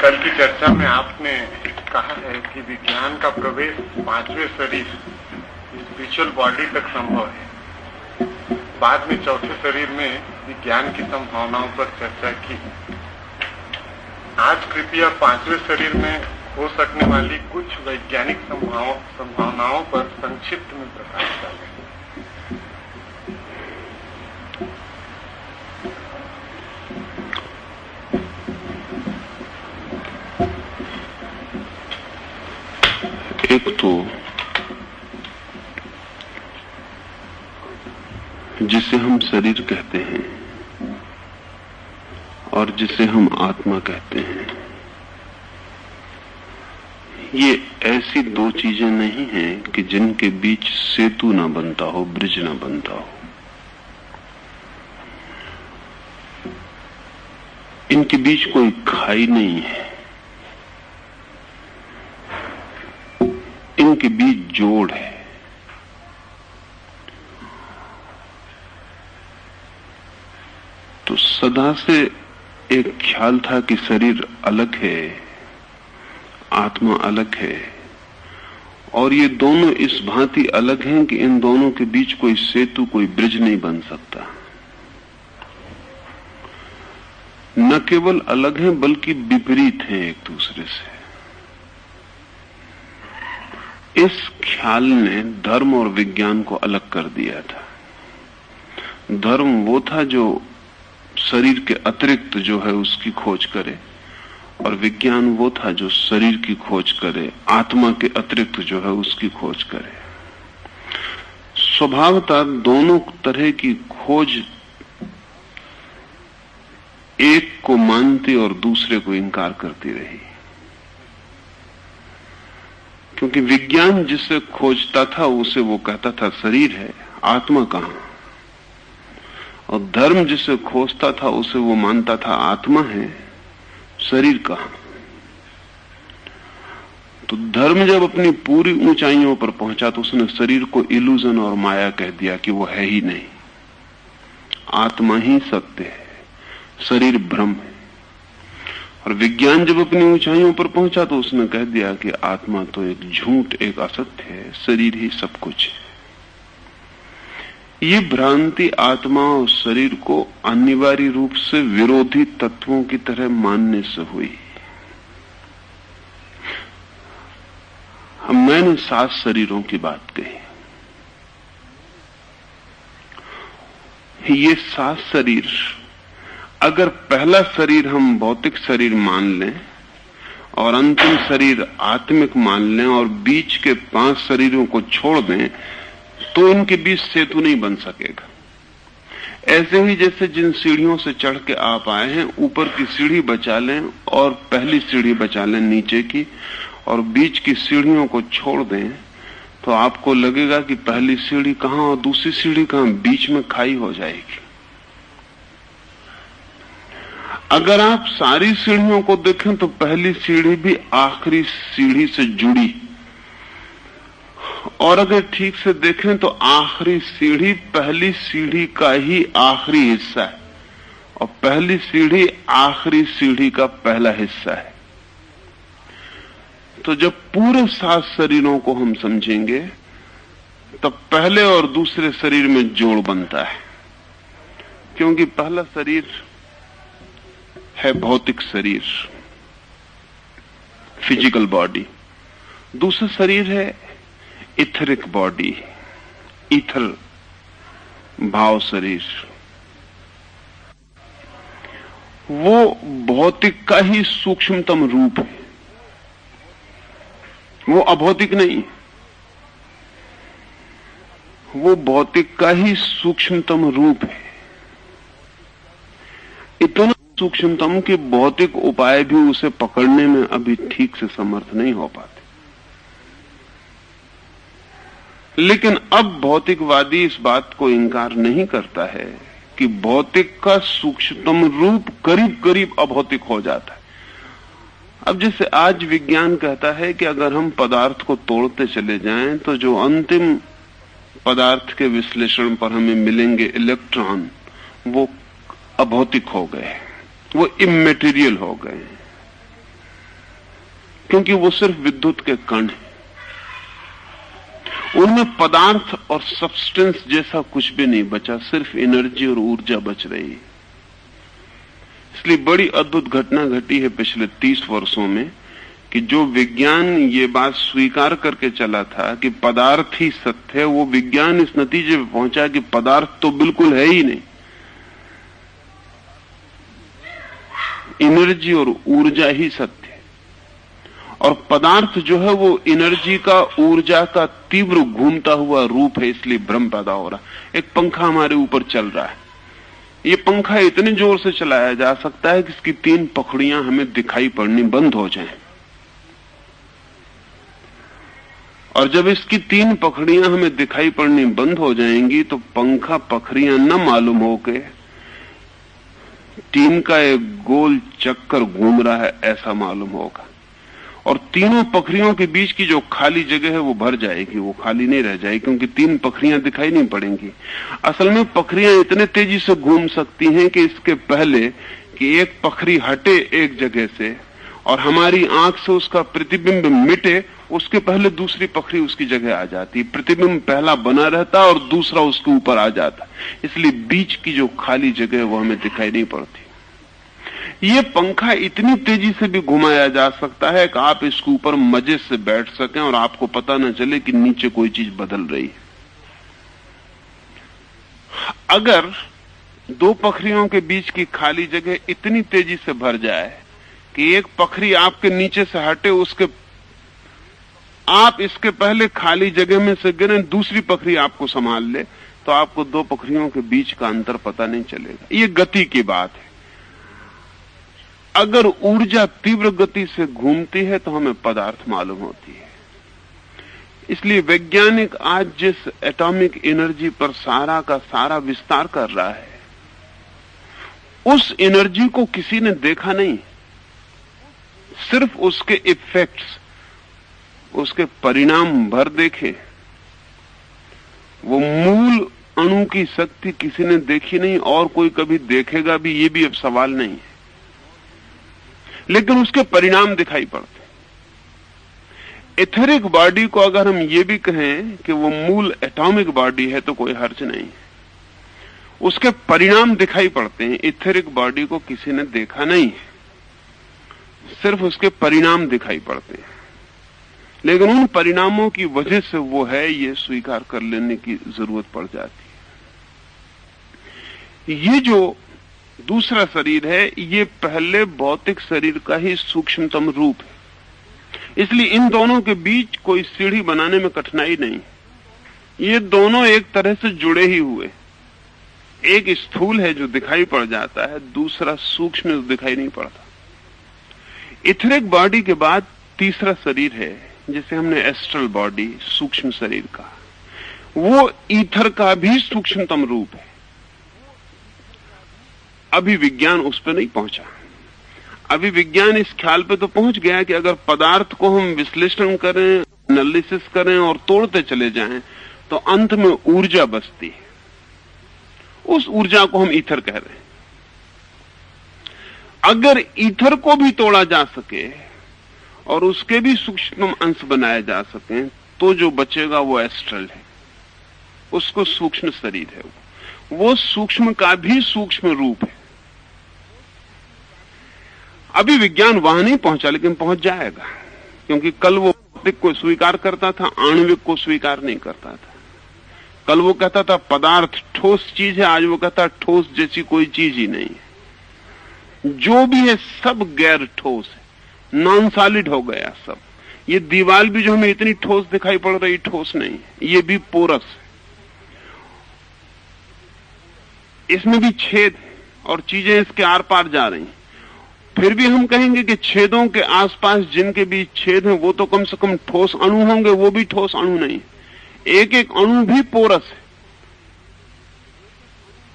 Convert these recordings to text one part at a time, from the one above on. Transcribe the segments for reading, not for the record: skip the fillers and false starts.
कल की चर्चा में आपने कहा है कि विज्ञान का प्रवेश पांचवें शरीर स्पिरिचुअल बॉडी तक संभव है। बाद में चौथे शरीर में विज्ञान की संभावनाओं पर चर्चा की। आज कृपया पांचवें शरीर में हो सकने वाली कुछ वैज्ञानिक संभावनाओं पर संक्षिप्त में प्रकाश डालें। एक तो जिसे हम शरीर कहते हैं और जिसे हम आत्मा कहते हैं, ये ऐसी दो चीजें नहीं हैं कि जिनके बीच सेतु ना बनता हो, ब्रिज ना बनता हो। इनके बीच कोई खाई नहीं है, इनके बीच जोड़ है। तो सदा से एक ख्याल था कि शरीर अलग है, आत्मा अलग है, और ये दोनों इस भांति अलग हैं कि इन दोनों के बीच कोई सेतु, कोई ब्रिज नहीं बन सकता। न केवल अलग हैं बल्कि विपरीत हैं एक दूसरे से। इस ख्याल ने धर्म और विज्ञान को अलग कर दिया था। धर्म वो था जो शरीर के अतिरिक्त जो है उसकी खोज करे, और विज्ञान वो था जो शरीर की खोज करे, आत्मा के अतिरिक्त जो है उसकी खोज करे। स्वभावतः दोनों तरह की खोज एक को मानती और दूसरे को इनकार करती रही, क्योंकि विज्ञान जिसे खोजता था उसे वो कहता था शरीर है, आत्मा कहां, और धर्म जिसे खोजता था उसे वो मानता था आत्मा है, शरीर कहां। तो धर्म जब अपनी पूरी ऊंचाइयों पर पहुंचा तो उसने शरीर को इल्यूजन और माया कह दिया कि वो है ही नहीं, आत्मा ही सत्य है, शरीर भ्रम है। और विज्ञान जब अपनी ऊंचाइयों पर पहुंचा तो उसने कह दिया कि आत्मा तो एक झूठ, एक असत्य है, शरीर ही सब कुछ है। ये भ्रांति आत्मा और शरीर को अनिवार्य रूप से विरोधी तत्वों की तरह मानने से हुई। मैंने 7 शरीरों की बात कही। ये 7 शरीर, अगर पहला शरीर हम भौतिक शरीर मान लें और अंतिम शरीर आत्मिक मान लें और बीच के 5 शरीरों को छोड़ दें तो इनके बीच सेतु नहीं बन सकेगा। ऐसे ही जैसे जिन सीढ़ियों से चढ़ के आप आए हैं, ऊपर की सीढ़ी बचा लें और पहली सीढ़ी बचा लें नीचे की, और बीच की सीढ़ियों को छोड़ दें तो आपको लगेगा कि पहली सीढ़ी कहां और दूसरी सीढ़ी कहां, बीच में खाई हो जाएगी। अगर आप सारी सीढ़ियों को देखें तो पहली सीढ़ी भी आखिरी सीढ़ी से जुड़ी, और अगर ठीक से देखें तो आखिरी सीढ़ी पहली सीढ़ी का ही आखिरी हिस्सा है, और पहली सीढ़ी आखिरी सीढ़ी का पहला हिस्सा है। तो जब पूरे 7 शरीरों को हम समझेंगे तब पहले और दूसरे शरीर में जोड़ बनता है, क्योंकि पहला शरीर है भौतिक शरीर, फिजिकल बॉडी। दूसरा शरीर है इथरिक बॉडी, ईथर भाव शरीर। वो भौतिक का ही सूक्ष्मतम रूप है, वो अभौतिक नहीं, वो भौतिक का ही सूक्ष्मतम रूप है। इतना सूक्ष्मतम के भौतिक उपाय भी उसे पकड़ने में अभी ठीक से समर्थ नहीं हो पाते। लेकिन अब भौतिकवादी इस बात को इंकार नहीं करता है कि भौतिक का सूक्ष्मतम रूप करीब करीब अभौतिक हो जाता है। अब जैसे आज विज्ञान कहता है कि अगर हम पदार्थ को तोड़ते चले जाएं तो जो अंतिम पदार्थ के विश्लेषण पर हमें मिलेंगे इलेक्ट्रॉन, वो अभौतिक हो गए, वो इमेटीरियल हो गए। क्योंकि वो सिर्फ विद्युत के कण हैं। उनमें पदार्थ और सब्सटेंस जैसा कुछ भी नहीं बचा, सिर्फ एनर्जी और ऊर्जा बच रही है। इसलिए बड़ी अद्भुत घटना घटी है पिछले 30 वर्षों में कि जो विज्ञान ये बात स्वीकार करके चला था कि पदार्थ ही सत्य है, वो विज्ञान इस नतीजे पे पहुंचा कि पदार्थ तो बिल्कुल है ही नहीं। एनर्जी और ऊर्जा ही सत्य है, और पदार्थ जो है वो एनर्जी का, ऊर्जा का तीव्र घूमता हुआ रूप है, इसलिए भ्रम पैदा हो रहा। एक पंखा हमारे ऊपर चल रहा है, ये पंखा इतने जोर से चलाया जा सकता है कि इसकी 3 पखड़ियां हमें दिखाई पड़नी बंद हो जाएं, और जब इसकी 3 पखड़ियां हमें दिखाई पड़नी बंद हो जाएंगी तो पंखा पखड़ियां न मालूम होके 3 का एक गोल चक्कर घूम रहा है ऐसा मालूम होगा, और तीनों पखड़ियों के बीच की जो खाली जगह है वो भर जाएगी, वो खाली नहीं रह जाएगी, क्योंकि 3 पखड़ियां दिखाई नहीं पड़ेंगी। असल में पखड़ियां इतने तेजी से घूम सकती हैं कि इसके पहले कि एक पखड़ी हटे एक जगह से और हमारी आंख से उसका प्रतिबिंब मिटे, उसके पहले दूसरी पखड़ी उसकी जगह आ जाती। प्रतिबिंब पहला बना रहता और दूसरा उसके ऊपर आ जाता, इसलिए बीच की जो खाली जगह है वो हमें दिखाई नहीं पड़ती। ये पंखा इतनी तेजी से भी घुमाया जा सकता है कि आप इसके ऊपर मजे से बैठ सकें और आपको पता न चले कि नीचे कोई चीज बदल रही है। अगर 2 पखड़ियों के बीच की खाली जगह इतनी तेजी से भर जाए कि एक पखड़ी आपके नीचे से हटे, उसके आप इसके पहले खाली जगह में से गिरे, दूसरी पखड़ी आपको संभाल ले, तो आपको 2 पखड़ियों के बीच का अंतर पता नहीं चलेगा। ये गति की बात है। अगर ऊर्जा तीव्र गति से घूमती है तो हमें पदार्थ मालूम होती है। इसलिए वैज्ञानिक आज जिस एटॉमिक एनर्जी पर सारा का सारा विस्तार कर रहा है, उस एनर्जी को किसी ने देखा नहीं, सिर्फ उसके इफेक्ट्स, उसके परिणाम भर देखे। वो मूल अणु की शक्ति किसी ने देखी नहीं, और कोई कभी देखेगा भी, ये भी अब सवाल नहीं है, लेकिन उसके परिणाम दिखाई पड़ते। इथेरिक बॉडी को अगर हम ये भी कहें कि वो मूल एटॉमिक बॉडी है तो कोई हर्ज नहीं है, उसके परिणाम दिखाई पड़ते हैं। इथेरिक बॉडी को किसी ने देखा नहीं है, सिर्फ उसके परिणाम दिखाई पड़ते हैं, लेकिन उन परिणामों की वजह से वो है, ये स्वीकार कर लेने की जरूरत पड़ जाती है। ये जो दूसरा शरीर है, ये पहले भौतिक शरीर का ही सूक्ष्मतम रूप है, इसलिए इन दोनों के बीच कोई सीढ़ी बनाने में कठिनाई नहीं। ये दोनों एक तरह से जुड़े ही हुए, एक स्थूल है जो दिखाई पड़ जाता है, दूसरा सूक्ष्म दिखाई नहीं पड़ता। इथेरिक बॉडी के बाद तीसरा शरीर है जिसे हमने एस्ट्रल बॉडी, सूक्ष्म शरीर का, वो ईथर का भी सूक्ष्मतम रूप है। अभी विज्ञान उस पर नहीं पहुंचा। अभी विज्ञान इस ख्याल पे तो पहुंच गया कि अगर पदार्थ को हम विश्लेषण करें, एनालिसिस करें और तोड़ते चले जाएं तो अंत में ऊर्जा बचती है। उस ऊर्जा को हम ईथर कह रहे हैं। अगर ईथर को भी तोड़ा जा सके और उसके भी सूक्ष्म अंश बनाए जा सके तो जो बचेगा वो एस्ट्रल है, उसको सूक्ष्म शरीर है, वो सूक्ष्म का भी सूक्ष्म रूप है। अभी विज्ञान वहां नहीं पहुंचा, लेकिन पहुंच जाएगा, क्योंकि कल वो भौतिक को स्वीकार करता था, आणविक को स्वीकार नहीं करता था। कल वो कहता था पदार्थ ठोस चीज है, आज वो कहता ठोस जैसी कोई चीज ही नहीं है। जो भी है सब गैर ठोस है, नॉन सॉलिड हो गया सब। ये दीवार भी जो हमें इतनी ठोस दिखाई पड़ रही, ठोस नहीं है, ये भी पोरस है, इसमें भी छेद है और चीजें इसके आर पार जा रही हैं। फिर भी हम कहेंगे कि छेदों के आसपास जिनके बीच छेद हैं वो तो कम से कम ठोस अणु होंगे, वो भी ठोस अणु नहीं। एक एक अणु भी पोरस है।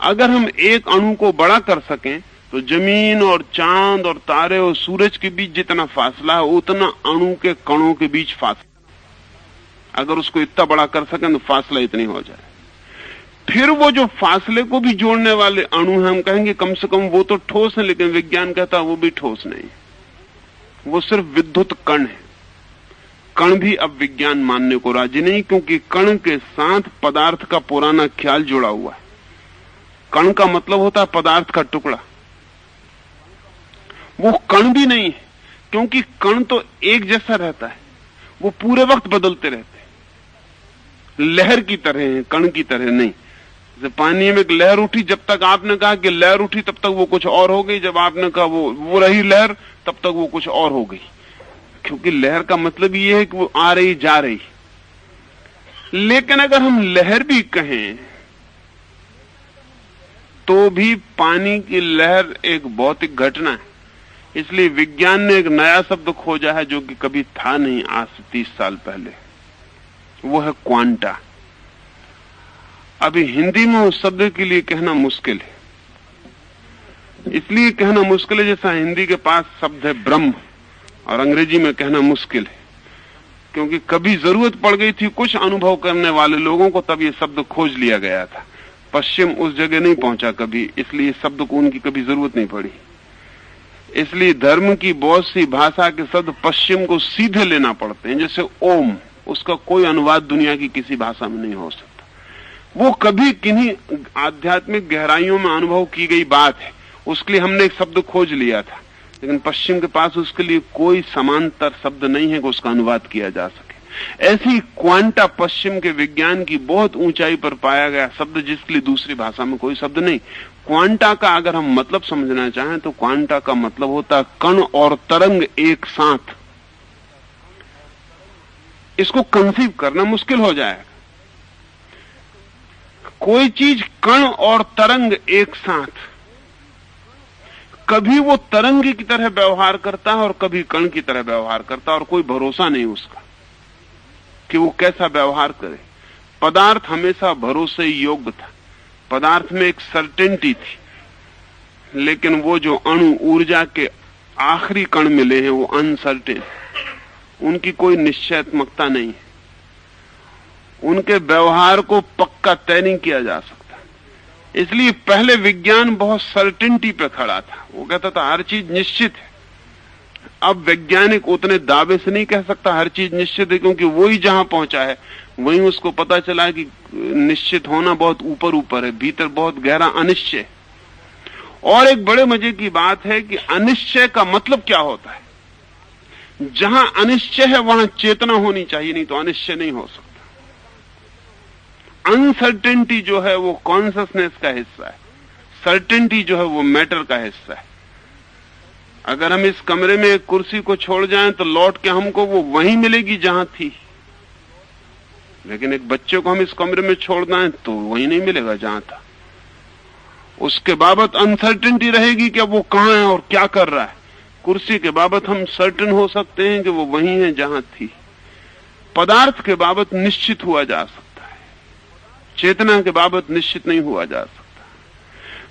अगर हम एक अणु को बड़ा कर सकें तो जमीन और चांद और तारे और सूरज के बीच जितना फासला है उतना अणु के कणों के बीच फासला, अगर उसको इतना बड़ा कर सकें तो फासला इतनी हो जाए। फिर वो जो फासले को भी जोड़ने वाले अणु हैं, हम कहेंगे कम से कम वो तो ठोस है, लेकिन विज्ञान कहता है वो भी ठोस नहीं, वो सिर्फ विद्युत कण है। कण भी अब विज्ञान मानने को राजी नहीं, क्योंकि कण के साथ पदार्थ का पुराना ख्याल जुड़ा हुआ है। कण का मतलब होता है पदार्थ का टुकड़ा। वो कण भी नहीं है, क्योंकि कण तो एक जैसा रहता है, वो पूरे वक्त बदलते रहते हैं। लहर की तरह है, कण की तरह नहीं। जैसे पानी में एक लहर उठी, जब तक आपने कहा कि लहर उठी तब तक वो कुछ और हो गई, जब आपने कहा वो रही लहर तब तक वो कुछ और हो गई। क्योंकि लहर का मतलब ये है कि वो आ रही जा रही। लेकिन अगर हम लहर भी कहें तो भी पानी की लहर एक भौतिक घटना है। इसलिए विज्ञान ने एक नया शब्द खोजा है जो कि कभी था नहीं आज से 30 साल पहले, वो है क्वांटा। अभी हिंदी में उस शब्द के लिए कहना मुश्किल है। इसलिए कहना मुश्किल है जैसा हिंदी के पास शब्द है ब्रह्म और अंग्रेजी में कहना मुश्किल है, क्योंकि कभी जरूरत पड़ गई थी कुछ अनुभव करने वाले लोगों को, तब ये शब्द खोज लिया गया था। पश्चिम उस जगह नहीं पहुंचा कभी, इसलिए शब्द को उनकी कभी जरूरत नहीं पड़ी। इसलिए धर्म की बहुत सी भाषा के शब्द पश्चिम को सीधे लेना पड़ते हैं। जैसे ओम, उसका कोई अनुवाद दुनिया की किसी भाषा में नहीं हो सकता। वो कभी किन्हीं आध्यात्मिक गहराइयों में अनुभव की गई बात है, उसके लिए हमने एक शब्द खोज लिया था। लेकिन पश्चिम के पास उसके लिए कोई समांतर शब्द नहीं है कि उसका अनुवाद किया जा सके। ऐसी क्वांटा पश्चिम के विज्ञान की बहुत ऊंचाई पर पाया गया शब्द, जिसके लिए दूसरी भाषा में कोई शब्द नहीं। क्वांटा का अगर हम मतलब समझना चाहें तो क्वांटा का मतलब होता है कण और तरंग एक साथ। इसको कंसीव करना मुश्किल हो जाएगा। कोई चीज कण और तरंग एक साथ, कभी वो तरंग की तरह व्यवहार करता है और कभी कण की तरह व्यवहार करता है, और कोई भरोसा नहीं उसका कि वो कैसा व्यवहार करे। पदार्थ हमेशा भरोसे योग्य था। पदार्थ में एक सर्टेनिटी थी, लेकिन वो जो अणु ऊर्जा के आखिरी कण मिले हैं वो अनसर्टेन, उनकी कोई निश्चयात्मकता नहीं है। उनके व्यवहार को पक्का तय नहीं किया जा सकता। इसलिए पहले विज्ञान बहुत सर्टेनिटी पे खड़ा था। वो कहता था हर चीज निश्चित है। अब वैज्ञानिक उतने दावे से नहीं कह सकता हर चीज निश्चित है, क्योंकि वही जहां पहुंचा है वहीं उसको पता चला कि निश्चित होना बहुत ऊपर ऊपर है, भीतर बहुत गहरा अनिश्चय। और एक बड़े मजे की बात है कि अनिश्चय का मतलब क्या होता है। जहां अनिश्चय है वहां चेतना होनी चाहिए, नहीं तो अनिश्चय नहीं हो सकता। अनसर्टेनिटी जो है वो कॉन्शसनेस का हिस्सा है, सर्टेनिटी जो है वो मैटर का हिस्सा है। अगर हम इस कमरे में एक कुर्सी को छोड़ जाएं तो लौट के हमको वो वहीं मिलेगी जहां थी, लेकिन एक बच्चे को हम इस कमरे में छोड़ दें तो वहीं नहीं मिलेगा जहां था। उसके बाबत अनसर्टेनिटी रहेगी कि अब वो कहां है और क्या कर रहा है। कुर्सी के बाबत हम सर्टेन हो सकते हैं कि वो वहीं है जहां थी। पदार्थ के बाबत निश्चित हुआ जा सकता है, चेतना के बाबत निश्चित नहीं हुआ जा सकता।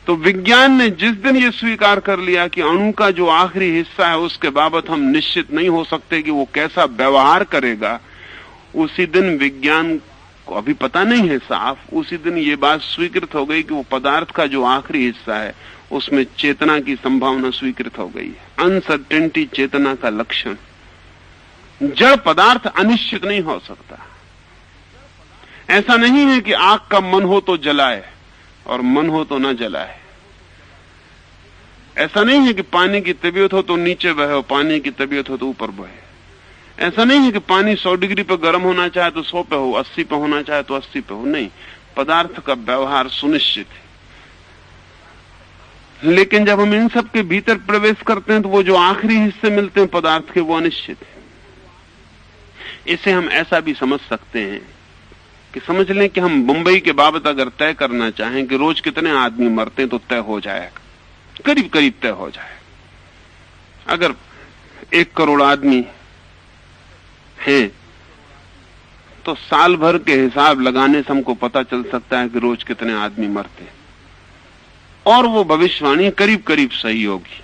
तो विज्ञान ने जिस दिन ये स्वीकार कर लिया कि अणु का जो आखिरी हिस्सा है उसके बाबत हम निश्चित नहीं हो सकते कि वो कैसा व्यवहार करेगा, उसी दिन विज्ञान को, अभी पता नहीं है साफ, उसी दिन ये बात स्वीकृत हो गई कि वो पदार्थ का जो आखिरी हिस्सा है उसमें चेतना की संभावना स्वीकृत हो गई है। अनसर्टेनिटी चेतना का लक्षण। जड़ पदार्थ अनिश्चित नहीं हो सकता। ऐसा नहीं है कि आग का मन हो तो जलाए और मन हो तो ना जलाए। ऐसा नहीं है कि पानी की तबीयत हो तो नीचे बहे, पानी की तबीयत हो तो ऊपर बहे। ऐसा नहीं है कि पानी 100 डिग्री पर गर्म होना चाहे तो 100 पे हो, 80 पे होना चाहे तो 80 पे हो। नहीं, पदार्थ का व्यवहार सुनिश्चित है। लेकिन जब हम इन सब के भीतर प्रवेश करते हैं तो वो जो आखिरी हिस्से मिलते हैं पदार्थ के, वो अनिश्चित है। इसे हम ऐसा भी समझ सकते हैं कि समझ लें कि हम मुंबई के बाबत अगर तय करना चाहें कि रोज कितने आदमी मरते हैं तो तय हो जाएगा, करीब करीब तय हो जाएगा। अगर 1 करोड़ आदमी हैं तो साल भर के हिसाब लगाने से हमको पता चल सकता है कि रोज कितने आदमी मरते हैं, और वो भविष्यवाणी करीब करीब सही होगी।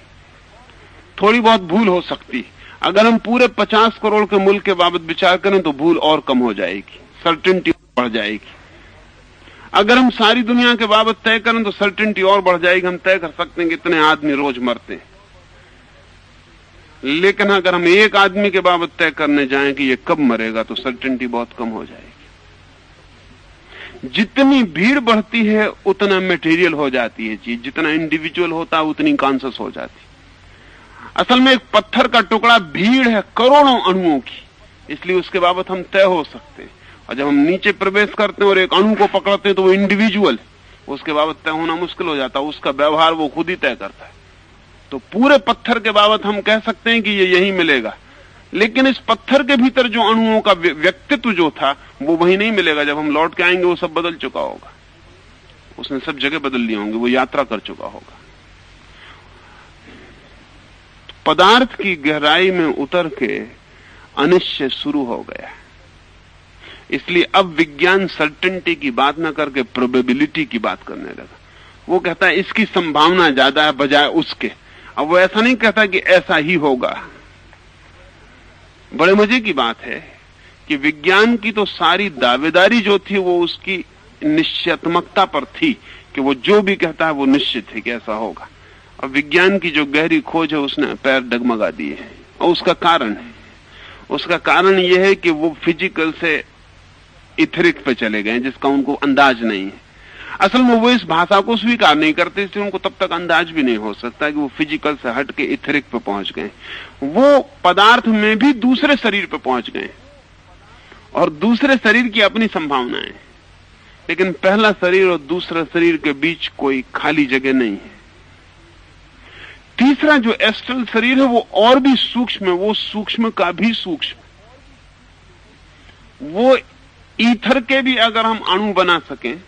थोड़ी बहुत भूल हो सकती। अगर हम पूरे 50 करोड़ के मुल्क के बाबत विचार करें तो भूल और कम हो जाएगी, सर्टेनिटी बढ़ जाएगी। अगर हम सारी दुनिया के बाबत तय करें तो सर्टेनिटी और बढ़ जाएगी। हम तय कर सकते हैं कि इतने आदमी रोज मरते हैं। लेकिन अगर हम एक आदमी के बाबत तय करने जाएं कि ये कब मरेगा, तो सर्टेनिटी बहुत कम हो जाएगी। जितनी भीड़ बढ़ती है उतना मटेरियल हो जाती है चीज, जितना इंडिविजुअल होता है उतनी कॉन्शियस हो जाती है। असल में एक पत्थर का टुकड़ा भीड़ है करोड़ों अणुओं की, इसलिए उसके बाबत हम तय हो सकते हैं। और जब हम नीचे प्रवेश करते हैं और एक अणु को पकड़ते हैं तो वो इंडिविजुअल, उसके बाबत तय होना मुश्किल हो जाता है, उसका व्यवहार वो खुद ही तय करता है। तो पूरे पत्थर के बाबत हम कह सकते हैं कि ये यही मिलेगा, लेकिन इस पत्थर के भीतर जो अणुओं का व्यक्तित्व जो था वो वही नहीं मिलेगा। जब हम लौट के आएंगे वो सब बदल चुका होगा, उसने सब जगह बदल लिए होंगे, वो यात्रा कर चुका होगा। पदार्थ की गहराई में उतर के अनिश्चय शुरू हो गया, इसलिए अब विज्ञान सर्टेनिटी की बात न करके प्रोबेबिलिटी की बात करने लगा। वो कहता है इसकी संभावना ज्यादा है बजाय उसके। अब वो ऐसा नहीं कहता कि ऐसा ही होगा। बड़े मजे की बात है कि विज्ञान की तो सारी दावेदारी जो थी वो उसकी निश्चयात्मकता पर थी कि वो जो भी कहता है वो निश्चित है कि ऐसा होगा। अब विज्ञान की जो गहरी खोज है उसने पैर डगमगा दिए हैं, और उसका कारण यह है कि वो फिजिकल से इथरिक पे चले गए जिसका उनको अंदाज नहीं है। असल में वो इस भाषा को स्वीकार नहीं करते, इसलिए उनको तब तक अंदाज भी नहीं हो सकता कि वो फिजिकल से हट के इथरिक पे पहुंच गए। वो पदार्थ में भी दूसरे शरीर पे पहुंच गए, और दूसरे शरीर की अपनी संभावनाएं, लेकिन पहला शरीर और दूसरा शरीर के बीच कोई खाली जगह नहीं है। तीसरा जो एस्ट्रल शरीर है वो और भी सूक्ष्म है, वो सूक्ष्म का भी सूक्ष्म। वो ईथर के भी अगर हम अणु बना सकें,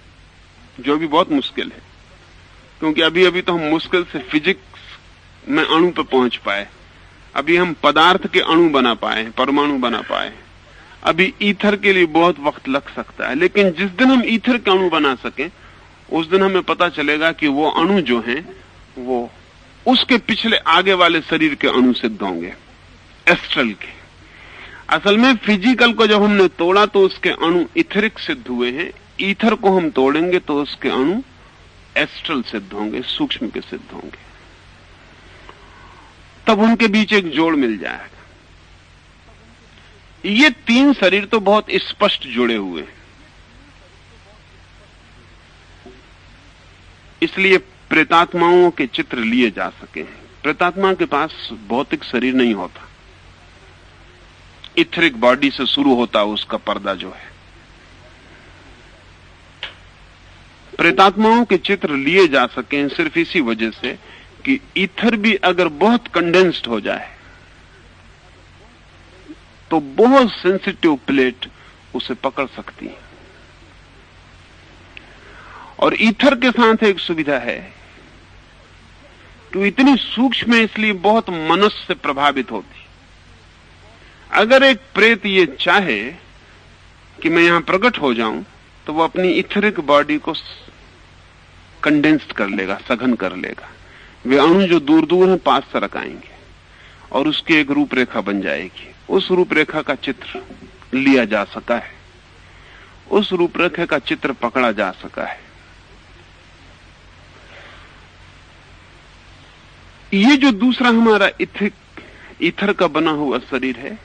जो भी बहुत मुश्किल है, क्योंकि अभी तो हम मुश्किल से फिजिक्स में अणु पर पहुंच पाए, अभी हम पदार्थ के अणु बना पाए, परमाणु बना पाए, अभी ईथर के लिए बहुत वक्त लग सकता है। लेकिन जिस दिन हम ईथर के अणु बना सकें उस दिन हमें पता चलेगा कि वो अणु जो हैं वो उसके पिछले आगे वाले शरीर के अणु सिद्ध होंगे, एस्ट्रल के। असल में फिजिकल को जब हमने तोड़ा तो उसके अणु इथरिक सिद्ध हुए हैं, ईथर को हम तोड़ेंगे तो उसके अणु एस्ट्रल सिद्ध होंगे, सूक्ष्म के सिद्ध होंगे। तब उनके बीच एक जोड़ मिल जाएगा। ये तीन शरीर तो बहुत स्पष्ट जुड़े हुए हैं, इसलिए प्रेतात्माओं के चित्र लिए जा सके हैं। प्रेतात्मा के पास भौतिक शरीर नहीं होता, इथरिक बॉडी से शुरू होता उसका पर्दा जो है। प्रेतात्माओं के चित्र लिए जा सके सिर्फ इसी वजह से कि ईथर भी अगर बहुत कंडेंस्ड हो जाए तो बहुत सेंसिटिव प्लेट उसे पकड़ सकती है। और ईथर के साथ एक सुविधा है कि इतनी सूक्ष्म है इसलिए बहुत मनुष्य से प्रभावित होती। अगर एक प्रेत ये चाहे कि मैं यहां प्रकट हो जाऊं तो वो अपनी इथरिक बॉडी को कंडेंस्ड कर लेगा, सघन कर लेगा। वे अणु जो दूर दूर हैं पास सरक आएंगे और उसकी एक रूपरेखा बन जाएगी। उस रूपरेखा का चित्र लिया जा सका है, उस रूपरेखा का चित्र पकड़ा जा सका है। ये जो दूसरा हमारा ईथर का बना हुआ शरीर है,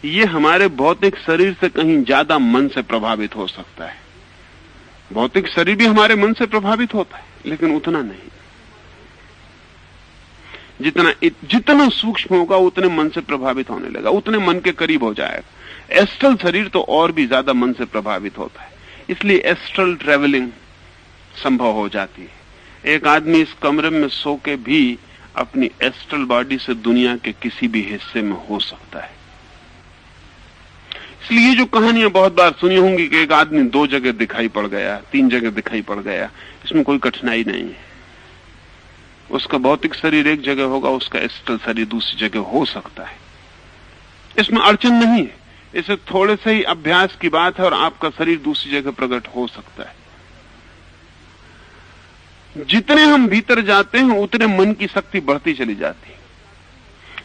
ये हमारे भौतिक शरीर से कहीं ज्यादा मन से प्रभावित हो सकता है। भौतिक शरीर भी हमारे मन से प्रभावित होता है, लेकिन उतना नहीं। जितना सूक्ष्म होगा उतने मन से प्रभावित होने लगा, उतने मन के करीब हो जाएगा। एस्ट्रल शरीर तो और भी ज्यादा मन से प्रभावित होता है, इसलिए एस्ट्रल ट्रेवलिंग संभव हो जाती है। एक आदमी इस कमरे में सो के भी अपनी एस्ट्रल बॉडी से दुनिया के किसी भी हिस्से में हो सकता है। इसलिए ये जो कहानियां बहुत बार सुनी होंगी कि एक आदमी 2 जगह दिखाई पड़ गया, 3 जगह दिखाई पड़ गया, इसमें कोई कठिनाई नहीं है। उसका भौतिक शरीर एक जगह होगा, उसका एस्ट्रल शरीर दूसरी जगह हो सकता है, इसमें अड़चन नहीं है। इसे थोड़े से ही अभ्यास की बात है और आपका शरीर दूसरी जगह प्रकट हो सकता है। जितने हम भीतर जाते हैं उतने मन की शक्ति बढ़ती चली जाती है,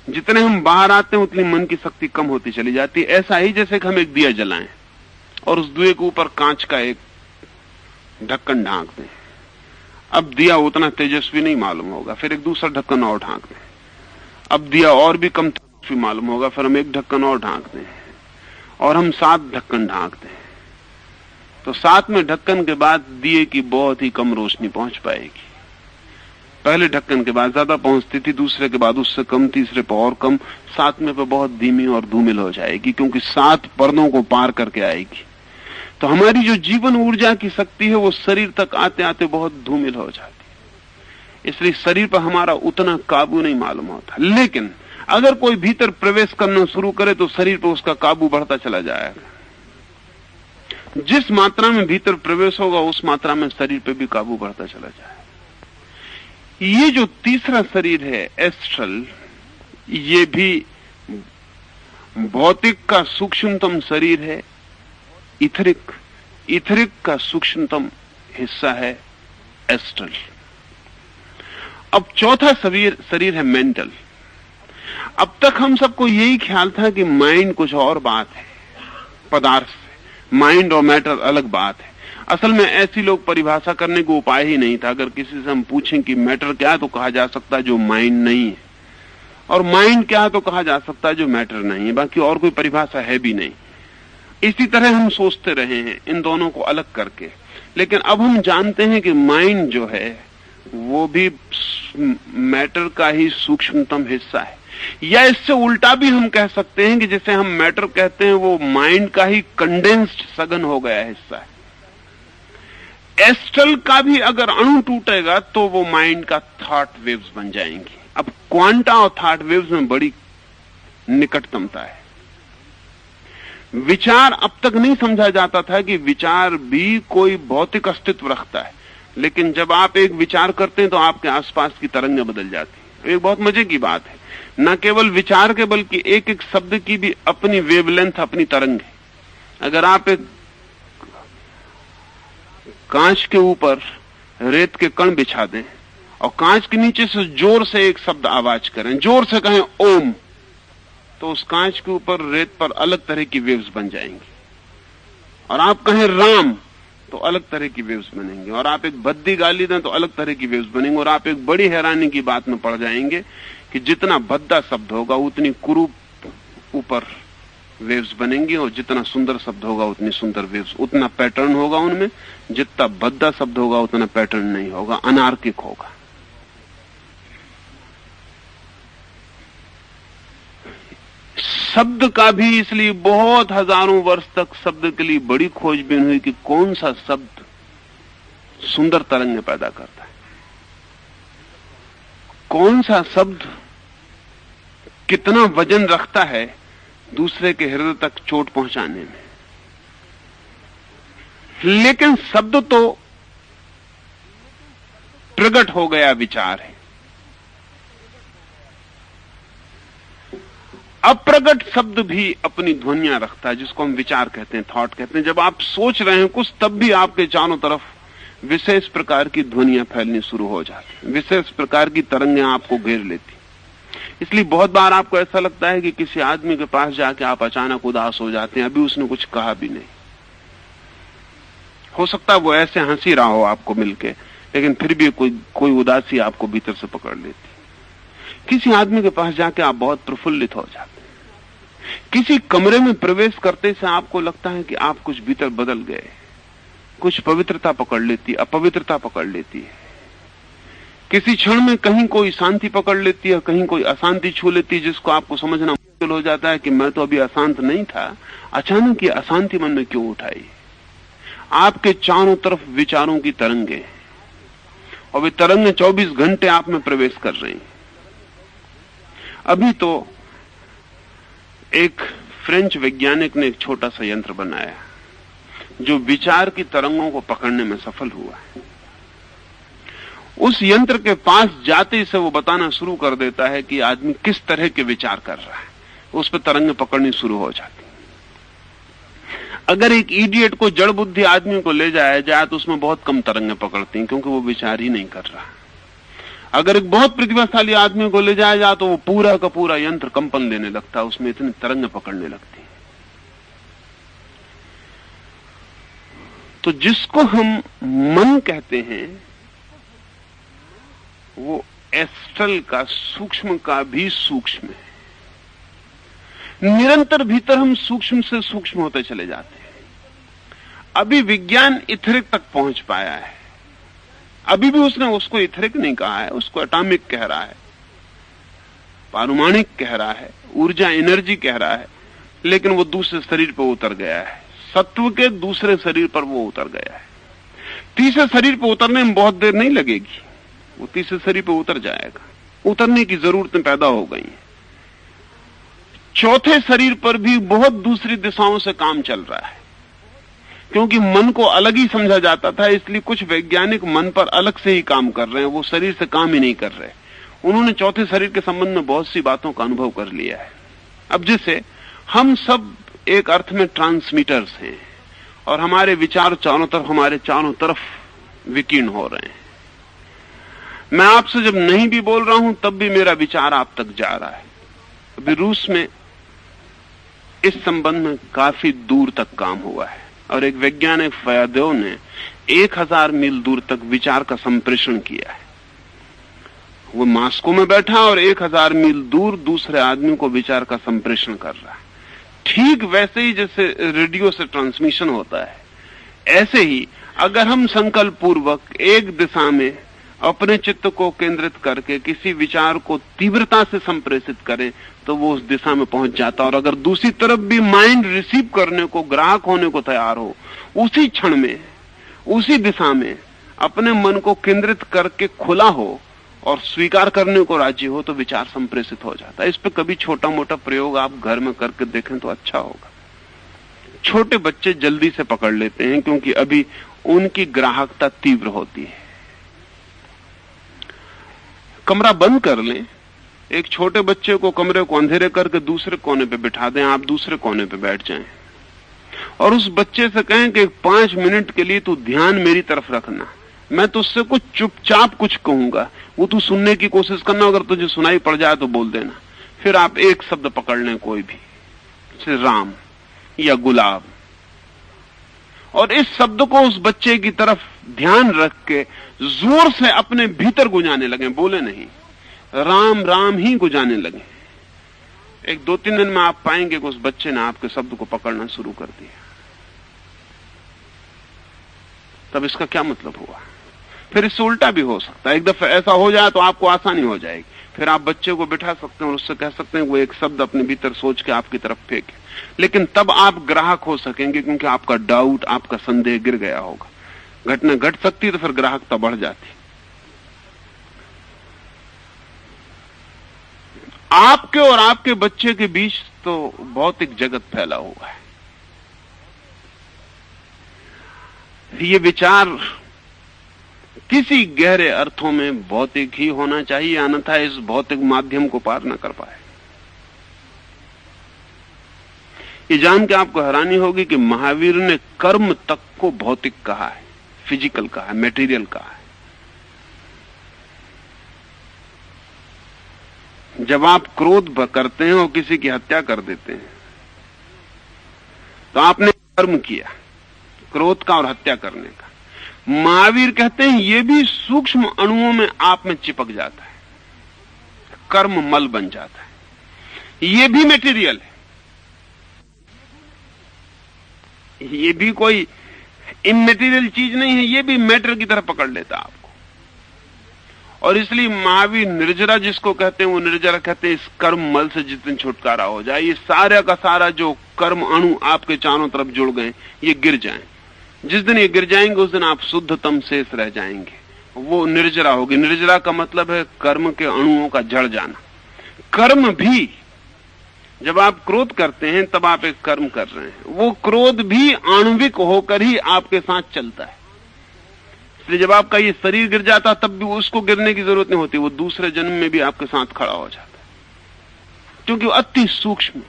जितने हम बाहर आते हैं उतनी मन की शक्ति कम होती चली जाती है। ऐसा ही जैसे कि हम एक दिया जलाएं और उस दिए के ऊपर कांच का एक ढक्कन ढांक दें। अब दिया उतना तेजस्वी नहीं मालूम होगा, फिर एक दूसरा ढक्कन और ढांक दें। अब दिया और भी कम मालूम होगा, फिर हम एक ढक्कन और ढांक दें और हम 7 ढक्कन ढांक दें, तो 7वें ढक्कन के बाद दिए की बहुत ही कम रोशनी पहुंच पाएगी। पहले ढक्कन के बाद ज्यादा पहुंचती थी, दूसरे के बाद उससे कम, तीसरे पर और कम, 7वें पे बहुत धीमी और धूमिल हो जाएगी, क्योंकि 7 पर्दों को पार करके आएगी। तो हमारी जो जीवन ऊर्जा की शक्ति है वो शरीर तक आते आते बहुत धूमिल हो जाती है, इसलिए शरीर पर हमारा उतना काबू नहीं मालूम होता। लेकिन अगर कोई भीतर प्रवेश करना शुरू करे तो शरीर पर उसका काबू बढ़ता चला जाएगा। जिस मात्रा में भीतर प्रवेश होगा उस मात्रा में शरीर पे भी काबू बढ़ता चला जाएगा। ये जो तीसरा शरीर है एस्ट्रल, ये भी भौतिक का सूक्ष्मतम शरीर है। इथरिक का सूक्ष्मतम हिस्सा है एस्ट्रल। अब चौथा शरीर है मेंटल। अब तक हम सबको यही ख्याल था कि माइंड कुछ और बात है, पदार्थ से माइंड और मैटर अलग बात है। असल में ऐसी लोग परिभाषा करने को उपाय ही नहीं था। अगर किसी से हम पूछें कि मैटर क्या है तो कहा जा सकता है जो माइंड नहीं है, और माइंड क्या है तो कहा जा सकता है जो मैटर नहीं है। बाकी और कोई परिभाषा है भी नहीं। इसी तरह हम सोचते रहे हैं इन दोनों को अलग करके। लेकिन अब हम जानते हैं कि माइंड जो है वो भी मैटर का ही सूक्ष्मतम हिस्सा है, या इससे उल्टा भी हम कह सकते हैं कि जैसे हम मैटर कहते हैं वो माइंड का ही कंडेंस्ड सघन हो गया हिस्सा है। एस्ट्रल का भी अगर अणु टूटेगा तो वो माइंड का थॉट वेव्स बन जाएंगी। अब क्वांटा और थॉट वेव्स में बड़ी निकटतमता है। विचार अब तक नहीं समझा जाता था कि विचार भी कोई भौतिक अस्तित्व रखता है, लेकिन जब आप एक विचार करते हैं तो आपके आसपास की तरंगें बदल जाती हैं। एक बहुत मजे की बात है, न केवल विचार के बल्कि एक एक शब्द की भी अपनी वेवलेंथ, अपनी तरंग है। अगर आप एक कांच के ऊपर रेत के कण बिछा दें और कांच के नीचे से जोर से एक शब्द आवाज करें, जोर से कहें ओम, तो उस कांच के ऊपर रेत पर अलग तरह की वेव्स बन जाएंगी। और आप कहें राम तो अलग तरह की वेव्स बनेंगी, और आप एक भद्दी गाली दें तो अलग तरह की वेव्स बनेंगी। और आप एक बड़ी हैरानी की बात में पड़ जाएंगे कि जितना भद्दा शब्द होगा उतनी कुरूप ऊपर वेव्स बनेंगी, और जितना सुंदर शब्द होगा उतनी सुंदर वेव्स। उतना पैटर्न होगा उनमें, जितना भद्दा शब्द होगा उतना पैटर्न नहीं होगा, अनार्किक होगा। शब्द का भी इसलिए बहुत हजारों वर्ष तक शब्द के लिए बड़ी खोजबीन हुई कि कौन सा शब्द सुंदर तरंगें पैदा करता है, कौन सा शब्द कितना वजन रखता है दूसरे के हृदय तक चोट पहुंचाने में। लेकिन शब्द तो प्रकट हो गया विचार है। अप्रगट शब्द भी अपनी ध्वनियां रखता है, जिसको हम विचार कहते हैं, थॉट कहते हैं। जब आप सोच रहे हैं कुछ, तब भी आपके चारों तरफ विशेष प्रकार की ध्वनियां फैलनी शुरू हो जाती, विशेष प्रकार की तरंगें आपको घेर लेती। इसलिए बहुत बार आपको ऐसा लगता है कि किसी आदमी के पास जाके आप अचानक उदास हो जाते हैं, अभी उसने कुछ कहा भी नहीं। हो सकता है वो ऐसे हंसी रहा हो आपको मिलके, लेकिन फिर भी कोई उदासी आपको भीतर से पकड़ लेती। किसी आदमी के पास जाके आप बहुत प्रफुल्लित हो जाते हैं। किसी कमरे में प्रवेश करते से आपको लगता है कि आप कुछ भीतर बदल गए, कुछ पवित्रता पकड़ लेती, अपवित्रता पकड़ लेती है। किसी क्षण में कहीं कोई शांति पकड़ लेती है, कहीं कोई अशांति छू लेती है, जिसको आपको समझना मुश्किल हो जाता है कि मैं तो अभी अशांत नहीं था, अचानक ये अशांति मन में क्यों उठाई। आपके चारों तरफ विचारों की तरंगें, और वे तरंगें 24 घंटे आप में प्रवेश कर रही हैं। अभी तो एक फ्रेंच वैज्ञानिक ने एक छोटा सा यंत्र बनाया जो विचार की तरंगों को पकड़ने में सफल हुआ है। उस यंत्र के पास जाते से वो बताना शुरू कर देता है कि आदमी किस तरह के विचार कर रहा है, उस पर तरंगें पकड़नी शुरू हो जाती। अगर एक इडियट को, जड़ बुद्धि आदमी को ले जाया जाए तो उसमें बहुत कम तरंगें पकड़ती हैं, क्योंकि वो विचार ही नहीं कर रहा। अगर एक बहुत प्रतिभाशाली आदमी को ले जाया जाए तो वो पूरा का पूरा यंत्र कंपन देने लगता है, उसमें इतनी तरंगें पकड़ने लगती। तो जिसको हम मन कहते हैं वो एस्ट्रल का, सूक्ष्म का भी सूक्ष्म है। निरंतर भीतर हम सूक्ष्म से सूक्ष्म होते चले जाते हैं। अभी विज्ञान इथरिक तक पहुंच पाया है। अभी भी उसने उसको इथरिक नहीं कहा है, उसको एटॉमिक कह रहा है, पारमाणिक कह रहा है, ऊर्जा एनर्जी कह रहा है, लेकिन वो दूसरे शरीर पर उतर गया है। सत्व के दूसरे शरीर पर वो उतर गया है। तीसरे शरीर पर उतरने में बहुत देर नहीं लगेगी, वो तीसरे शरीर पर उतर जाएगा। उतरने की जरूरतें पैदा हो गई हैं। चौथे शरीर पर भी बहुत दूसरी दिशाओं से काम चल रहा है, क्योंकि मन को अलग ही समझा जाता था, इसलिए कुछ वैज्ञानिक मन पर अलग से ही काम कर रहे हैं, वो शरीर से काम ही नहीं कर रहे। उन्होंने चौथे शरीर के संबंध में बहुत सी बातों का अनुभव कर लिया है। अब जैसे हम सब एक अर्थ में ट्रांसमीटर्स हैं और हमारे विचार हमारे चारों तरफ विकीर्ण हो रहे हैं। मैं आपसे जब नहीं भी बोल रहा हूं तब भी मेरा विचार आप तक जा रहा है। अभी रूस में इस संबंध में काफी दूर तक काम हुआ है और एक वैज्ञानिक फयादेव ने 1000 मील दूर तक विचार का संप्रेषण किया है। वो मास्को में बैठा और 1000 मील दूर दूसरे आदमी को विचार का संप्रेषण कर रहा है। ठीक वैसे ही जैसे रेडियो से ट्रांसमिशन होता है, ऐसे ही अगर हम संकल्प पूर्वक एक दिशा में अपने चित्त को केंद्रित करके किसी विचार को तीव्रता से संप्रेषित करें तो वो उस दिशा में पहुंच जाता है। और अगर दूसरी तरफ भी माइंड रिसीव करने को, ग्राहक होने को तैयार हो, उसी क्षण में, उसी दिशा में अपने मन को केंद्रित करके खुला हो और स्वीकार करने को राजी हो, तो विचार संप्रेषित हो जाता है। इस पे कभी छोटा मोटा प्रयोग आप घर में करके देखें तो अच्छा होगा। छोटे बच्चे जल्दी से पकड़ लेते हैं क्योंकि अभी उनकी ग्राहकता तीव्र होती है। कमरा बंद कर लें, एक छोटे बच्चे को कमरे को अंधेरे करके दूसरे कोने पे बिठा दें, आप दूसरे कोने पे बैठ जाएं और उस बच्चे से कहें कि 5 मिनट के लिए तू ध्यान मेरी तरफ रखना, मैं तुझसे कुछ चुपचाप कुछ कहूंगा, वो तू सुनने की कोशिश करना, अगर तुझे सुनाई पड़ जाए तो बोल देना। फिर आप एक शब्द पकड़ लें, कोई भी, जैसे राम या गुलाब, और इस शब्द को उस बच्चे की तरफ ध्यान रख के जोर से अपने भीतर गुंजाने लगे, बोले नहीं, राम राम ही गुंजाने लगे। एक 2-3 दिन में आप पाएंगे कि उस बच्चे ने आपके शब्द को पकड़ना शुरू कर दिया। तब इसका क्या मतलब हुआ? फिर इससे उल्टा भी हो सकता है। एक दफा ऐसा हो जाए तो आपको आसानी हो जाएगी, फिर आप बच्चे को बिठा सकते हैं और उससे कह सकते हैं वो एक शब्द अपने भीतर सोच के आपकी तरफ फेंके, लेकिन तब आप ग्राहक हो सकेंगे क्योंकि आपका डाउट, आपका संदेह गिर गया होगा। घटना घट सकती तो फिर ग्राहकता बढ़ जाती। आपके और आपके बच्चे के बीच तो भौतिक जगत फैला हुआ है। ये विचार किसी गहरे अर्थों में भौतिक ही होना चाहिए, अन्यथा इस भौतिक माध्यम को पार न कर पाए। ये जान के आपको हैरानी होगी कि महावीर ने कर्म तक को भौतिक कहा है, फिजिकल कहा है, मेटीरियल कहा है। जब आप क्रोध करते हैं और किसी की हत्या कर देते हैं तो आपने कर्म किया, क्रोध का और हत्या करने का। महावीर कहते हैं ये भी सूक्ष्म अणुओं में आप में चिपक जाता है, कर्म मल बन जाता है। ये भी मेटीरियल है, ये भी कोई इममेटीरियल चीज नहीं है, ये भी मैटर की तरह पकड़ लेता है आपको। और इसलिए महावीर निर्जरा जिसको कहते हैं, वो निर्जरा कहते हैं इस कर्म मल से जितने छुटकारा हो जाए, ये सारा का सारा जो कर्म अणु आपके चारों तरफ जुड़ गए ये गिर जाएं। जिस दिन ये गिर जाएंगे उस दिन आप शुद्धतम शेष रह जाएंगे, वो निर्जरा होगी। निर्जरा का मतलब है कर्म के अणुओं का जड़ जाना। कर्म भी, जब आप क्रोध करते हैं तब आप एक कर्म कर रहे हैं, वो क्रोध भी आणविक होकर ही आपके साथ चलता है। इसलिए जब आपका ये शरीर गिर जाता तब भी उसको गिरने की जरूरत नहीं होती, वो दूसरे जन्म में भी आपके साथ खड़ा हो जाता है, क्योंकि वो अति सूक्ष्म।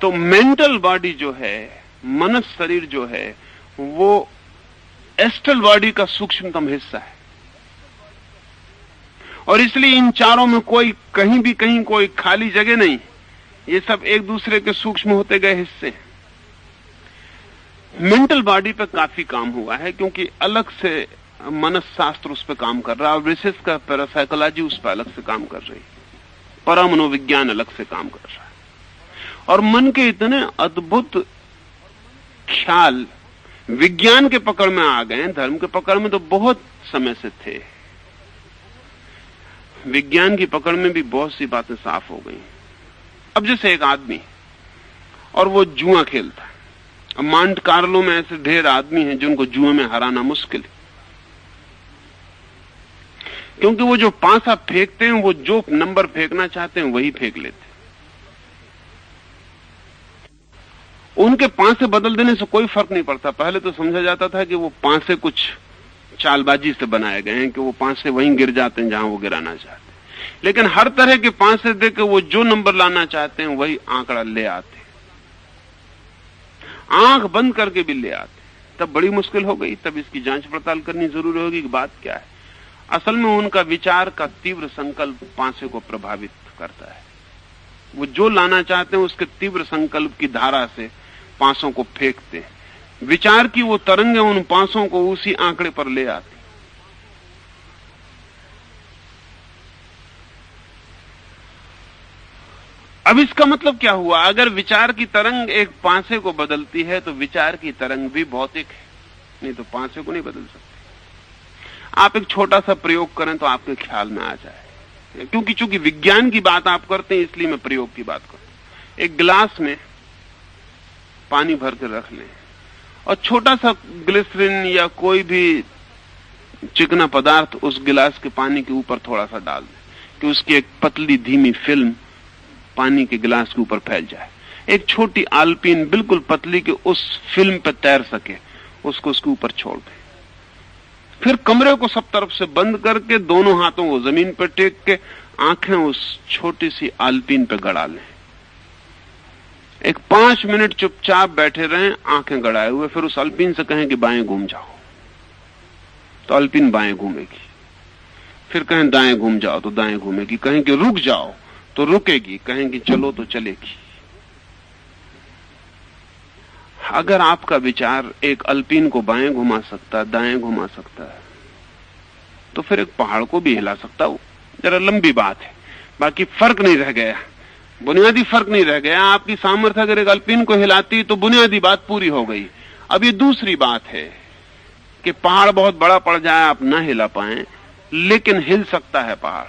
तो मेंटल बॉडी जो है, मनस शरीर जो है, वो एस्ट्रल बॉडी का सूक्ष्मतम हिस्सा है। और इसलिए इन चारों में कोई कहीं भी कहीं कोई खाली जगह नहीं, ये सब एक दूसरे के सूक्ष्म होते गए हिस्से हैं। मेंटल बॉडी पे काफी काम हुआ है, क्योंकि अलग से मनस्शास्त्र उस पर काम कर रहा है और विशेषकर पैरासाइकोलॉजी उस पर अलग से काम कर रही है, परामनोविज्ञान अलग से काम कर रहा है। और मन के इतने अद्भुत ख्याल विज्ञान के पकड़ में आ गए हैं, धर्म के पकड़ में तो बहुत समय से थे। विज्ञान की पकड़ में भी बहुत सी बातें साफ हो गई। अब जैसे एक आदमी और वो जुआ खेलता है, अब मांट कार्लो में ऐसे ढेर आदमी हैं जिनको जुए में हराना मुश्किल है, क्योंकि वो जो पांसा फेंकते हैं वो जो नंबर फेंकना चाहते हैं वही फेंक लेते हैं। उनके पांसे बदल देने से कोई फर्क नहीं पड़ता। पहले तो समझा जाता था कि वो पांसे कुछ चालबाजी से बनाए गए हैं, कि वो पांसे वहीं गिर जाते हैं जहां वो गिराना चाहते हैं, लेकिन हर तरह के पांसे देकर वो जो नंबर लाना चाहते हैं वही आंकड़ा ले आते हैं, आंख बंद करके भी ले आते हैं। तब बड़ी मुश्किल हो गई, तब इसकी जांच पड़ताल करनी जरूरी होगी कि बात क्या है। असल में उनका विचार का तीव्र संकल्प पांसे को प्रभावित करता है। वो जो लाना चाहते हैं उसके तीव्र संकल्प की धारा से पांसों को फेंकते हैं। विचार की वो तरंगें उन पांसों को उसी आंकड़े पर ले आती। अब इसका मतलब क्या हुआ? अगर विचार की तरंग एक पांसे को बदलती है तो विचार की तरंग भी भौतिक है, नहीं तो पांसे को नहीं बदल सकती। आप एक छोटा सा प्रयोग करें तो आपके ख्याल में आ जाए, क्योंकि चूंकि विज्ञान की बात आप करते हैं इसलिए मैं प्रयोग की बात करता हूं। एक गिलास में पानी भर के रख लें और छोटा सा ग्लिसरीन या कोई भी चिकना पदार्थ उस गिलास के पानी के ऊपर थोड़ा सा डाल दें कि उसकी एक पतली धीमी फिल्म पानी के गिलास के ऊपर फैल जाए। एक छोटी आलपीन बिल्कुल पतली के उस फिल्म पर तैर सके, उसको उसके ऊपर छोड़ दें। फिर कमरे को सब तरफ से बंद करके दोनों हाथों को जमीन पर टेक के आंखें उस छोटी सी आलपीन पर गड़ा लें। एक 5 मिनट चुपचाप बैठे रहें आंखें गड़ाए हुए, फिर उस अल्पीन से कहें कि बाएं घूम जाओ, तो अल्पीन बाएं घूमेगी। फिर कहें दाएं घूम जाओ तो दाएं घूमेगी। कहें कि रुक जाओ तो रुकेगी। कहें कि चलो तो चलेगी। अगर आपका विचार एक अल्पीन को बाएं घुमा सकता, दाएं घुमा सकता है, तो फिर एक पहाड़ को भी हिला सकता हो। जरा लंबी बात है, बाकी फर्क नहीं रह गया, बुनियादी फर्क नहीं रह गया। आपकी सामर्थ्य अगर एक अल्पीन को हिलाती तो बुनियादी बात पूरी हो गई। अब ये दूसरी बात है कि पहाड़ बहुत बड़ा पड़ जाए, आप ना हिला पाए, लेकिन हिल सकता है पहाड़।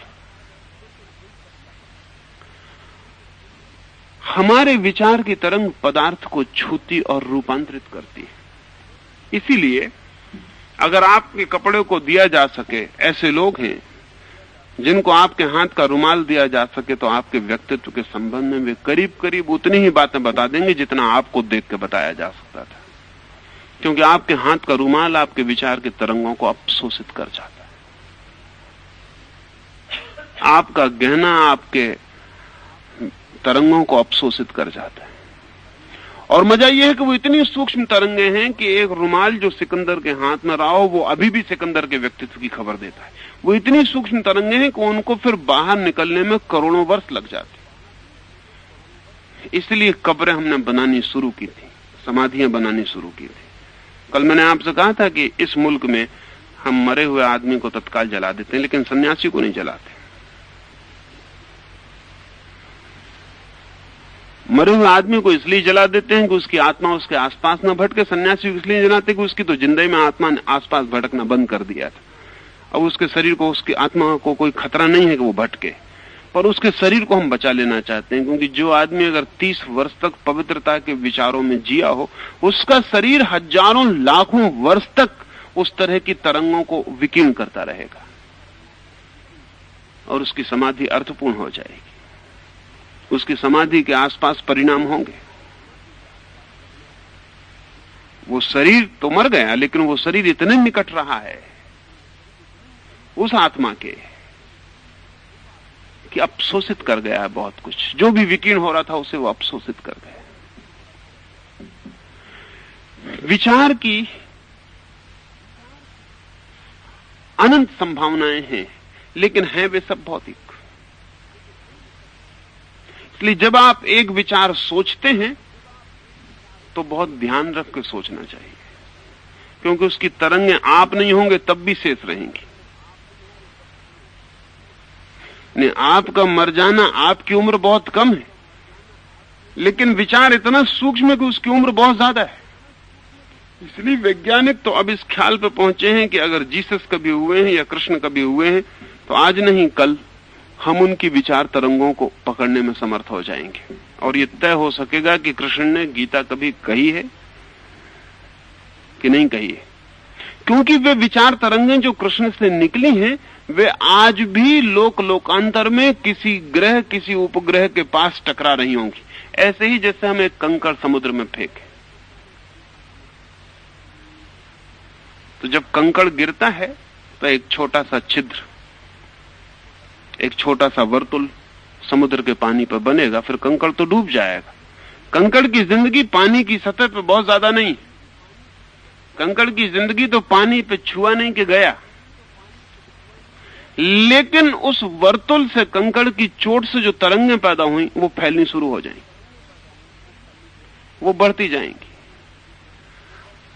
हमारे विचार की तरंग पदार्थ को छूती और रूपांतरित करती है। इसीलिए अगर आपके कपड़े को दिया जा सके, ऐसे लोग हैं जिनको आपके हाथ का रुमाल दिया जा सके, तो आपके व्यक्तित्व के संबंध में वे करीब करीब उतनी ही बातें बता देंगे जितना आपको देख के बताया जा सकता था, क्योंकि आपके हाथ का रुमाल आपके विचार के तरंगों को अवशोषित कर जाता है। आपका गहना आपके तरंगों को अवशोषित कर जाता है। और मजा यह है कि वो इतनी सूक्ष्म तरंगे हैं कि एक रुमाल जो सिकंदर के हाथ में रहा हो वो अभी भी सिकंदर के व्यक्तित्व की खबर देता है। वो इतनी सूक्ष्म तरंगे हैं कि उनको फिर बाहर निकलने में करोड़ों वर्ष लग जाते। इसलिए कब्रें हमने बनानी शुरू की थी, समाधियां बनानी शुरू की थी। कल मैंने आपसे कहा था कि इस मुल्क में हम मरे हुए आदमी को तत्काल जला देते हैं, लेकिन सन्यासी को नहीं जलाते। मरे हुए आदमी को इसलिए जला देते हैं कि उसकी आत्मा उसके आसपास न भटके। सन्यासी को इसलिए जलाते कि उसकी तो जिंदगी में आत्मा ने आसपास भटकना बंद कर दिया था। अब उसके शरीर को, उसकी आत्मा को कोई खतरा नहीं है कि वो भटके, पर उसके शरीर को हम बचा लेना चाहते हैं, क्योंकि जो आदमी अगर 30 वर्ष तक पवित्रता के विचारों में जिया हो, उसका शरीर हजारों लाखों वर्ष तक उस तरह की तरंगों को विकीर्ण करता रहेगा और उसकी समाधि अर्थपूर्ण हो जाएगी। उसकी समाधि के आसपास परिणाम होंगे। वो शरीर तो मर गया, लेकिन वो शरीर इतने निकट रहा है उस आत्मा के कि अपशोषित कर गया है बहुत कुछ। जो भी विकीर्ण हो रहा था उसे वो अपशोषित कर गया। विचार की अनंत संभावनाएं हैं, लेकिन हैं वे सब भौतिक। इसलिए जब आप एक विचार सोचते हैं तो बहुत ध्यान रख के सोचना चाहिए, क्योंकि उसकी तरंगें आप नहीं होंगे तब भी शेष रहेंगी। नहीं, आपका मर जाना, आपकी उम्र बहुत कम है, लेकिन विचार इतना सूक्ष्म है कि उसकी उम्र बहुत ज्यादा है। इसलिए वैज्ञानिक तो अब इस ख्याल पर पहुंचे हैं कि अगर जीसस कभी हुए हैं या कृष्ण कभी हुए हैं तो आज नहीं कल हम उनकी विचार तरंगों को पकड़ने में समर्थ हो जाएंगे, और ये तय हो सकेगा कि कृष्ण ने गीता कभी कही है कि नहीं कही है। क्योंकि वे विचार तरंगें जो कृष्ण से निकली हैं वे आज भी लोकांतर में किसी ग्रह, किसी उपग्रह के पास टकरा रही होंगी, ऐसे ही जैसे हम एक कंकड़ समुद्र में फेंके। तो जब कंकड़ गिरता है तो एक छोटा सा छिद्र, एक छोटा सा वर्तुल समुद्र के पानी पर बनेगा, फिर कंकड़ तो डूब जाएगा। कंकड़ की जिंदगी पानी की सतह पे बहुत ज्यादा नहीं। कंकड़ की जिंदगी तो पानी पे छुआ नहीं कि गया, लेकिन उस वर्तुल से, कंकड़ की चोट से जो तरंगें पैदा हुई वो फैलनी शुरू हो जाएंगी, वो बढ़ती जाएंगी,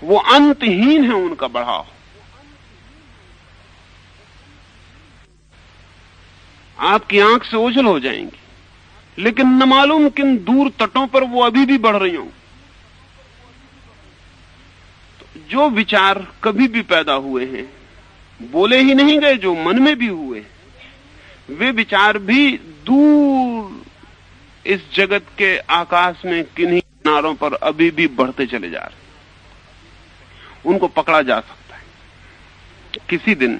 वो अंतहीन है उनका बढ़ाव। आपकी आंख से ओझल हो जाएंगी, लेकिन न मालूम किन दूर तटों पर वो अभी भी बढ़ रही होंगी। तो जो विचार कभी भी पैदा हुए हैं, बोले ही नहीं गए, जो मन में भी हुए, वे विचार भी दूर इस जगत के आकाश में किन्हीं किनारों पर अभी भी बढ़ते चले जा रहे। उनको पकड़ा जा सकता है। किसी दिन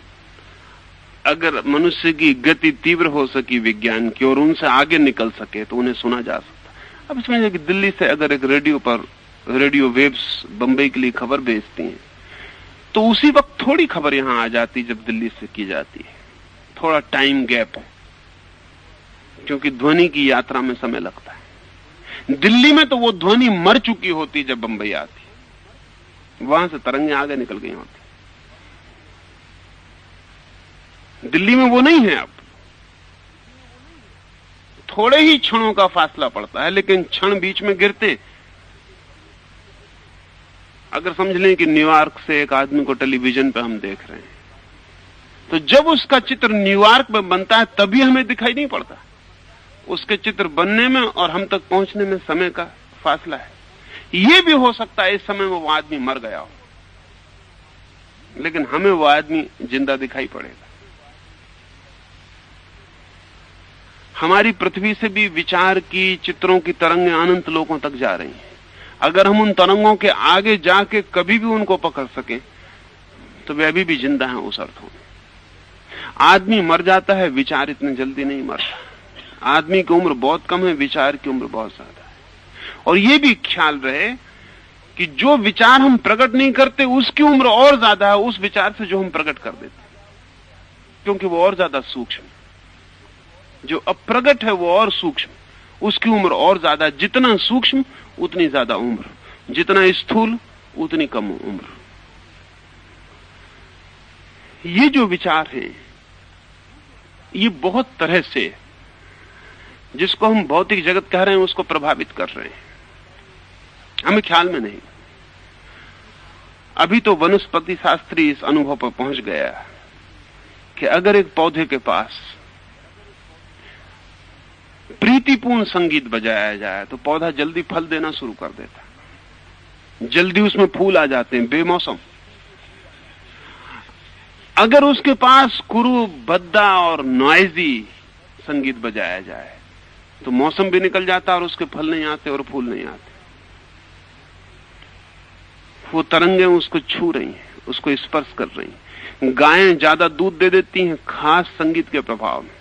अगर मनुष्य की गति तीव्र हो सकी विज्ञान की और उनसे आगे निकल सके तो उन्हें सुना जा सकता है। अब समझिए कि दिल्ली से अगर एक रेडियो पर रेडियो वेव्स बंबई के लिए खबर भेजती हैं तो उसी वक्त थोड़ी खबर यहां आ जाती जब दिल्ली से की जाती है। थोड़ा टाइम गैप है, क्योंकि ध्वनि की यात्रा में समय लगता है। दिल्ली में तो वो ध्वनि मर चुकी होती जब बंबई आती, वहां से तरंगें आगे निकल गई होती। दिल्ली में वो नहीं है। अब थोड़े ही क्षणों का फासला पड़ता है, लेकिन क्षण बीच में गिरते। अगर समझ लें कि न्यूयॉर्क से एक आदमी को टेलीविजन पे हम देख रहे हैं, तो जब उसका चित्र न्यूयॉर्क में बनता है तभी हमें दिखाई नहीं पड़ता। उसके चित्र बनने में और हम तक पहुंचने में समय का फासला है। यह भी हो सकता है इस समय में वो आदमी मर गया हो, लेकिन हमें वो आदमी जिंदा दिखाई पड़ेगा। हमारी पृथ्वी से भी विचार की, चित्रों की तरंगें अनंत लोकों तक जा रही हैं। अगर हम उन तरंगों के आगे जाके कभी भी उनको पकड़ सकें तो वे अभी भी जिंदा हैं उस अर्थों में। आदमी मर जाता है, विचार इतने जल्दी नहीं मरता। आदमी की उम्र बहुत कम है, विचार की उम्र बहुत ज्यादा है। और यह भी ख्याल रहे कि जो विचार हम प्रकट नहीं करते उसकी उम्र और ज्यादा है उस विचार से जो हम प्रकट कर देते, क्योंकि वो और ज्यादा सूक्ष्म। जो अप्रगट है वो और सूक्ष्म, उसकी उम्र और ज्यादा। जितना सूक्ष्म उतनी ज्यादा उम्र, जितना स्थूल उतनी कम उम्र। ये जो विचार हैं ये बहुत तरह से, जिसको हम भौतिक जगत कह रहे हैं, उसको प्रभावित कर रहे हैं, हमें ख्याल में नहीं। अभी तो वनस्पति शास्त्री इस अनुभव पर पहुंच गया कि अगर एक पौधे के पास प्रीतिपूर्ण संगीत बजाया जाए तो पौधा जल्दी फल देना शुरू कर देता है, जल्दी उसमें फूल आ जाते हैं बेमौसम। अगर उसके पास कुरूप, भद्दा और नॉइजी संगीत बजाया जाए तो मौसम भी निकल जाता और उसके फल नहीं आते और फूल नहीं आते। वो तरंगें उसको छू रही हैं, उसको स्पर्श कर रही हैं। गायें ज्यादा दूध दे देती हैं खास संगीत के प्रभाव में।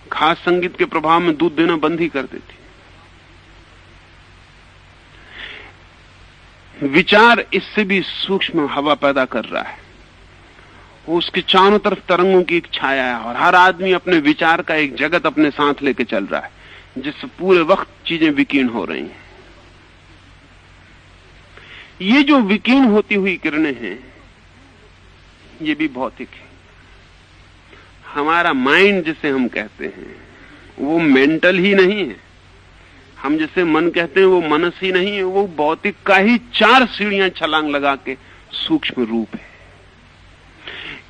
खास संगीत के प्रभाव में दूध देना बंद ही कर देती। विचार इससे भी सूक्ष्म हवा पैदा कर रहा है। वो उसके चारों तरफ तरंगों की एक छाया है और हर आदमी अपने विचार का एक जगत अपने साथ लेके चल रहा है, जिससे पूरे वक्त चीजें विकीर्ण हो रही हैं। ये जो विकीर्ण होती हुई किरणें हैं ये भी भौतिक है। हमारा माइंड जिसे हम कहते हैं वो मेंटल ही नहीं है। हम जिसे मन कहते हैं वो मनस ही नहीं है। वो भौतिक का ही 4 सीढ़ियां छलांग लगा के सूक्ष्म रूप है।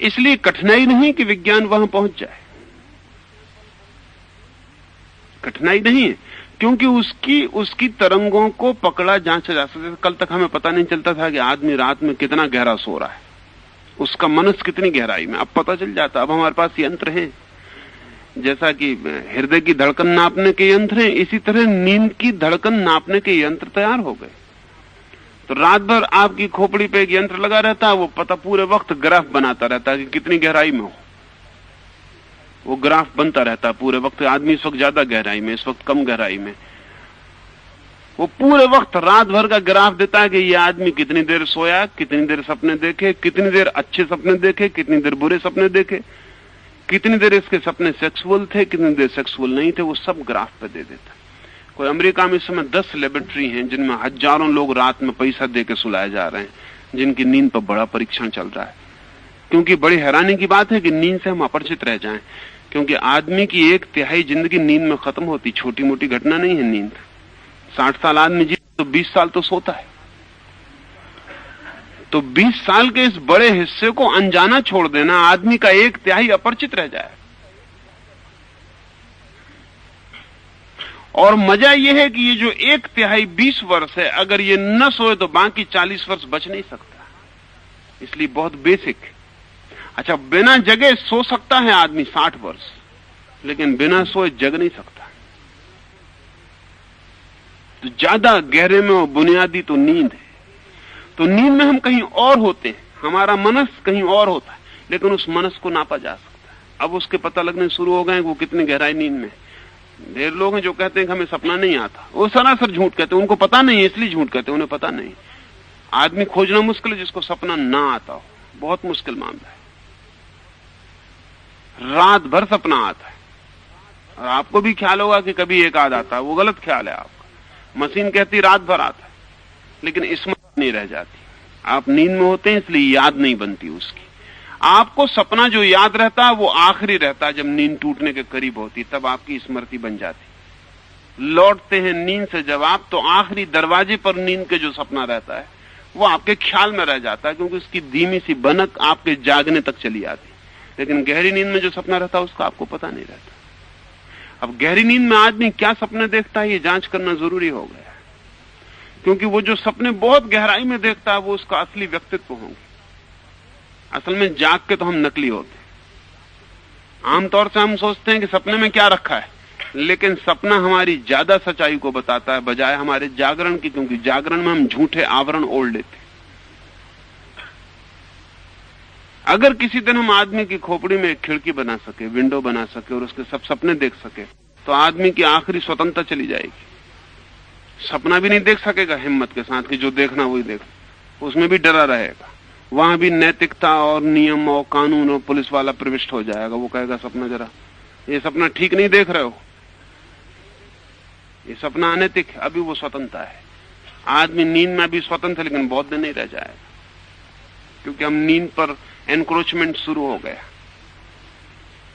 इसलिए कठिनाई नहीं कि विज्ञान वहां पहुंच जाए, कठिनाई नहीं है, क्योंकि उसकी तरंगों को पकड़ा जांचा जा सकता है। कल तक हमें पता नहीं चलता था कि आदमी रात में कितना गहरा सो रहा है, उसका मनस कितनी गहराई में, अब पता चल जाता। अब हमारे पास यंत्र हैं, जैसा कि हृदय की धड़कन नापने के यंत्र हैं, इसी तरह नींद की धड़कन नापने के यंत्र तैयार हो गए। तो रात भर आपकी खोपड़ी पे एक यंत्र लगा रहता है, वो पता पूरे वक्त ग्राफ बनाता रहता है कि कितनी गहराई में हो। वो ग्राफ बनता रहता है पूरे वक्त, आदमी इस वक्त ज्यादा गहराई में, इस वक्त कम गहराई में। वो पूरे वक्त रात भर का ग्राफ देता है कि ये आदमी कितनी देर सोया, कितनी देर सपने देखे, कितनी देर अच्छे सपने देखे, कितनी देर बुरे सपने देखे, कितनी देर इसके सपने सेक्सुअल थे, कितनी देर सेक्सुअल नहीं थे, वो सब ग्राफ पे दे देता। कोई अमेरिका में इस समय 10 लेबोरेटरी हैं जिनमें हजारों लोग रात में पैसा दे के सुलाए जा रहे हैं, जिनकी नींद पर बड़ा परीक्षण चल रहा है। क्योंकि बड़ी हैरानी की बात है कि नींद से हम अपरिचित रह जाएं, क्योंकि आदमी की 1/3 जिंदगी नींद में खत्म होती। छोटी मोटी घटना नहीं है नींद। 60 साल आदमी जी तो 20 साल तो सोता है, तो 20 साल के इस बड़े हिस्से को अनजाना छोड़ देना, आदमी का 1/3 अपरिचित रह जाए। और मजा यह है कि ये जो 1/3 20 वर्ष है, अगर ये न सोए तो बाकी 40 वर्ष बच नहीं सकता। इसलिए बहुत बेसिक। अच्छा, बिना जगे सो सकता है आदमी 60 वर्ष, लेकिन बिना सोए जग नहीं सकता। तो ज्यादा गहरे में और बुनियादी तो नींद है। तो नींद में हम कहीं और होते हैं, हमारा मनस कहीं और होता है, लेकिन उस मनस को नापा जा सकता है। अब उसके पता लगने शुरू हो गए वो कितनी गहराई नींद में। ढेर लोग हैं जो कहते हैं कि हमें सपना नहीं आता, वो सरासर झूठ कहते हैं। उनको पता नहीं है इसलिए झूठ कहते हैं, उन्हें पता नहीं। आदमी खोजना मुश्किल है जिसको सपना ना आता हो, बहुत मुश्किल मामला है। रात भर सपना आता है, और आपको भी ख्याल होगा कि कभी एक आध आता है, वो गलत ख्याल है आपका। मशीन कहती रात भर आता है, लेकिन स्मृति नहीं रह जाती। आप नींद में होते हैं इसलिए याद नहीं बनती उसकी। आपको सपना जो याद रहता है वो आखिरी रहता है, जब नींद टूटने के करीब होती, तब आपकी स्मृति बन जाती। लौटते हैं नींद से जब आप, तो आखिरी दरवाजे पर नींद के जो सपना रहता है वो आपके ख्याल में रह जाता है, क्योंकि उसकी धीमी सी बनक आपके जागने तक चली आती। लेकिन गहरी नींद में जो सपना रहता है उसका आपको पता नहीं रहता। अब गहरी नींद में आदमी क्या सपने देखता है ये जांच करना जरूरी हो गया, क्योंकि वो जो सपने बहुत गहराई में देखता है वो उसका असली व्यक्तित्व होंगे। असल में जाग के तो हम नकली होते हैं। आमतौर से हम सोचते हैं कि सपने में क्या रखा है, लेकिन सपना हमारी ज्यादा सच्चाई को बताता है बजाय हमारे जागरण की, क्योंकि जागरण में हम झूठे आवरण ओढ़ लेते। अगर किसी दिन हम आदमी की खोपड़ी में एक खिड़की बना सके, विंडो बना सके, और उसके सब सपने देख सके, तो आदमी की आखिरी स्वतंत्रता चली जाएगी। सपना भी नहीं देख सकेगा हिम्मत के साथ कि जो देखना वही देख, उसमें भी डरा रहेगा। वहां भी नैतिकता और नियम और कानून और पुलिस वाला प्रविष्ट हो जाएगा। वो कहेगा सपना जरा, ये सपना ठीक नहीं देख रहे हो, ये सपना अनैतिक है। अभी वो स्वतंत्र है। आदमी नींद में भी स्वतंत्र है, लेकिन बहुत दिन नहीं रह जाएगा, क्योंकि हम नींद पर एनक्रोचमेंट शुरू हो गया।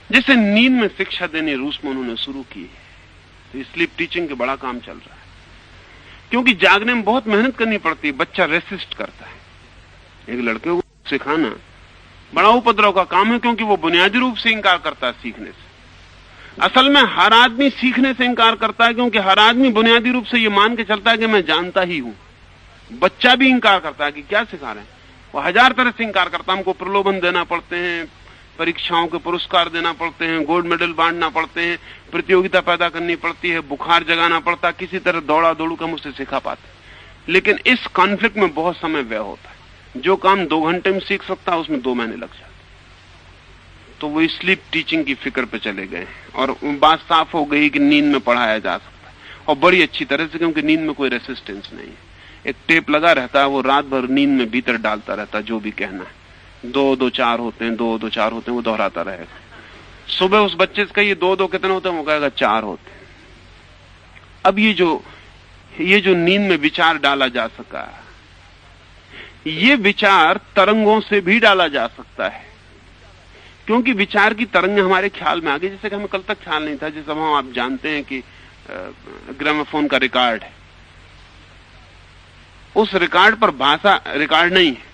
जैसे नींद में शिक्षा देनी रूस में उन्होंने शुरू की है, तो स्लीप टीचिंग के बड़ा काम चल रहा है, क्योंकि जागने में बहुत मेहनत करनी पड़ती है। बच्चा रेसिस्ट करता है। एक लड़के को सिखाना बड़ा उपद्रव का काम है, क्योंकि वो बुनियादी रूप से इंकार करता है सीखने से। असल में हर आदमी सीखने से इंकार करता है, क्योंकि हर आदमी बुनियादी रूप से ये मान के चलता है कि मैं जानता ही हूं। बच्चा भी इंकार करता है कि क्या सिखा रहे हैं, वो 1000 तरह से इंकार करता है। हमको प्रलोभन देना पड़ते हैं, परीक्षाओं के पुरस्कार देना पड़ते हैं, गोल्ड मेडल बांटना पड़ते हैं, प्रतियोगिता पैदा करनी पड़ती है, बुखार जगाना पड़ता है, किसी तरह दौड़ा दौड़ू का मुझसे सिखा पाते। लेकिन इस कॉन्फ्लिक्ट में बहुत समय व्यय होता है। जो काम 2 घंटे में सीख सकता है उसमें 2 महीने लग जाते। तो वो स्लीप टीचिंग की फिक्र पे चले गए, और बात साफ हो गई कि नींद में पढ़ाया जा सकता है, और बड़ी अच्छी तरह से, क्योंकि नींद में कोई रेसिस्टेंस नहीं है। एक टेप लगा रहता है, वो रात भर नींद में भीतर डालता रहता है जो भी कहना है। 2-2-4 होते हैं, 2-2-4 होते हैं, वो दोहराता रहेगा। सुबह उस बच्चे से कहिए 2-2 कितने होते हैं, वो कहेगा 4 होते हैं। अब ये जो नींद में विचार डाला जा सका, ये विचार तरंगों से भी डाला जा सकता है, क्योंकि विचार की तरंग हमारे ख्याल में आ गई, जैसे कि हमें कल तक ख्याल नहीं था। जैसे हम आप जानते हैं कि ग्रामोफोन का रिकॉर्ड है, उस रिकॉर्ड पर भाषा रिकॉर्ड नहीं है,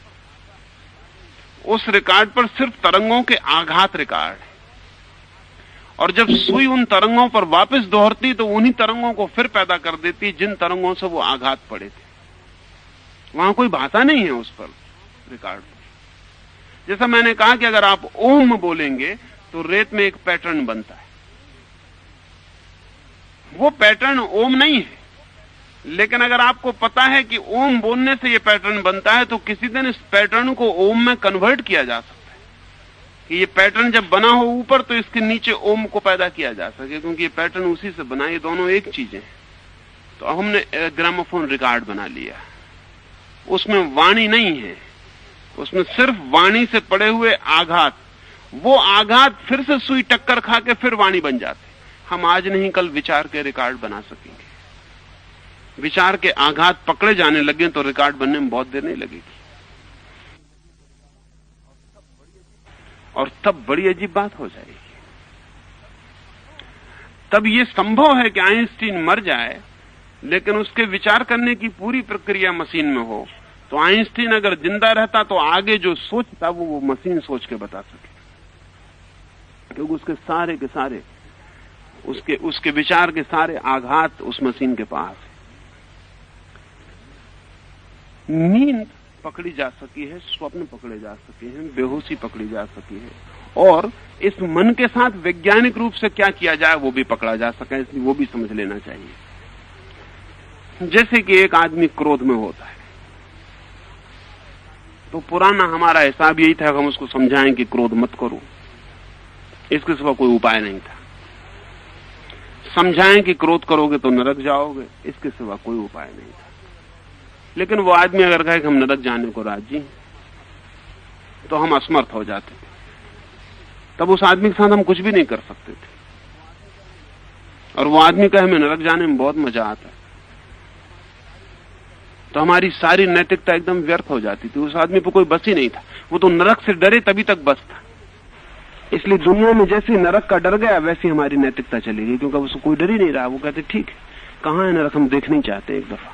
उस रिकॉर्ड पर सिर्फ तरंगों के आघात रिकॉर्ड है, और जब सुई उन तरंगों पर वापस दोहरती तो उन्हीं तरंगों को फिर पैदा कर देती जिन तरंगों से वो आघात पड़े थे। वहां कोई भाषा नहीं है उस पर रिकॉर्ड पर। जैसा मैंने कहा कि अगर आप ओम बोलेंगे तो रेत में एक पैटर्न बनता है, वो पैटर्न ओम नहीं है, लेकिन अगर आपको पता है कि ओम बोलने से ये पैटर्न बनता है तो किसी दिन इस पैटर्न को ओम में कन्वर्ट किया जा सकता है कि ये पैटर्न जब बना हो ऊपर तो इसके नीचे ओम को पैदा किया जा सके, क्योंकि ये पैटर्न उसी से बना, ये दोनों एक चीजें हैं। तो अब हमने ग्रामोफोन रिकॉर्ड बना लिया, उसमें वाणी नहीं है, उसमें सिर्फ वाणी से पड़े हुए आघात, वो आघात फिर से सुई टक्कर खा के फिर वाणी बन जाते। हम आज नहीं कल विचार के रिकॉर्ड बना सकेंगे। विचार के आघात पकड़े जाने लगे तो रिकॉर्ड बनने में बहुत देर नहीं लगेगी। और तब बड़ी अजीब बात हो जाएगी। तब यह संभव है कि आइंस्टीन मर जाए लेकिन उसके विचार करने की पूरी प्रक्रिया मशीन में हो, तो आइंस्टीन अगर जिंदा रहता तो आगे जो सोचता वो मशीन सोच के बता सके, क्योंकि उसके सारे के सारे उसके विचार के सारे आघात उस मशीन के पास है। नींद पकड़ी जा सकी है, स्वप्न पकड़े जा सके हैं, बेहोशी पकड़ी जा सकी है, और इस मन के साथ वैज्ञानिक रूप से क्या किया जाए वो भी पकड़ा जा सका है, इसलिए वो भी समझ लेना चाहिए। जैसे कि एक आदमी क्रोध में होता है तो पुराना हमारा हिसाब यही था कि हम उसको समझाएं कि क्रोध मत करो, इसके सिवा कोई उपाय नहीं था। समझाएं कि क्रोध करोगे तो नरक जाओगे, इसके सिवा कोई उपाय नहीं था। लेकिन वो आदमी अगर कहे कि हम नरक जाने को राजी तो हम असमर्थ हो जाते थे। तब उस आदमी के साथ हम कुछ भी नहीं कर सकते थे। और वो आदमी कहे हमें नरक जाने में बहुत मजा आता है, तो हमारी सारी नैतिकता एकदम व्यर्थ हो जाती थी। उस आदमी पर कोई बस ही नहीं था, वो तो नरक से डरे तभी तक बस था। इसलिए दुनिया में जैसे नरक का डर गया वैसी हमारी नैतिकता चली गई, क्योंकि उसको कोई डर ही नहीं रहा। वो कहते ठीक है, कहां है नरक, हम देखना ही चाहते एक दफा।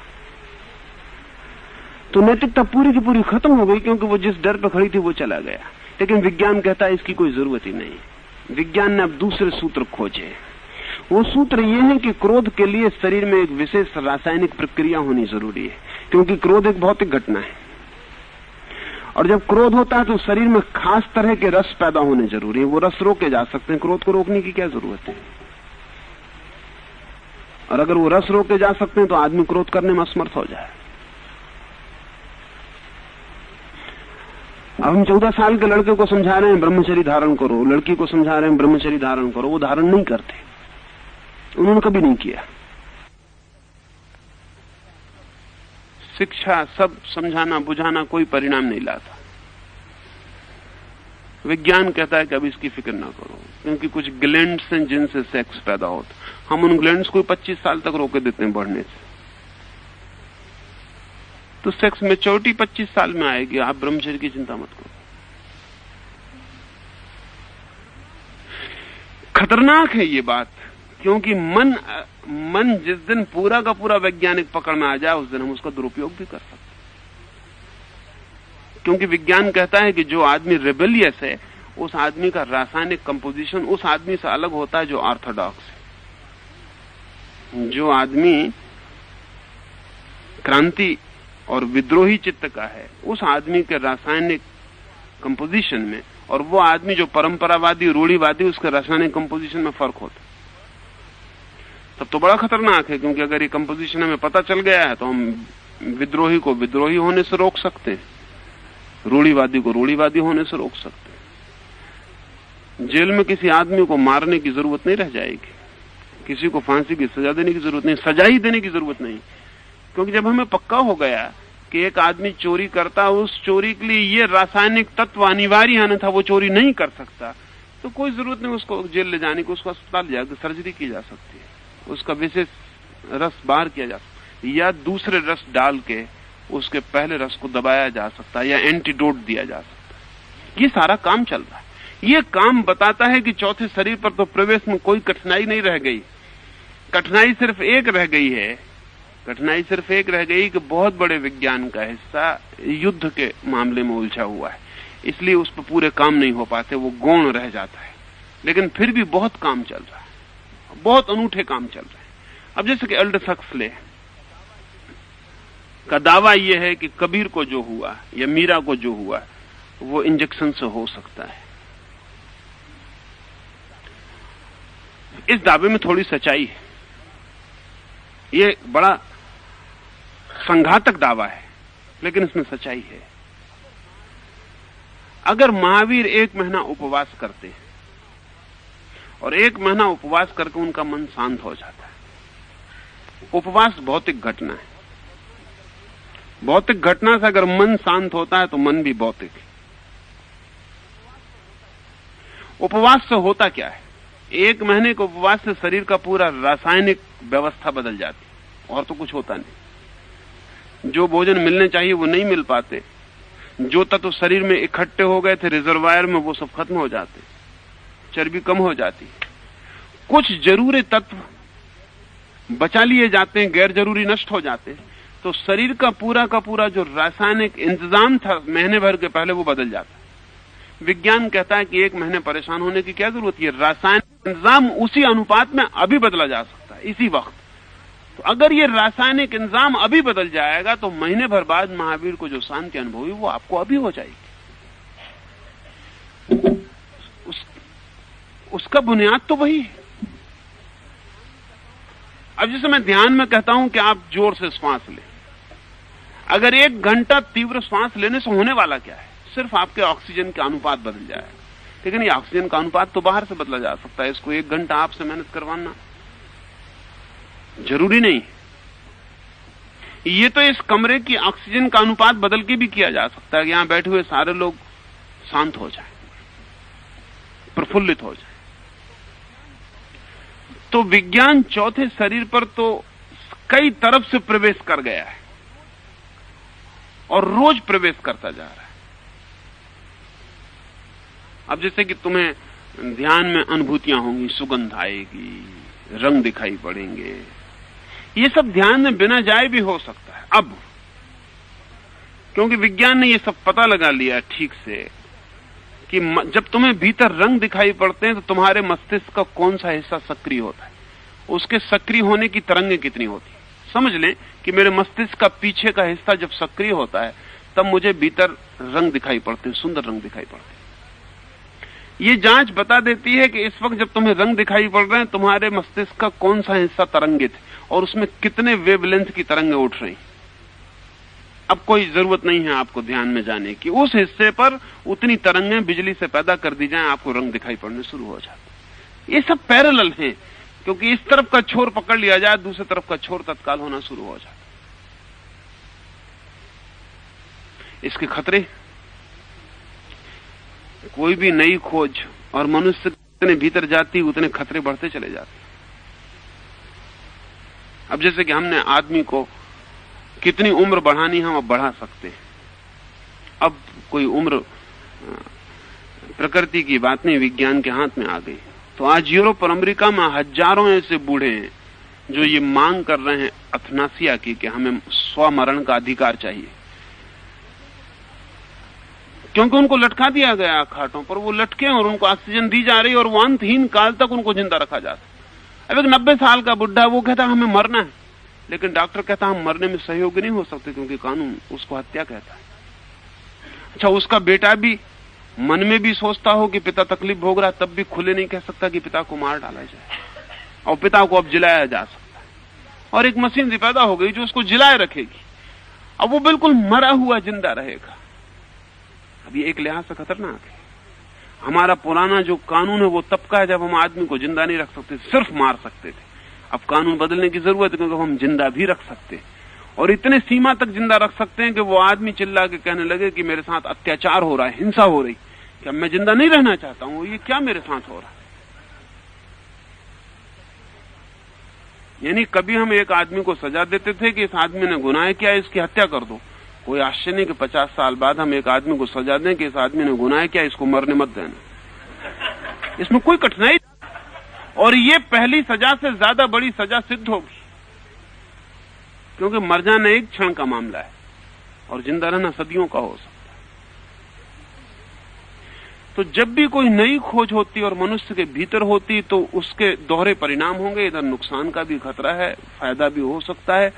तो नैतिकता पूरी की पूरी खत्म हो गई, क्योंकि वो जिस डर पर खड़ी थी वो चला गया। लेकिन विज्ञान कहता है इसकी कोई जरूरत ही नहीं। विज्ञान ने अब दूसरे सूत्र खोजे। वो सूत्र ये है कि क्रोध के लिए शरीर में एक विशेष रासायनिक प्रक्रिया होनी जरूरी है, क्योंकि क्रोध एक भौतिक घटना है। और जब क्रोध होता है तो शरीर में खास तरह के रस पैदा होने जरूरी है। वो रस रोके जा सकते हैं, क्रोध को रोकने की क्या जरूरत है। और अगर वो रस रोके जा सकते हैं तो आदमी क्रोध करने में असमर्थ हो जाए। अब हम 14 साल के लड़के को समझा रहे हैं ब्रह्मचर्य धारण करो, लड़की को समझा रहे हैं ब्रह्मचर्य धारण करो, वो धारण नहीं करते, उन्होंने कभी नहीं किया। शिक्षा सब समझाना बुझाना कोई परिणाम नहीं लाता। विज्ञान कहता है कि अब इसकी फिक्र ना करो, क्योंकि कुछ ग्लैंड्स हैं जिनसे सेक्स पैदा होता। हम उन ग्लैंड्स को 25 साल तक रोके देते हैं बढ़ने से, तो सेक्स मैच्योरिटी 25 साल में आएगी। आप ब्रह्मचर्य की चिंता मत करो। खतरनाक है ये बात, क्योंकि मन जिस दिन पूरा का पूरा वैज्ञानिक पकड़ में आ जाए उस दिन हम उसका दुरुपयोग भी कर सकते हैं। क्योंकि विज्ञान कहता है कि जो आदमी रेबेलियस है उस आदमी का रासायनिक कंपोजिशन उस आदमी से अलग होता है जो ऑर्थोडॉक्स है। जो आदमी क्रांति और विद्रोही चित्त का है उस आदमी के रासायनिक कंपोजिशन में, और वो आदमी जो परंपरावादी रूढ़िवादी, उसके रासायनिक कंपोजिशन में फर्क होता है। तब तो बड़ा खतरनाक है, क्योंकि अगर ये कंपोजिशन हमें पता चल गया है तो हम विद्रोही को विद्रोही होने से रोक सकते हैं, रूढ़िवादी को रूढ़िवादी होने से रोक सकते हैं। जेल में किसी आदमी को मारने की जरूरत नहीं रह जाएगी, किसी को फांसी की सजा देने की जरूरत नहीं, सजा ही देने की जरूरत नहीं, क्योंकि जब हमें पक्का हो गया कि एक आदमी चोरी करता, उस चोरी के लिए ये रासायनिक तत्व अनिवार्य है, अन्यथा वो चोरी नहीं कर सकता, तो कोई जरूरत नहीं उसको जेल ले जाने की। उसको अस्पताल ले जाकर सर्जरी की जा सकती है, उसका विशेष रस बाहर किया जा सकता है, या दूसरे रस डाल के उसके पहले रस को दबाया जा सकता है, या एंटीडोट दिया जा सकता है। ये सारा काम चल रहा है। ये काम बताता है कि चौथे शरीर पर तो प्रवेश में कोई कठिनाई नहीं रह गई। कठिनाई सिर्फ एक रह गई है, कठिनाई सिर्फ एक रह गई कि बहुत बड़े विज्ञान का हिस्सा युद्ध के मामले में उलझा हुआ है। इसलिए उस पर पूरे काम नहीं हो पाते, वो गौण रह जाता है। लेकिन फिर भी बहुत काम चल रहा है, बहुत अनूठे काम चल रहे हैं। अब जैसे कि एल्डस हक्सले का दावा यह है कि कबीर को जो हुआ या मीरा को जो हुआ वो इंजेक्शन से हो सकता है। इस दावे में थोड़ी सच्चाई है। ये बड़ा संघातक दावा है, लेकिन इसमें सच्चाई है। अगर महावीर 1 महीना उपवास करते हैं और 1 महीना उपवास करके उनका मन शांत हो जाता है। उपवास भौतिक घटना है। भौतिक घटना से अगर मन शांत होता है तो मन भी भौतिक है। उपवास से होता क्या है? 1 महीने के उपवास से शरीर का पूरा रासायनिक व्यवस्था बदल जाती है, और तो कुछ होता नहीं। जो भोजन मिलने चाहिए वो नहीं मिल पाते, जो तत्व शरीर में इकट्ठे हो गए थे रिजर्वायर में वो सब खत्म हो जाते, चर्बी कम हो जाती, कुछ जरूरी तत्व बचा लिए जाते हैं, गैर जरूरी नष्ट हो जाते। तो शरीर का पूरा जो रासायनिक इंतजाम था महीने भर के पहले वो बदल जाता है। विज्ञान कहता है कि 1 महीने परेशान होने की क्या जरूरत है, रासायनिक इंतजाम उसी अनुपात में अभी बदला जा सकता है, इसी वक्त। तो अगर ये रासायनिक इंतजाम अभी बदल जाएगा तो महीने भर बाद महावीर को जो शांति अनुभव हुई वो आपको अभी हो जाएगी। उसका बुनियाद तो वही है। अब जैसे मैं ध्यान में कहता हूं कि आप जोर से श्वास लें, अगर 1 घंटा तीव्र श्वास लेने से होने वाला क्या है? सिर्फ आपके ऑक्सीजन का अनुपात बदल जाएगा। लेकिन ये ऑक्सीजन का अनुपात तो बाहर से बदला जा सकता है, इसको 1 घंटा आपसे मेहनत करवाना जरूरी नहीं। ये तो इस कमरे की ऑक्सीजन का अनुपात बदल के भी किया जा सकता है कि यहां बैठे हुए सारे लोग शांत हो जाएं, प्रफुल्लित हो जाएं। तो विज्ञान चौथे शरीर पर तो कई तरफ से प्रवेश कर गया है और रोज प्रवेश करता जा रहा है। अब जैसे कि तुम्हें ध्यान में अनुभूतियां होंगी, सुगंध आएगी, रंग दिखाई पड़ेंगे, ये सब ध्यान में बिना जाए भी हो सकता है अब, क्योंकि विज्ञान ने ये सब पता लगा लिया ठीक से कि जब तुम्हें भीतर रंग दिखाई पड़ते हैं तो तुम्हारे मस्तिष्क का कौन सा हिस्सा सक्रिय होता है, उसके सक्रिय होने की तरंगें कितनी होती है। समझ लें कि मेरे मस्तिष्क का पीछे का हिस्सा जब सक्रिय होता है तब मुझे भीतर रंग दिखाई पड़ते हैं, सुंदर रंग दिखाई पड़ते हैं। ये जांच बता देती है कि इस वक्त जब तुम्हें रंग दिखाई पड़ रहे हैं तुम्हारे मस्तिष्क का कौन सा हिस्सा तरंगित है और उसमें कितने वेवलेंथ की तरंगें उठ रही। अब कोई जरूरत नहीं है आपको ध्यान में जाने की, उस हिस्से पर उतनी तरंगें बिजली से पैदा कर दी जाएं, आपको रंग दिखाई पड़ने शुरू हो जाते। ये सब पैरेलल हैं, क्योंकि इस तरफ का छोर पकड़ लिया जाए दूसरी तरफ का छोर तत्काल होना शुरू हो जाता। इसके खतरे, कोई भी नई खोज और मनुष्य जितने भीतर जाती उतने खतरे बढ़ते चले जाते। अब जैसे कि हमने आदमी को कितनी उम्र बढ़ानी हम अब बढ़ा सकते हैं। अब कोई उम्र प्रकृति की बात नहीं, विज्ञान के हाथ में आ गई। तो आज यूरोप और अमेरिका में हजारों ऐसे बूढ़े हैं जो ये मांग कर रहे हैं अथनासिया की कि हमें स्वमरण का अधिकार चाहिए, क्योंकि उनको लटका दिया गया खाटों पर, वो लटके और उनको ऑक्सीजन दी जा रही और वो अंतहीन काल तक उनको जिंदा रखा जाता। अब एक 90 साल का बुढ़ा वो कहता हमें मरना है, लेकिन डॉक्टर कहता हम मरने में सहयोगी नहीं हो सकते क्योंकि कानून उसको हत्या कहता है। अच्छा, उसका बेटा भी मन में भी सोचता हो कि पिता तकलीफ भोग रहा, तब भी खुले नहीं कह सकता कि पिता को मार डाला जाए, और पिता को अब जिलाया जा सकता है। और एक मशीन पैदा हो गई जो उसको जिलाए रखेगी, अब वो बिल्कुल मरा हुआ जिंदा रहेगा। अब ये एक लिहाज से खतरनाक है। हमारा पुराना जो कानून है वो तब का है जब हम आदमी को जिंदा नहीं रख सकते, सिर्फ मार सकते थे। अब कानून बदलने की जरूरत है क्योंकि हम जिंदा भी रख सकते हैं, और इतने सीमा तक जिंदा रख सकते हैं कि वो आदमी चिल्ला के कहने लगे कि मेरे साथ अत्याचार हो रहा है, हिंसा हो रही, कि अब मैं जिंदा नहीं रहना चाहता हूं, ये क्या मेरे साथ हो रहा है। यानी कभी हम एक आदमी को सजा देते थे कि इस आदमी ने गुनाह किया, इसकी हत्या कर दो। कोई आश्चर्य नहीं कि 50 साल बाद हम एक आदमी को सजा दें कि इस आदमी ने गुनाह किया, इसको मरने मत देना। इसमें कोई कठिनाई, और ये पहली सजा से ज्यादा बड़ी सजा सिद्ध होगी, क्योंकि मर जाना एक क्षण का मामला है और जिंदा रहना सदियों का हो सकता है। तो जब भी कोई नई खोज होती और मनुष्य के भीतर होती तो उसके दोहरे परिणाम होंगे। इधर नुकसान का भी खतरा है, फायदा भी हो सकता है।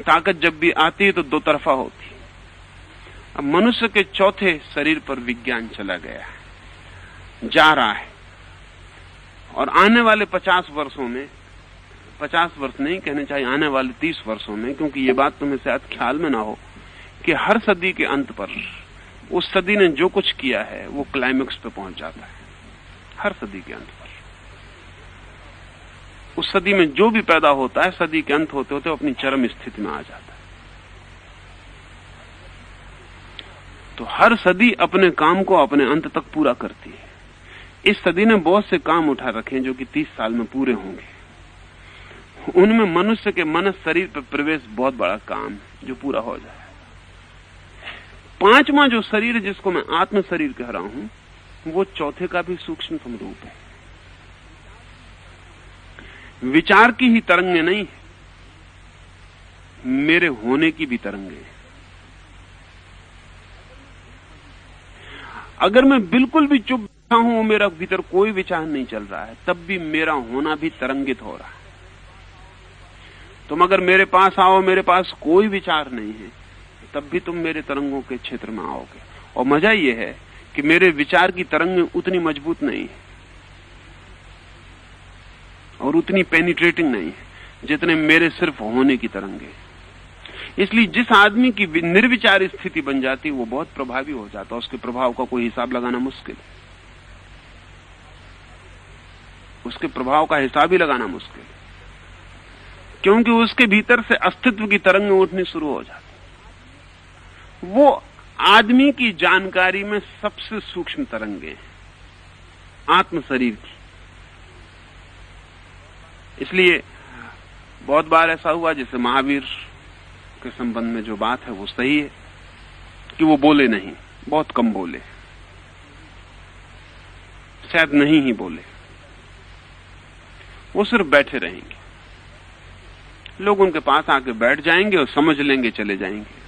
ताकत जब भी आती है तो दो तरफा होती है। अब मनुष्य के चौथे शरीर पर विज्ञान चला गया है, जा रहा है, और आने वाले 50 वर्षों में, 50 वर्ष नहीं कहने चाहिए, आने वाले 30 वर्षों में, क्योंकि ये बात तुम्हें शायद ख्याल में ना हो कि हर सदी के अंत पर उस सदी ने जो कुछ किया है वो क्लाइमेक्स पे पहुंच जाता है। हर सदी के अंत पर उस सदी में जो भी पैदा होता है सदी के अंत होते होते अपनी चरम स्थिति में आ जाता है। तो हर सदी अपने काम को अपने अंत तक पूरा करती है। इस सदी ने बहुत से काम उठा रखे हैं जो कि 30 साल में पूरे होंगे। उनमें मनुष्य के मन शरीर पर प्रवेश बहुत बड़ा काम है जो पूरा हो जाए। 5वां जो शरीर है जिसको मैं आत्म शरीर कह रहा हूं वो चौथे का भी सूक्ष्मतम रूप है। विचार की ही तरंगे नहीं, मेरे होने की भी तरंगे हैं। अगर मैं बिल्कुल भी चुप बैठा हूं, मेरा भीतर कोई विचार नहीं चल रहा है, तब भी मेरा होना भी तरंगित हो रहा है। तुम अगर मेरे पास आओ, मेरे पास कोई विचार नहीं है, तब भी तुम मेरे तरंगों के क्षेत्र में आओगे। और मजा यह है कि मेरे विचार की तरंगें उतनी मजबूत नहीं है और उतनी पेनिट्रेटिंग नहीं है जितने मेरे सिर्फ होने की तरंगे। इसलिए जिस आदमी की निर्विचार स्थिति बन जाती वो बहुत प्रभावी हो जाता, उसके प्रभाव का कोई हिसाब लगाना मुश्किल है। उसके प्रभाव का हिसाब ही लगाना मुश्किल है, क्योंकि उसके भीतर से अस्तित्व की तरंगें उठनी शुरू हो जाती। वो आदमी की जानकारी में सबसे सूक्ष्म तरंगे आत्म शरीर की। इसलिए बहुत बार ऐसा हुआ, जैसे महावीर के संबंध में जो बात है वो सही है कि वो बोले नहीं, बहुत कम बोले, शायद नहीं ही बोले, वो सिर्फ बैठे रहेंगे। लोग उनके पास आके बैठ जाएंगे और समझ लेंगे, चले जाएंगे।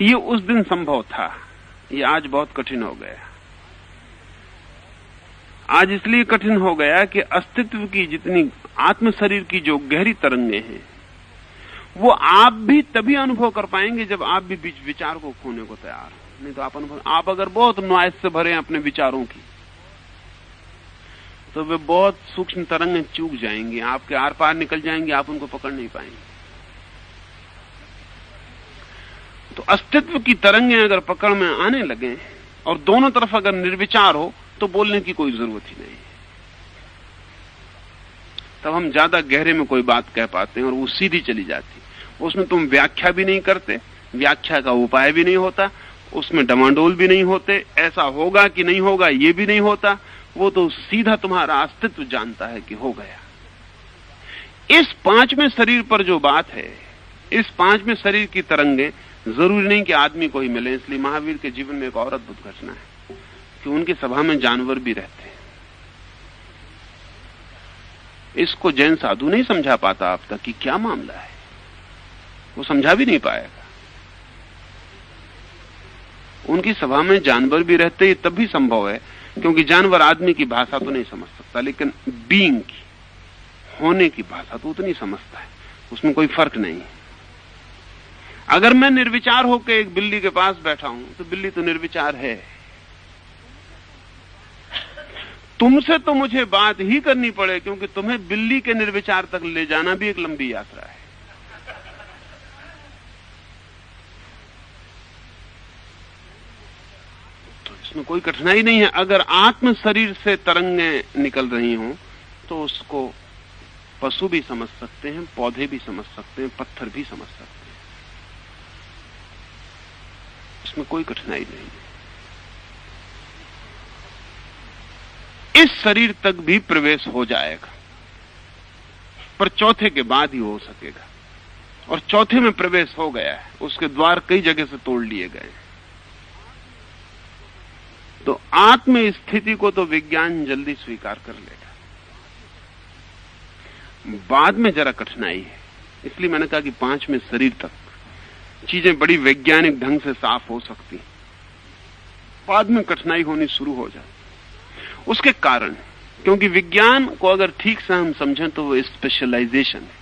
ये उस दिन संभव था, ये आज बहुत कठिन हो गया। आज इसलिए कठिन हो गया कि अस्तित्व की जितनी आत्म शरीर की जो गहरी तरंगे हैं वो आप भी तभी अनुभव कर पाएंगे जब आप भी बीच विचार को खोने को तैयार हो। नहीं तो आप अगर बहुत नॉइज से भरे हैं अपने विचारों की, तो वे बहुत सूक्ष्म तरंगें चूक जाएंगी, आपके आर पार निकल जाएंगी, आप उनको पकड़ नहीं पाएंगे। तो अस्तित्व की तरंगें अगर पकड़ में आने लगे और दोनों तरफ अगर निर्विचार हो तो बोलने की कोई जरूरत ही नहीं। तब हम ज्यादा गहरे में कोई बात कह पाते हैं और वो सीधी चली जाती। उसमें तुम व्याख्या भी नहीं करते, व्याख्या का उपाय भी नहीं होता, उसमें डमाडोल भी नहीं होते, ऐसा होगा कि नहीं होगा ये भी नहीं होता। वो तो सीधा तुम्हारा अस्तित्व जानता है कि हो गया। इस 5वें शरीर पर जो बात है, इस 5वें शरीर की तरंगे जरूरी नहीं कि आदमी को ही मिले। इसलिए महावीर के जीवन में एक और अद्भुत घटना है कि उनकी सभा में जानवर भी रहते हैं। इसको जैन साधु नहीं समझा पाता अब तक कि क्या मामला है, वो समझा भी नहीं पाएगा। उनकी सभा में जानवर भी रहते हैं, तब भी संभव है क्योंकि जानवर आदमी की भाषा तो नहीं समझ सकता, लेकिन बीइंग की, होने की भाषा तो उतनी समझता है, उसमें कोई फर्क नहीं है। अगर मैं निर्विचार होकर एक बिल्ली के पास बैठा हूं तो बिल्ली तो निर्विचार है। तुमसे तो मुझे बात ही करनी पड़े क्योंकि तुम्हें बिल्ली के निर्विचार तक ले जाना भी एक लंबी यात्रा है। तो इसमें कोई कठिनाई नहीं है। अगर आत्म शरीर से तरंगें निकल रही हों तो उसको पशु भी समझ सकते हैं, पौधे भी समझ सकते हैं, पत्थर भी समझ सकते हैं। इसमें कोई कठिनाई नहीं है। इस शरीर तक भी प्रवेश हो जाएगा, पर चौथे के बाद ही हो सकेगा। और चौथे में प्रवेश हो गया है, उसके द्वार कई जगह से तोड़ लिए गए। तो आत्म स्थिति को तो विज्ञान जल्दी स्वीकार कर लेगा, बाद में जरा कठिनाई है। इसलिए मैंने कहा कि 5वें शरीर तक चीजें बड़ी वैज्ञानिक ढंग से साफ हो सकती। बाद में कठिनाई होनी शुरू हो जाए। उसके कारण, क्योंकि विज्ञान को अगर ठीक से हम समझें तो वो स्पेशलाइजेशन है,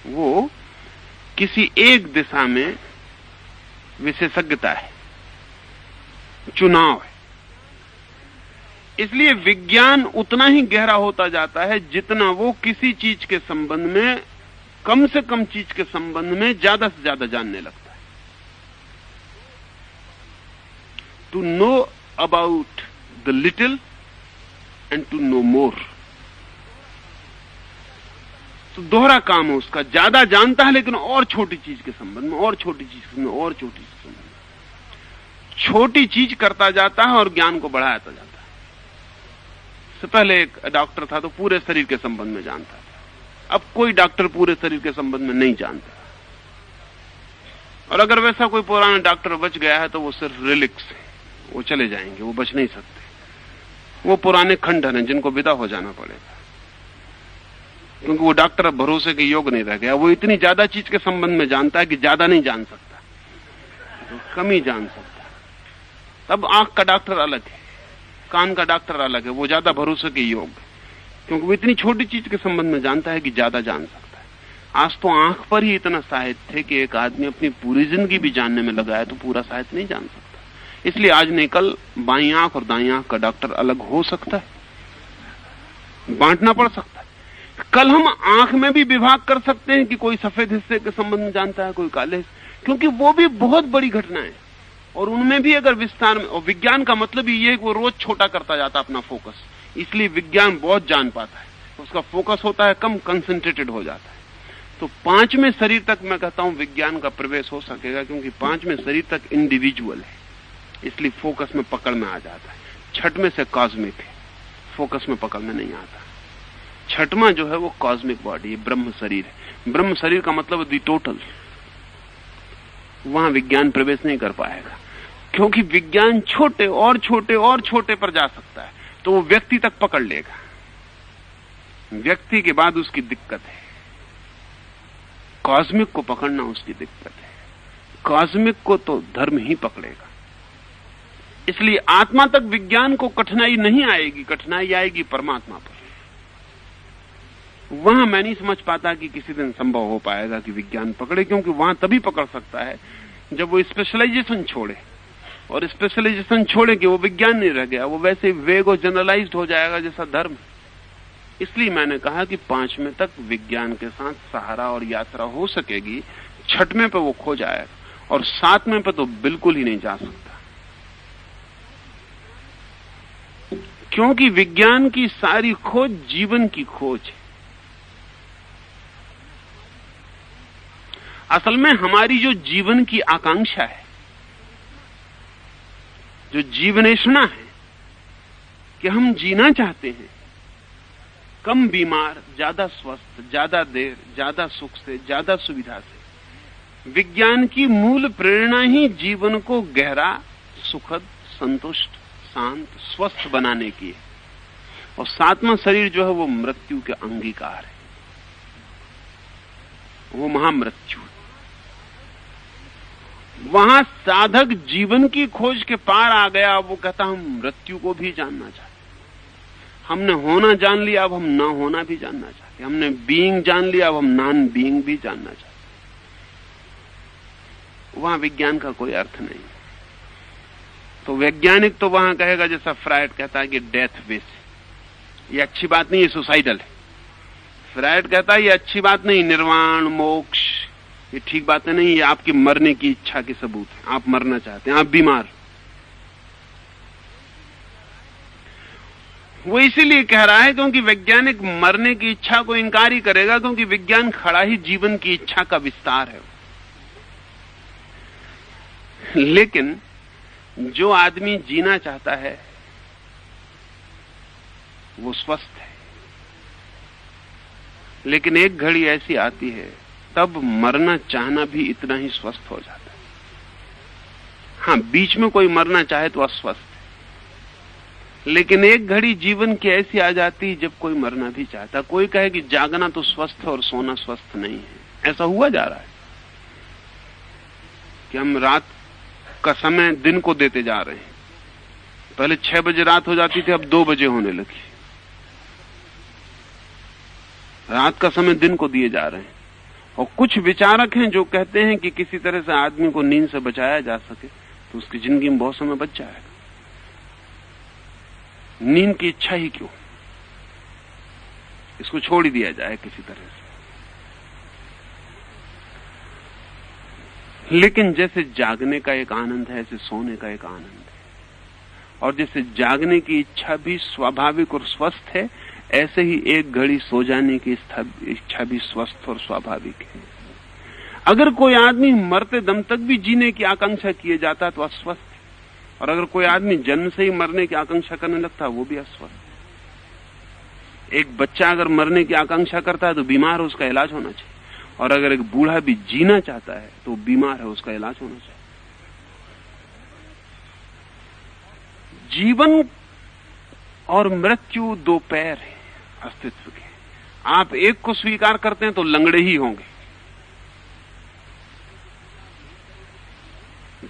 वो किसी एक दिशा में विशेषज्ञता है, चुनाव है। इसलिए विज्ञान उतना ही गहरा होता जाता है जितना वो किसी चीज के संबंध में, कम से कम चीज के संबंध में ज्यादा से ज्यादा जानने लगता है। To know about the little and to know more, तो दोहरा काम है उसका। ज्यादा जानता है लेकिन और छोटी चीज के संबंध में, और छोटी चीज के संबंध में, और छोटी चीज के संबंध में, छोटी चीज करता जाता है और ज्ञान को बढ़ाता जाता है। इससे पहले एक डॉक्टर था तो पूरे शरीर के संबंध में जानता था, अब कोई डॉक्टर पूरे शरीर के संबंध में नहीं जानता। और अगर वैसा कोई पुराना डॉक्टर बच गया है तो वो सिर्फ रिलिक्स है, वो चले जाएंगे, वो बच नहीं सकते। वो पुराने खंडहर हैं जिनको विदा हो जाना पड़ेगा, क्योंकि वो डॉक्टर अब भरोसे के योग नहीं रह गया। वो इतनी ज्यादा चीज के संबंध में जानता है कि ज्यादा नहीं जान सकता, तो कम ही जान सकता। तब आंख का डॉक्टर अलग है, कान का डॉक्टर अलग है, वो ज्यादा भरोसे के योग, क्योंकि वो इतनी छोटी चीज के संबंध में जानता है कि ज्यादा जान सकता है। आज तो आंख पर ही इतना साहित्य है कि एक आदमी अपनी पूरी जिंदगी भी जानने में लगा है तो पूरा साहित्य नहीं जान सकता। इसलिए आज नहीं कल बाईं आंख और दाईं आंख का डॉक्टर अलग हो सकता है, बांटना पड़ सकता है। कल हम आंख में भी विभाग कर सकते हैं कि कोई सफेद हिस्से के संबंध में जानता है, कोई काले हिस्से, क्योंकि वो भी बहुत बड़ी घटना है और उनमें भी अगर विस्तार में। और विज्ञान का मतलब ही ये है कि वो रोज छोटा करता जाता है अपना फोकस, इसलिए विज्ञान बहुत जान पाता है, उसका फोकस होता है कम, कंसंट्रेटेड हो जाता है। तो पांचवें शरीर तक मैं कहता हूं विज्ञान का प्रवेश हो सकेगा, क्योंकि पांचवें शरीर तक इंडिविजुअल है, इसलिए फोकस में पकड़ में आ जाता है। छठवें से कॉस्मिक है, फोकस में पकड़ में नहीं आता। छठवां जो है वो कॉस्मिक बॉडी है, ब्रह्म शरीर है। ब्रह्म शरीर का मतलब दी टोटल, वहां विज्ञान प्रवेश नहीं कर पाएगा, क्योंकि विज्ञान छोटे और छोटे और छोटे पर जा सकता है, तो वो व्यक्ति तक पकड़ लेगा। व्यक्ति के बाद उसकी दिक्कत है, कॉस्मिक को पकड़ना उसकी दिक्कत है। कॉस्मिक को तो धर्म ही पकड़ेगा। इसलिए आत्मा तक विज्ञान को कठिनाई नहीं आएगी, कठिनाई आएगी परमात्मा पर। वहां मैं नहीं समझ पाता कि किसी दिन संभव हो पाएगा कि विज्ञान पकड़े, क्योंकि वहां तभी पकड़ सकता है जब वो स्पेशलाइजेशन छोड़े। और स्पेशलाइजेशन छोड़े कि वो विज्ञान नहीं रह गया, वो वैसे वेग और जनरलाइज्ड हो जाएगा जैसा धर्म। इसलिए मैंने कहा कि पांचवें तक विज्ञान के साथ सहारा और यात्रा हो सकेगी, छठवें पे वो खो जाएगा और सातवें पे तो बिल्कुल ही नहीं जा सकता, क्योंकि विज्ञान की सारी खोज जीवन की खोज है। असल में हमारी जो जीवन की आकांक्षा है, जो जीवनेषणा है कि हम जीना चाहते हैं कम बीमार, ज्यादा स्वस्थ, ज्यादा देर, ज्यादा सुख से, ज्यादा सुविधा से, विज्ञान की मूल प्रेरणा ही जीवन को गहरा, सुखद, संतुष्ट, शांत, स्वस्थ बनाने की है। और सातवां शरीर जो है वो मृत्यु के अंगीकार है, वो महामृत्यु है। वहां साधक जीवन की खोज के पार आ गया, वो कहता हम मृत्यु को भी जानना चाहते, हमने होना जान लिया, अब हम ना होना भी जानना चाहते, हमने बीइंग जान लिया, अब हम नॉन बीइंग भी जानना चाहते। वहां विज्ञान का कोई अर्थ नहीं। तो वैज्ञानिक तो वहां कहेगा जैसा फ्रायड कहता है कि डेथ विश, ये अच्छी बात नहीं, ये सुसाइडल है। फ्रायड कहता है ये अच्छी बात नहीं, निर्वाण, मोक्ष, ये ठीक बातें नहीं, ये आपकी मरने की इच्छा के सबूत है, आप मरना चाहते हैं, आप बीमार। वो इसीलिए कह रहा है क्योंकि वैज्ञानिक मरने की इच्छा को इंकार ही करेगा, क्योंकि विज्ञान खड़ा ही जीवन की इच्छा का विस्तार है। लेकिन जो आदमी जीना चाहता है वो स्वस्थ है, लेकिन एक घड़ी ऐसी आती है तब मरना चाहना भी इतना ही स्वस्थ हो जाता है। हां, बीच में कोई मरना चाहे तो अस्वस्थ है, लेकिन एक घड़ी जीवन की ऐसी आ जाती है जब कोई मरना भी चाहता। कोई कहे कि जागना तो स्वस्थ है और सोना स्वस्थ नहीं है, ऐसा हुआ जा रहा है कि हम रात का समय दिन को देते जा रहे हैं। पहले 6 बजे रात हो जाती थी, अब 2 बजे होने लगी। रात का समय दिन को दिए जा रहे हैं। और कुछ विचारक हैं जो कहते हैं कि किसी तरह से आदमी को नींद से बचाया जा सके तो उसकी जिंदगी में बहुत समय बच जाएगा। नींद की इच्छा ही क्यों, इसको छोड़ ही दिया जाए किसी तरह से। लेकिन जैसे जागने का एक आनंद है, ऐसे सोने का एक आनंद है। और जैसे जागने की इच्छा भी स्वाभाविक और स्वस्थ है, ऐसे ही एक घड़ी सो जाने की इच्छा भी स्वस्थ और स्वाभाविक है। अगर कोई आदमी मरते दम तक भी जीने की आकांक्षा किए जाता तो अस्वस्थ है, और अगर कोई आदमी जन्म से ही मरने की आकांक्षा करने लगता वो भी अस्वस्थ। एक बच्चा अगर मरने की आकांक्षा करता है तो बीमार है, उसका इलाज होना चाहिए। और अगर एक बूढ़ा भी जीना चाहता है तो बीमार है, उसका इलाज होना चाहिए। जीवन और मृत्यु 2 पैर हैं अस्तित्व के। आप एक को स्वीकार करते हैं तो लंगड़े ही होंगे,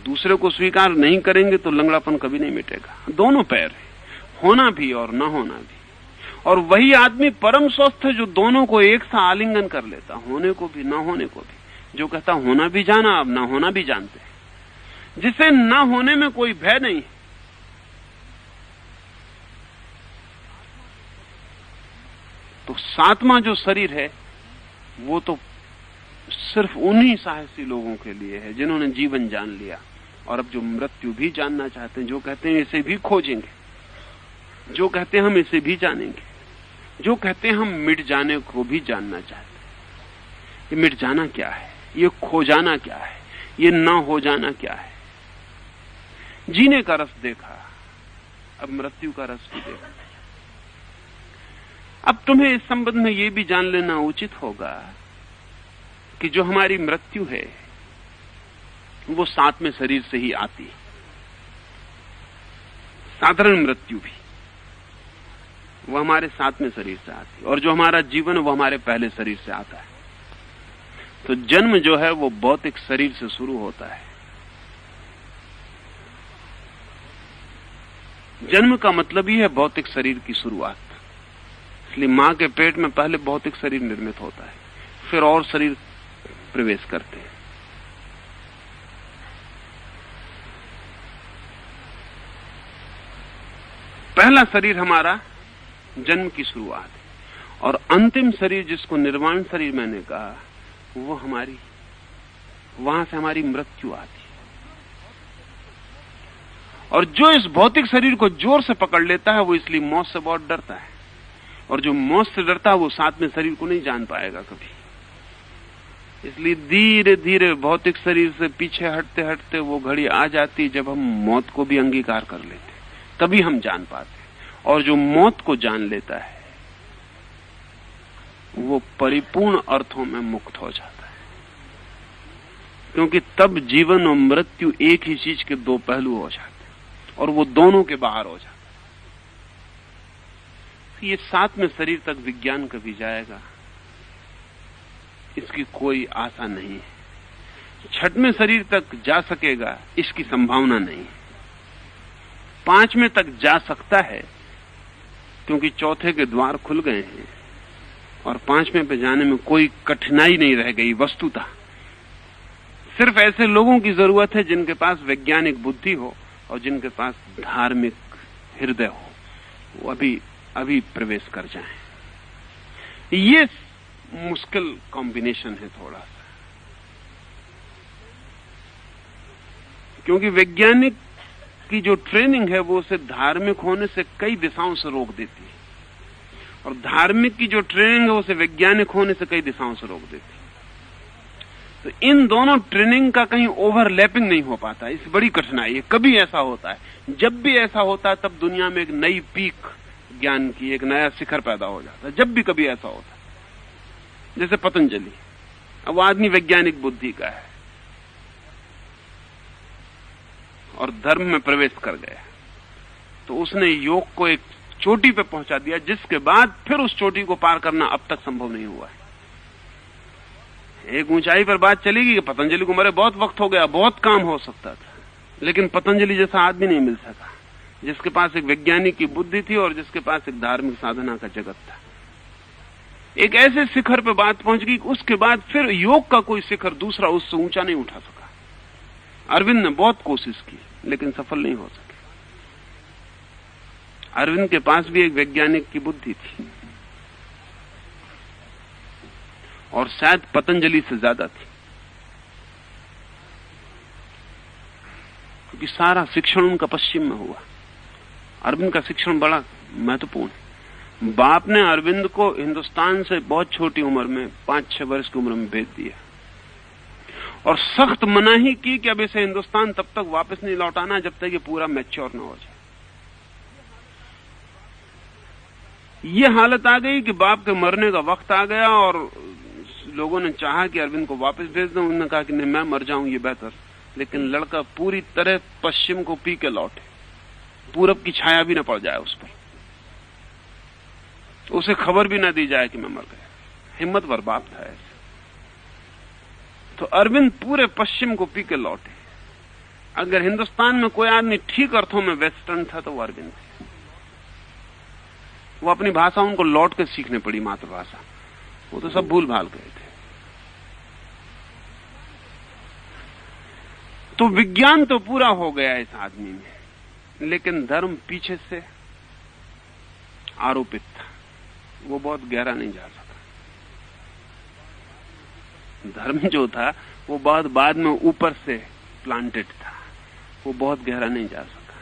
दूसरे को स्वीकार नहीं करेंगे तो लंगड़ापन कभी नहीं मिटेगा। दोनों पैर हैं, होना भी और न होना भी। और वही आदमी परम स्वस्थ है जो दोनों को एक सा आलिंगन कर लेता, होने को भी न होने को भी। जो कहता होना भी जाना, अब न होना भी जानते हैं, जिसे न होने में कोई भय नहीं। तो 7वां जो शरीर है वो तो सिर्फ उन्हीं साहसी लोगों के लिए है जिन्होंने जीवन जान लिया, और अब जो मृत्यु भी जानना चाहते हैं, जो कहते हैं इसे भी खोजेंगे, जो कहते हैं हम इसे भी जानेंगे, जो कहते हैं हम मिट जाने को भी जानना चाहते हैं। ये मिट जाना क्या है, ये खो जाना क्या है, ये ना हो जाना क्या है। जीने का रस देखा, अब मृत्यु का रस भी देखा। अब तुम्हें इस संबंध में यह भी जान लेना उचित होगा कि जो हमारी मृत्यु है वो 7वें शरीर से ही आती है। साधारण मृत्यु भी वो हमारे 7वें शरीर से आती है, और जो हमारा जीवन है वो हमारे पहले शरीर से आता है। तो जन्म जो है वो भौतिक शरीर से शुरू होता है। जन्म का मतलब ही है भौतिक शरीर की शुरुआत। इसलिए मां के पेट में पहले भौतिक शरीर निर्मित होता है, फिर और शरीर प्रवेश करते हैं। पहला शरीर हमारा जन्म की शुरुआत है, और अंतिम शरीर जिसको निर्वाण शरीर मैंने कहा वो हमारी, वहां से हमारी मृत्यु आती है। और जो इस भौतिक शरीर को जोर से पकड़ लेता है वो इसलिए मौत से बहुत डरता है, और जो मौत से डरता है वो 7वें शरीर को नहीं जान पाएगा कभी। इसलिए धीरे धीरे भौतिक शरीर से पीछे हटते हटते वो घड़ी आ जाती जब हम मौत को भी अंगीकार कर लेते, तभी हम जान पाते। और जो मौत को जान लेता है वो परिपूर्ण अर्थों में मुक्त हो जाता है, क्योंकि तब जीवन और मृत्यु एक ही चीज के 2 पहलू हो जाते हैं, और वो दोनों के बाहर हो जाते हैं। ये 7वें शरीर तक विज्ञान कभी जाएगा इसकी कोई आशा नहीं है। 6वें शरीर तक जा सकेगा इसकी संभावना नहीं है। 5वें तक जा सकता है क्योंकि 4थे के द्वार खुल गए हैं, और 5वें पे जाने में कोई कठिनाई नहीं रह गई। वस्तुतः सिर्फ ऐसे लोगों की जरूरत है जिनके पास वैज्ञानिक बुद्धि हो और जिनके पास धार्मिक हृदय हो, वो अभी प्रवेश कर जाएं। ये मुश्किल कॉम्बिनेशन है थोड़ा सा, क्योंकि वैज्ञानिक की जो ट्रेनिंग है वो उसे धार्मिक होने से कई दिशाओं से रोक देती है, और धार्मिक की जो ट्रेनिंग है उसे वैज्ञानिक होने से कई दिशाओं से रोक देती है। तो इन दोनों ट्रेनिंग का कहीं ओवरलैपिंग नहीं हो पाता, इस बड़ी कठिनाई है। कभी ऐसा होता है, जब भी ऐसा होता है तब दुनिया में एक नई पीक ज्ञान की, एक नया शिखर पैदा हो जाता है। जब भी कभी ऐसा होता है, जैसे पतंजलि, अब वो आदमी वैज्ञानिक बुद्धि का है और धर्म में प्रवेश कर गया, तो उसने योग को एक चोटी पे पहुंचा दिया जिसके बाद फिर उस चोटी को पार करना अब तक संभव नहीं हुआ है। एक ऊंचाई पर बात चलेगी कि पतंजलि को मरे बहुत वक्त हो गया, बहुत काम हो सकता था, लेकिन पतंजलि जैसा आदमी नहीं मिल सका, जिसके पास एक वैज्ञानिक की बुद्धि थी और जिसके पास एक धार्मिक साधना का जगत था। एक ऐसे शिखर पे बात पहुंच गई कि उसके बाद फिर योग का कोई शिखर दूसरा उससे ऊंचा नहीं उठा सका। अरविंद ने बहुत कोशिश की लेकिन सफल नहीं हो सके। अरविंद के पास भी एक वैज्ञानिक की बुद्धि थी और शायद पतंजलि से ज्यादा थी, क्योंकि सारा शिक्षण उनका पश्चिम में हुआ। अरविंद का शिक्षण बड़ा महत्वपूर्ण है। बाप ने अरविंद को हिंदुस्तान से बहुत छोटी उम्र में 5-6 वर्ष की उम्र में भेज दिया और सख्त मनाही की कि अब इसे हिंदुस्तान तब तक वापस नहीं लौटाना जब तक ये पूरा मैच्योर न हो जाए। ये हालत आ गई कि बाप के मरने का वक्त आ गया और लोगों ने चाहा कि अरविंद को वापस भेज दें। उन्होंने कहा कि नहीं, मैं मर जाऊं ये बेहतर। लेकिन लड़का पूरी तरह पश्चिम को पी के लौटे, पूरब की छाया भी न पड़ जाए उस पर, उसे खबर भी ना दी जाए कि मैं मर गया। हिम्मतवर बाप था ऐसे। तो अरविंद पूरे पश्चिम को पी के लौटे। अगर हिंदुस्तान में कोई आदमी ठीक अर्थों में वेस्टर्न था तो वो अरविंद थे। वो अपनी भाषा उनको लौट के सीखने पड़ी, मातृभाषा। वो तो सब भूल भाल गए थे। तो विज्ञान तो पूरा हो गया इस आदमी में, लेकिन धर्म पीछे से आरोपित था। वो बहुत गहरा नहीं जा सका। धर्म जो था वो बहुत बाद में ऊपर से प्लांटेड था, वो बहुत गहरा नहीं जा सका।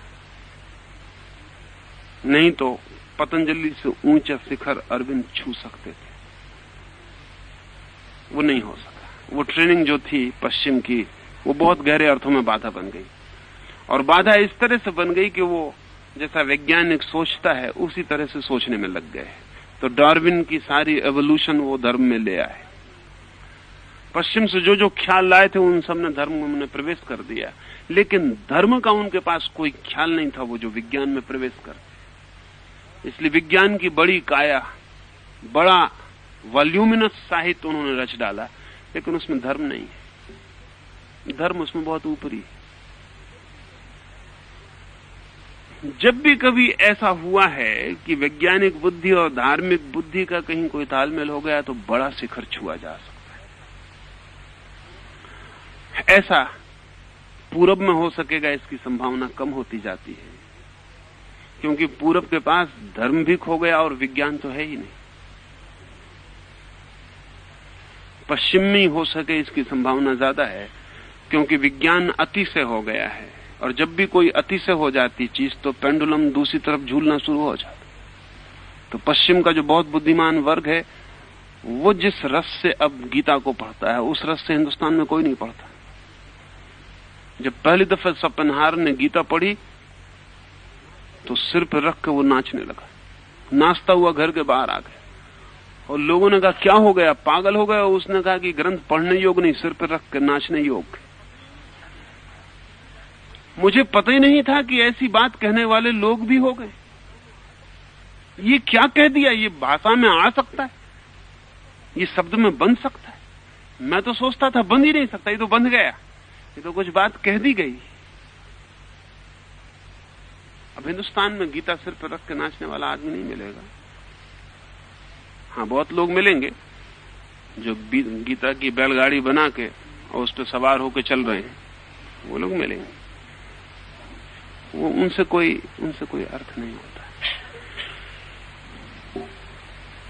नहीं तो पतंजलि से ऊंचा शिखर अरविंद छू सकते थे, वो नहीं हो सका। वो ट्रेनिंग जो थी पश्चिम की, वो बहुत गहरे अर्थों में बाधा बन गई। और बाधा इस तरह से बन गई कि वो जैसा वैज्ञानिक सोचता है उसी तरह से सोचने में लग गए। तो डार्विन की सारी एवोल्यूशन वो धर्म में ले आए। पश्चिम से जो जो ख्याल लाए थे उन सब ने धर्म में उन्हें प्रवेश कर दिया, लेकिन धर्म का उनके पास कोई ख्याल नहीं था वो जो विज्ञान में प्रवेश करते। इसलिए विज्ञान की बड़ी काया, बड़ा वॉल्यूमिनस साहित्य उन्होंने रच डाला, लेकिन उसमें धर्म नहीं है। धर्म उसमें बहुत ऊपरी है। जब भी कभी ऐसा हुआ है कि वैज्ञानिक बुद्धि और धार्मिक बुद्धि का कहीं कोई तालमेल हो गया तो बड़ा शिखर छुआ जा सकता है। ऐसा पूरब में हो सकेगा इसकी संभावना कम होती जाती है, क्योंकि पूरब के पास धर्म भी खो गया और विज्ञान तो है ही नहीं। पश्चिम में हो सके इसकी संभावना ज्यादा है, क्योंकि विज्ञान अति से हो गया है। और जब भी कोई अति से हो जाती चीज तो पेंडुलम दूसरी तरफ झूलना शुरू हो जाता। तो पश्चिम का जो बहुत बुद्धिमान वर्ग है वो जिस रस से अब गीता को पढ़ता है उस रस से हिंदुस्तान में कोई नहीं पढ़ता। जब पहली दफा शोपेनहावर ने गीता पढ़ी तो सिर पर रख के वो नाचने लगा, नाचता हुआ घर के बाहर आ गया। और लोगों ने कहा क्या हो गया, पागल हो गया? उसने कहा कि ग्रंथ पढ़ने योग नहीं, सिर पर रख के नाचने योग। मुझे पता ही नहीं था कि ऐसी बात कहने वाले लोग भी हो गए। ये क्या कह दिया? ये भाषा में आ सकता है, ये शब्द में बन सकता है। मैं तो सोचता था बन ही नहीं सकता, ये तो बन गया, ये तो कुछ बात कह दी गई। अब हिंदुस्तान में गीता सिर पर रख के नाचने वाला आदमी नहीं मिलेगा। हाँ, बहुत लोग मिलेंगे जो गीता की बैलगाड़ी बना के और उस पर सवार होकर चल रहे हैं, वो लोग मिलेंगे। वो उनसे कोई अर्थ नहीं होता।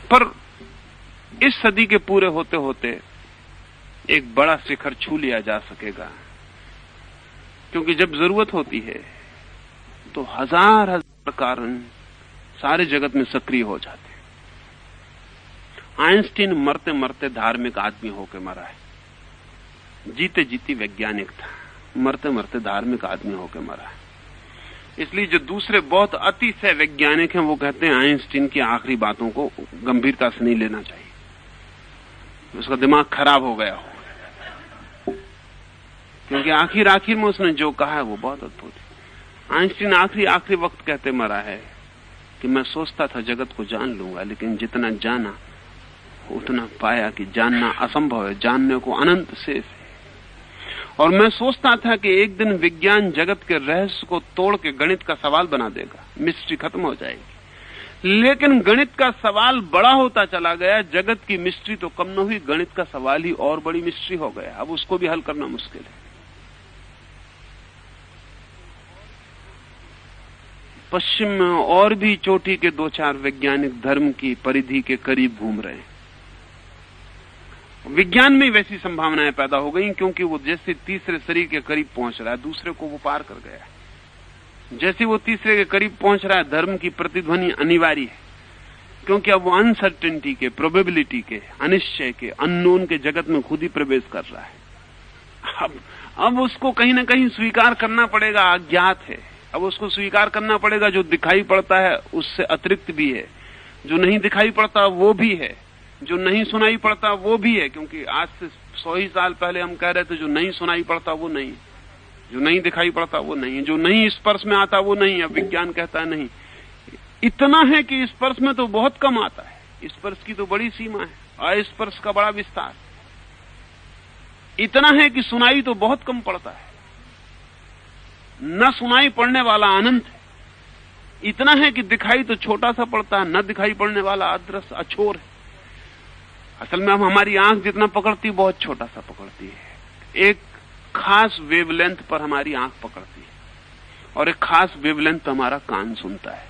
पर इस सदी के पूरे होते होते एक बड़ा शिखर छू लिया जा सकेगा, क्योंकि जब जरूरत होती है तो हजार कारण सारे जगत में सक्रिय हो जाते हैं। आइंस्टीन मरते मरते धार्मिक आदमी होकर मरा है, जीते जीती वैज्ञानिक था, मरते मरते धार्मिक आदमी होकर मरा है। इसलिए जो दूसरे बहुत अति से वैज्ञानिक हैं वो कहते हैं आइंस्टीन की आखिरी बातों को गंभीरता से नहीं लेना चाहिए, उसका दिमाग खराब हो गया हो, क्योंकि आखिर में उसने जो कहा है वो बहुत अद्भुत है। आइंस्टीन आखिरी वक्त कहते मरा है कि मैं सोचता था जगत को जान लूंगा, लेकिन जितना जाना उतना पाया कि जानना असंभव है, जानने को अनंत शेष है। और मैं सोचता था कि एक दिन विज्ञान जगत के रहस्य को तोड़ के गणित का सवाल बना देगा, मिस्ट्री खत्म हो जाएगी। लेकिन गणित का सवाल बड़ा होता चला गया, जगत की मिस्ट्री तो कम न हुई, गणित का सवाल ही और बड़ी मिस्ट्री हो गया। अब उसको भी हल करना मुश्किल है। पश्चिम में और भी चोटी के 2-4 वैज्ञानिक धर्म की परिधि के करीब घूम रहे हैं। विज्ञान में वैसी संभावनाएं पैदा हो गई क्योंकि वो जैसे तीसरे शरीर के करीब पहुंच रहा है, दूसरे को वो पार कर गया है। जैसे वो तीसरे के करीब पहुंच रहा है, धर्म की प्रतिध्वनि अनिवार्य है, क्योंकि अब वो अनसर्टेनिटी के, प्रोबेबिलिटी के, अनिश्चय के, अननोन के जगत में खुद ही प्रवेश कर रहा है। अब उसको कहीं ना कहीं स्वीकार करना पड़ेगा, अज्ञात है। अब उसको स्वीकार करना पड़ेगा, जो दिखाई पड़ता है उससे अतिरिक्त भी है, जो नहीं दिखाई पड़ता वो भी है, जो नहीं सुनाई पड़ता वो भी है। क्योंकि आज से 100 ही साल पहले हम कह रहे थे जो नहीं सुनाई पड़ता वो नहीं, जो नहीं दिखाई पड़ता वो नहीं, जो नहीं स्पर्श में आता वो नहीं। अब विज्ञान कहता है नहीं, इतना है कि स्पर्श में तो बहुत कम आता है, स्पर्श की तो बड़ी सीमा है, अस्पर्श का बड़ा विस्तार। इतना है कि सुनाई तो बहुत कम पड़ता है, न सुनाई पड़ने वाला अनंत है। इतना है कि दिखाई तो छोटा सा पड़ता है, न दिखाई पड़ने वाला अदृश्य अछोर है। असल में हम हमारी आंख जितना पकड़ती है बहुत छोटा सा पकड़ती है, एक खास वेवलेंथ पर हमारी आंख पकड़ती है, और एक खास वेवलेंथ पर हमारा कान सुनता है,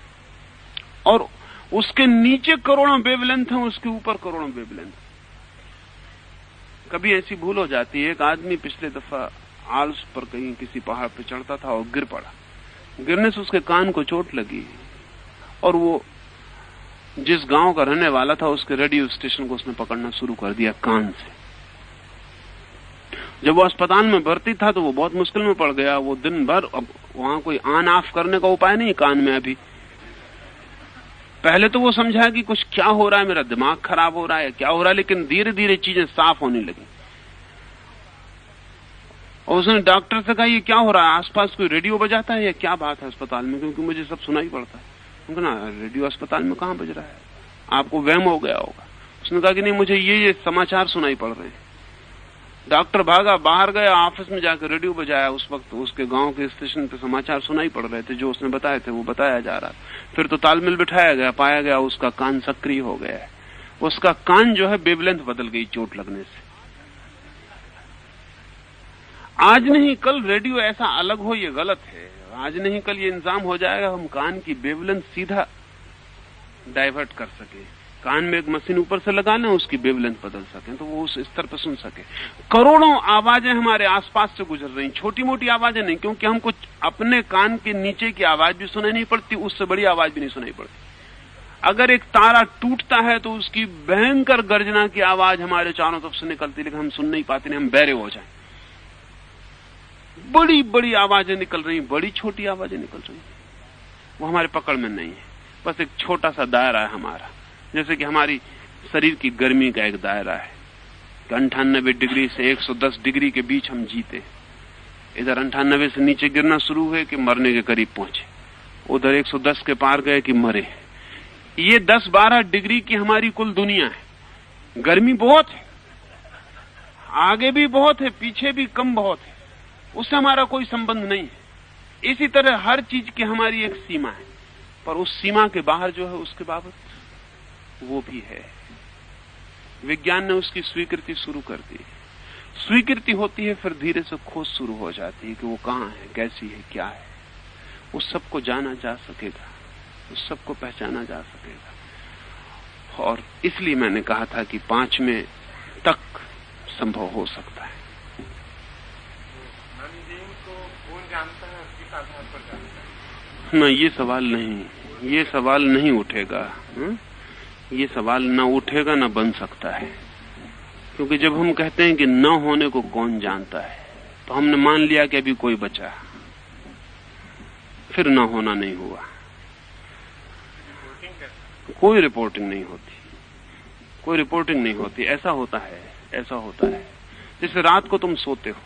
और उसके नीचे करोड़ों वेवलेंथ हैं, उसके ऊपर करोड़ों वेवलेंथ। कभी ऐसी भूल हो जाती है, एक आदमी पिछले दफा आल्स पर कहीं किसी पहाड़ पर चढ़ता था और गिर पड़ा। गिरने से उसके कान को चोट लगी, और वो जिस गांव का रहने वाला था उसके रेडियो स्टेशन को उसने पकड़ना शुरू कर दिया कान से। जब वो अस्पताल में भर्ती था तो वो बहुत मुश्किल में पड़ गया। वो दिन भर, अब वहां कोई ऑन ऑफ करने का उपाय नहीं कान में अभी। पहले तो वो समझा कि कुछ क्या हो रहा है, मेरा दिमाग खराब हो रहा है, क्या हो रहा है, लेकिन धीरे धीरे चीजें साफ होने लगी। और उसने डॉक्टर से कहा ये क्या हो रहा है, आसपास कोई रेडियो बजाता है या क्या बात है अस्पताल में, क्योंकि मुझे सब सुनाई पड़ता है। उनका ना रेडियो अस्पताल में कहां बज रहा है, आपको वहम हो गया होगा। उसने कहा कि नहीं, मुझे ये समाचार सुनाई पड़ रहे हैं। डॉक्टर भागा, बाहर गया, ऑफिस में जाकर रेडियो बजाया। उस वक्त उसके गांव के स्टेशन पे समाचार सुनाई पड़ रहे थे, जो उसने बताए थे वो बताया जा रहा। फिर तो तालमेल बिठाया गया, पाया गया उसका कान सक्रिय हो गया है। उसका कान जो है वेवलेंथ बदल गई चोट लगने से। आज नहीं कल रेडियो ऐसा अलग हो ये गलत है। आज नहीं कल ये इंतजाम हो जाएगा, हम कान की वेवलेंथ सीधा डाइवर्ट कर सके, कान में एक मशीन ऊपर से लगा लें, उसकी वेवलेंथ बदल सकें तो वो उस स्तर पर सुन सके। करोड़ों आवाजें हमारे आसपास से गुजर रही, छोटी मोटी आवाजें नहीं, क्योंकि हमको अपने कान के नीचे की आवाज भी सुनाई नहीं पड़ती, उससे बड़ी आवाज भी नहीं सुनाई पड़ती। अगर एक तारा टूटता है तो उसकी भयंकर गर्जना की आवाज हमारे चारों तरफ से निकलती, लेकिन हम सुन नहीं पाते, नहीं हम बहरे हो जाएं। बड़ी बड़ी आवाजें निकल रही, बड़ी छोटी आवाजें निकल रही, वो हमारे पकड़ में नहीं है। बस एक छोटा सा दायरा है हमारा, जैसे कि हमारी शरीर की गर्मी का एक दायरा है कि 98 डिग्री से 110 डिग्री के बीच हम जीते। इधर 98 से नीचे गिरना शुरू हुए कि मरने के करीब पहुंचे, उधर 110 के पार गए कि मरे। ये 10-12 डिग्री की हमारी कुल दुनिया है। गर्मी बहुत है, आगे भी बहुत है, पीछे भी कम बहुत है, उससे हमारा कोई संबंध नहीं है। इसी तरह हर चीज की हमारी एक सीमा है, पर उस सीमा के बाहर जो है उसके बाबत वो भी है। विज्ञान ने उसकी स्वीकृति शुरू कर दी। स्वीकृति होती है, फिर धीरे से खोज शुरू हो जाती है कि वो कहां है, कैसी है, क्या है। उस सबको जाना जा सकेगा, उस सबको पहचाना जा सकेगा। और इसलिए मैंने कहा था कि 5वें तक संभव हो सकता है। जानता है, किस आधार पर जानता है? ना, ये सवाल नहीं उठेगा। ये सवाल ना उठेगा, ना बन सकता है। क्योंकि जब हम कहते हैं कि न होने को कौन जानता है, तो हमने मान लिया कि अभी कोई बचा, फिर न होना नहीं हुआ। कोई रिपोर्टिंग नहीं होती, कोई रिपोर्टिंग नहीं होती। ऐसा होता है जैसे रात को तुम सोते हो,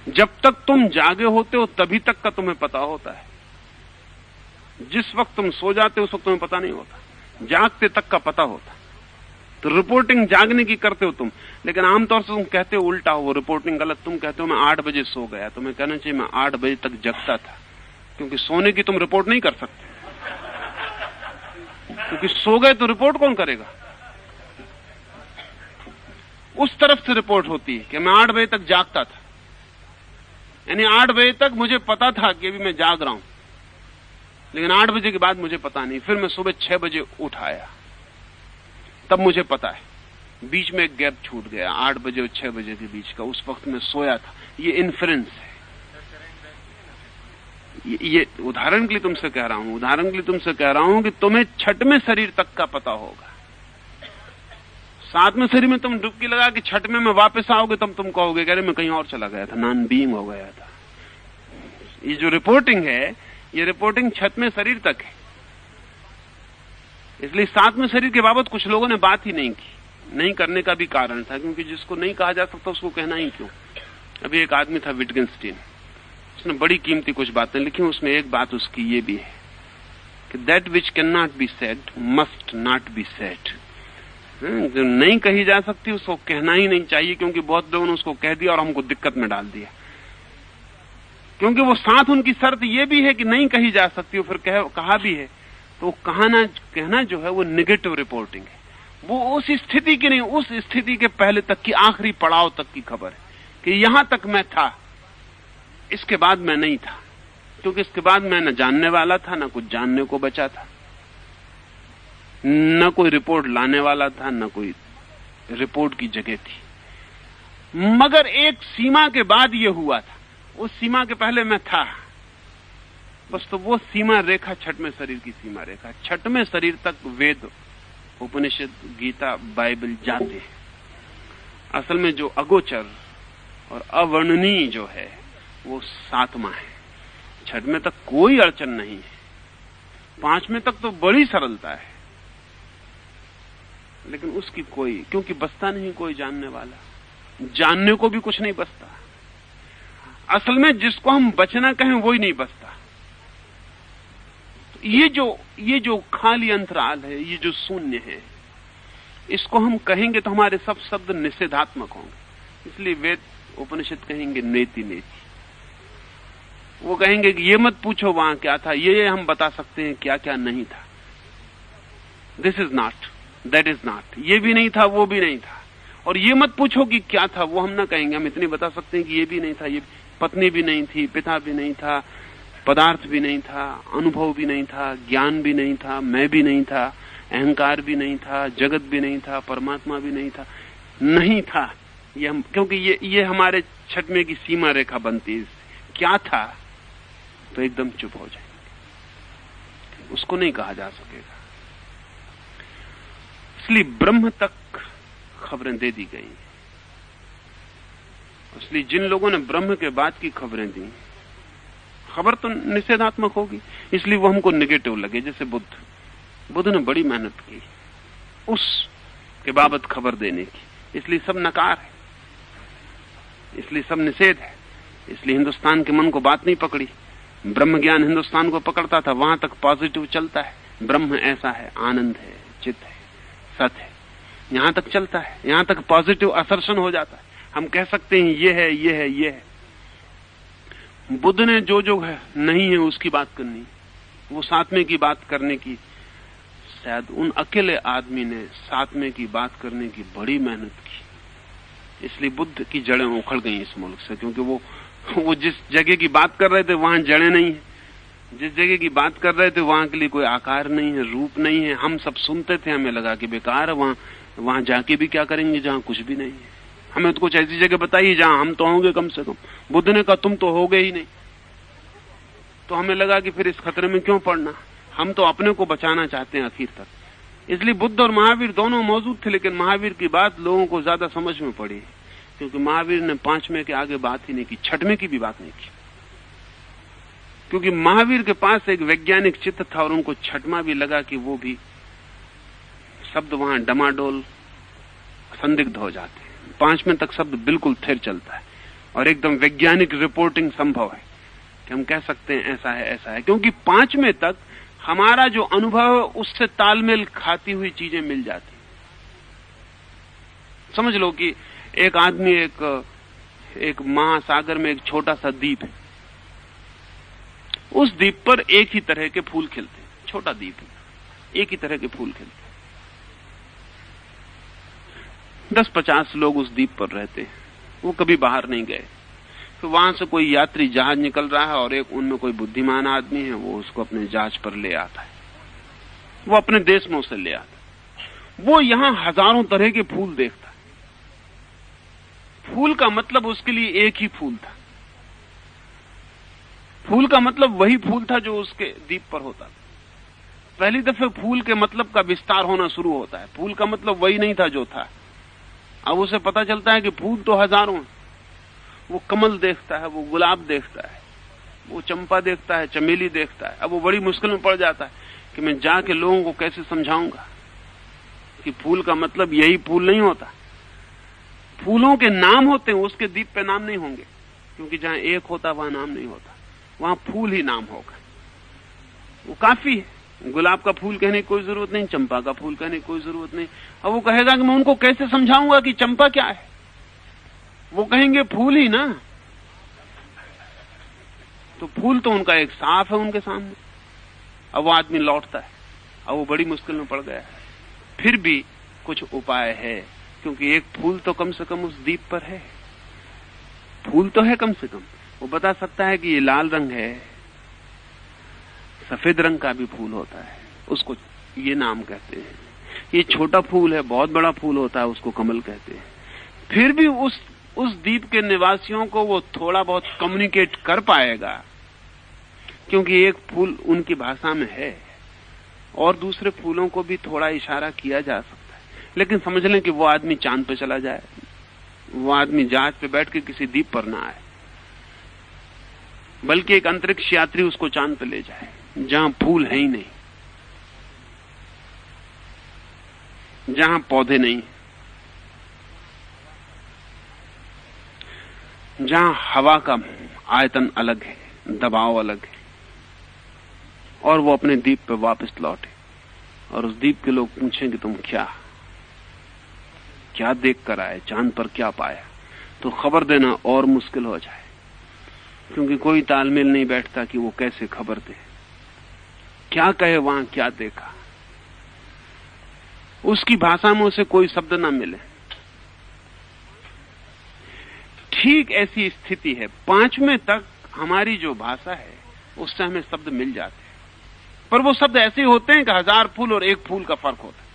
जब तक तुम जागे होते हो तभी तक का तुम्हें पता होता है। जिस वक्त तुम सो जाते हो उस वक्त तुम्हें पता नहीं होता, जागते तक का पता होता। तो रिपोर्टिंग जागने की करते हो तुम, लेकिन आमतौर से तुम कहते हो उल्टा हो, वो रिपोर्टिंग गलत। तुम कहते हो मैं 8 बजे सो गया, तुम्हें कहना चाहिए मैं 8 बजे तक जगता था, क्योंकि सोने की तुम रिपोर्ट नहीं कर सकते, क्योंकि सो गए तो रिपोर्ट कौन करेगा। उस तरफ से रिपोर्ट होती है कि मैं 8 बजे तक जागता था, यानी 8 बजे तक मुझे पता था कि अभी मैं जाग रहा हूं, लेकिन 8 बजे के बाद मुझे पता नहीं। फिर मैं सुबह 6 बजे उठ आया, तब मुझे पता है। बीच में एक गैप छूट गया 8 बजे और 6 बजे के बीच का, उस वक्त मैं सोया था। ये इन्फ्रेंस है। ये उदाहरण के लिए तुमसे कह रहा हूं, उदाहरण के लिए तुमसे कह रहा हूं कि तुम्हें 6वें शरीर तक का पता होगा। 7वें शरीर में तुम डुबकी लगा कि 6वें में वापस आओगे, तब तुम कहोगे कि अरे मैं कहीं और चला गया था, नॉन बीइंग हो गया था। ये जो रिपोर्टिंग है, ये रिपोर्टिंग 6वें शरीर तक है। इसलिए 7वें शरीर के बाबत कुछ लोगों ने बात ही नहीं की। नहीं करने का भी कारण था, क्योंकि जिसको नहीं कहा जा सकता उसको कहना ही क्यों। अभी एक आदमी था विटगेंस्टीन, उसने बड़ी कीमती कुछ बातें लिखी। उसमें एक बात उसकी ये भी है कि that which can not be said must not be said. जो नहीं कही जा सकती उसको कहना ही नहीं चाहिए, क्योंकि बहुत लोगों ने उसको कह दिया और हमको दिक्कत में डाल दिया। क्योंकि वो साथ उनकी शर्त ये भी है कि नहीं कही जा सकती, फिर कहा भी है, तो कहना जो है वो नेगेटिव रिपोर्टिंग है। वो उस स्थिति की नहीं, उस स्थिति के पहले तक की, आखिरी पड़ाव तक की खबर है कि यहां तक मैं था, इसके बाद मैं नहीं था, क्योंकि इसके बाद मैं न जानने वाला था, न कुछ जानने को बचा था, न कोई रिपोर्ट लाने वाला था, न कोई रिपोर्ट की जगह थी। मगर एक सीमा के बाद ये हुआ था, उस सीमा के पहले मैं था बस। तो वो सीमा रेखा 6वें शरीर की सीमा रेखा। 6वें शरीर तक वेद, उपनिषद, गीता, बाइबल जाते हैं। असल में जो अगोचर और अवर्णनीय जो है वो 7वां है। 6वें तक कोई अड़चन नहीं है, 5वें तक तो बड़ी सरलता है, लेकिन उसकी कोई, क्योंकि बचता नहीं कोई जानने वाला, जानने को भी कुछ नहीं बचता। असल में जिसको हम बचना कहें वही नहीं बचता। तो ये जो खाली अंतराल है, ये जो शून्य है, इसको हम कहेंगे तो हमारे सब शब्द निषेधात्मक होंगे। इसलिए वेद उपनिषद कहेंगे नेति नेति। वो कहेंगे कि ये मत पूछो वहां क्या था, ये हम बता सकते हैं क्या क्या नहीं था। This is not, that is not, ये भी नहीं था, वो भी नहीं था। और ये मत पूछो कि क्या था, वो हम ना कहेंगे। हम इतनी बता सकते हैं कि ये भी नहीं था, ये पत्नी भी नहीं थी, पिता भी नहीं था, पदार्थ भी नहीं था, अनुभव भी नहीं था, ज्ञान भी नहीं था, मैं भी नहीं था, अहंकार भी नहीं था, जगत भी नहीं था, परमात्मा भी नहीं था, नहीं था। ये हम, क्योंकि ये हमारे 6वें की सीमा रेखा बनती है। क्या था तो एकदम चुप हो जाएंगे, उसको नहीं कहा जा सकेगा। इसलिए ब्रह्म तक खबरें दे दी गई। इसलिए जिन लोगों ने ब्रह्म के बाद की खबरें दी, खबर तो निषेधात्मक होगी, इसलिए वो हमको नेगेटिव लगे। जैसे बुद्ध ने बड़ी मेहनत की उस के बाबत खबर देने की, इसलिए सब नकार है, इसलिए सब निषेध है। इसलिए हिंदुस्तान के मन को बात नहीं पकड़ी। ब्रह्म ज्ञान हिंदुस्तान को पकड़ता था, वहां तक पॉजिटिव चलता है, ब्रह्म ऐसा है, आनंद है, चित्त है, सत है, यहां तक चलता है, यहां तक पॉजिटिव असर्शन हो जाता है। हम कह सकते हैं ये है, ये है, ये है। बुद्ध ने जो है नहीं है उसकी बात करनी, वो 7वें की बात करने की, शायद उन अकेले आदमी ने 7वें की बात करने की बड़ी मेहनत की। इसलिए बुद्ध की जड़ें उखड़ गई इस मुल्क से, क्योंकि वो जिस जगह की बात कर रहे थे वहां जड़ें नहीं है, जिस जगह की बात कर रहे थे वहां के लिए कोई आकार नहीं है, रूप नहीं है। हम सब सुनते थे, हमें लगा कि बेकार है, वहां जाके भी क्या करेंगे जहां कुछ भी नहीं है। हमें तो कुछ ऐसी जगह बताइए जहां हम तो होंगे कम से कम। बुद्ध ने कहा तुम तो होगे ही नहीं, तो हमें लगा कि फिर इस खतरे में क्यों पड़ना, हम तो अपने को बचाना चाहते हैं आखिर तक। इसलिए बुद्ध और महावीर दोनों मौजूद थे, लेकिन महावीर की बात लोगों को ज्यादा समझ में पड़ी, क्योंकि महावीर ने 5वें के आगे बात ही नहीं की, 6वें की भी बात नहीं की। क्योंकि महावीर के पास एक वैज्ञानिक चित्त था और उनको 6वां भी लगा कि वो भी शब्द वहां डमाडोल संदिग्ध हो जाते हैं। 5वें तक शब्द बिल्कुल थिर चलता है और एकदम वैज्ञानिक रिपोर्टिंग संभव है कि हम कह सकते हैं ऐसा है, ऐसा है। क्योंकि 5वें तक हमारा जो अनुभव है उससे तालमेल खाती हुई चीजें मिल जाती। समझ लो कि एक आदमी एक महासागर में एक छोटा सा द्वीप है, उस द्वीप पर एक ही तरह के फूल खिलते हैं, छोटा द्वीप है, एक ही तरह के फूल खिलते हैं। 10-50 लोग उस द्वीप पर रहते हैं, वो कभी बाहर नहीं गए। तो वहां से कोई यात्री जहाज निकल रहा है और एक उनमें कोई बुद्धिमान आदमी है, वो उसको अपने जहाज पर ले आता है, वो अपने देश में उसे ले आता है। वो यहां हजारों तरह के फूल देखता है। फूल का मतलब उसके लिए एक ही फूल था। फूल का मतलब वही फूल था जो उसके द्वीप पर होता था। पहली दफे फूल के मतलब का विस्तार होना शुरू होता है। फूल का मतलब वही नहीं था जो था। अब उसे पता चलता है कि फूल तो हजारों हैं। वो कमल देखता है, वो गुलाब देखता है, वो चंपा देखता है, चमेली देखता है। अब वो बड़ी मुश्किल में पड़ जाता है कि मैं जाके लोगों को कैसे समझाऊंगा कि फूल का मतलब यही फूल नहीं होता। फूलों के नाम होते हैं, उसके द्वीप पे नाम नहीं होंगे, क्योंकि जहां एक होता वहां नाम नहीं होता, वहां फूल ही नाम होगा। वो काफी है। गुलाब का फूल कहने की कोई जरूरत नहीं, चंपा का फूल कहने की कोई जरूरत नहीं। अब वो कहेगा कि मैं उनको कैसे समझाऊंगा कि चंपा क्या है? वो कहेंगे फूल ही ना। तो फूल तो उनका एक साफ है उनके सामने। अब वो आदमी लौटता है, अब वो बड़ी मुश्किल में पड़ गया है। फिर भी कुछ उपाय है, क्योंकि एक फूल तो कम से कम उस द्वीप पर है। फूल तो है कम से कम। वो बता सकता है कि ये लाल रंग है, सफेद रंग का भी फूल होता है, उसको ये नाम कहते हैं। ये छोटा फूल है, बहुत बड़ा फूल होता है, उसको कमल कहते हैं। फिर भी उस द्वीप के निवासियों को वो थोड़ा बहुत कम्युनिकेट कर पाएगा, क्योंकि एक फूल उनकी भाषा में है और दूसरे फूलों को भी थोड़ा इशारा किया जा सकता है। लेकिन समझ लें कि वो आदमी चांद पे चला जाए, वो आदमी जहाज पे बैठ के किसी द्वीप पर ना आए, बल्कि एक अंतरिक्ष यात्री उसको चांद पे ले जाए, जहां फूल है ही नहीं, जहां पौधे नहीं, जहां हवा का आयतन अलग है, दबाव अलग है, और वो अपने द्वीप पे वापस लौटे और उस द्वीप के लोग पूछें कि तुम क्या देख कर आए, चांद पर क्या पाया, तो खबर देना और मुश्किल हो जाए, क्योंकि कोई तालमेल नहीं बैठता कि वो कैसे खबर दे, क्या कहे, वहां क्या देखा। उसकी भाषा में उसे कोई शब्द ना मिले। ठीक ऐसी स्थिति है। 5वें तक हमारी जो भाषा है उससे हमें शब्द मिल जाते हैं, पर वो शब्द ऐसे होते हैं कि 1000 फूल और एक फूल का फर्क होता है।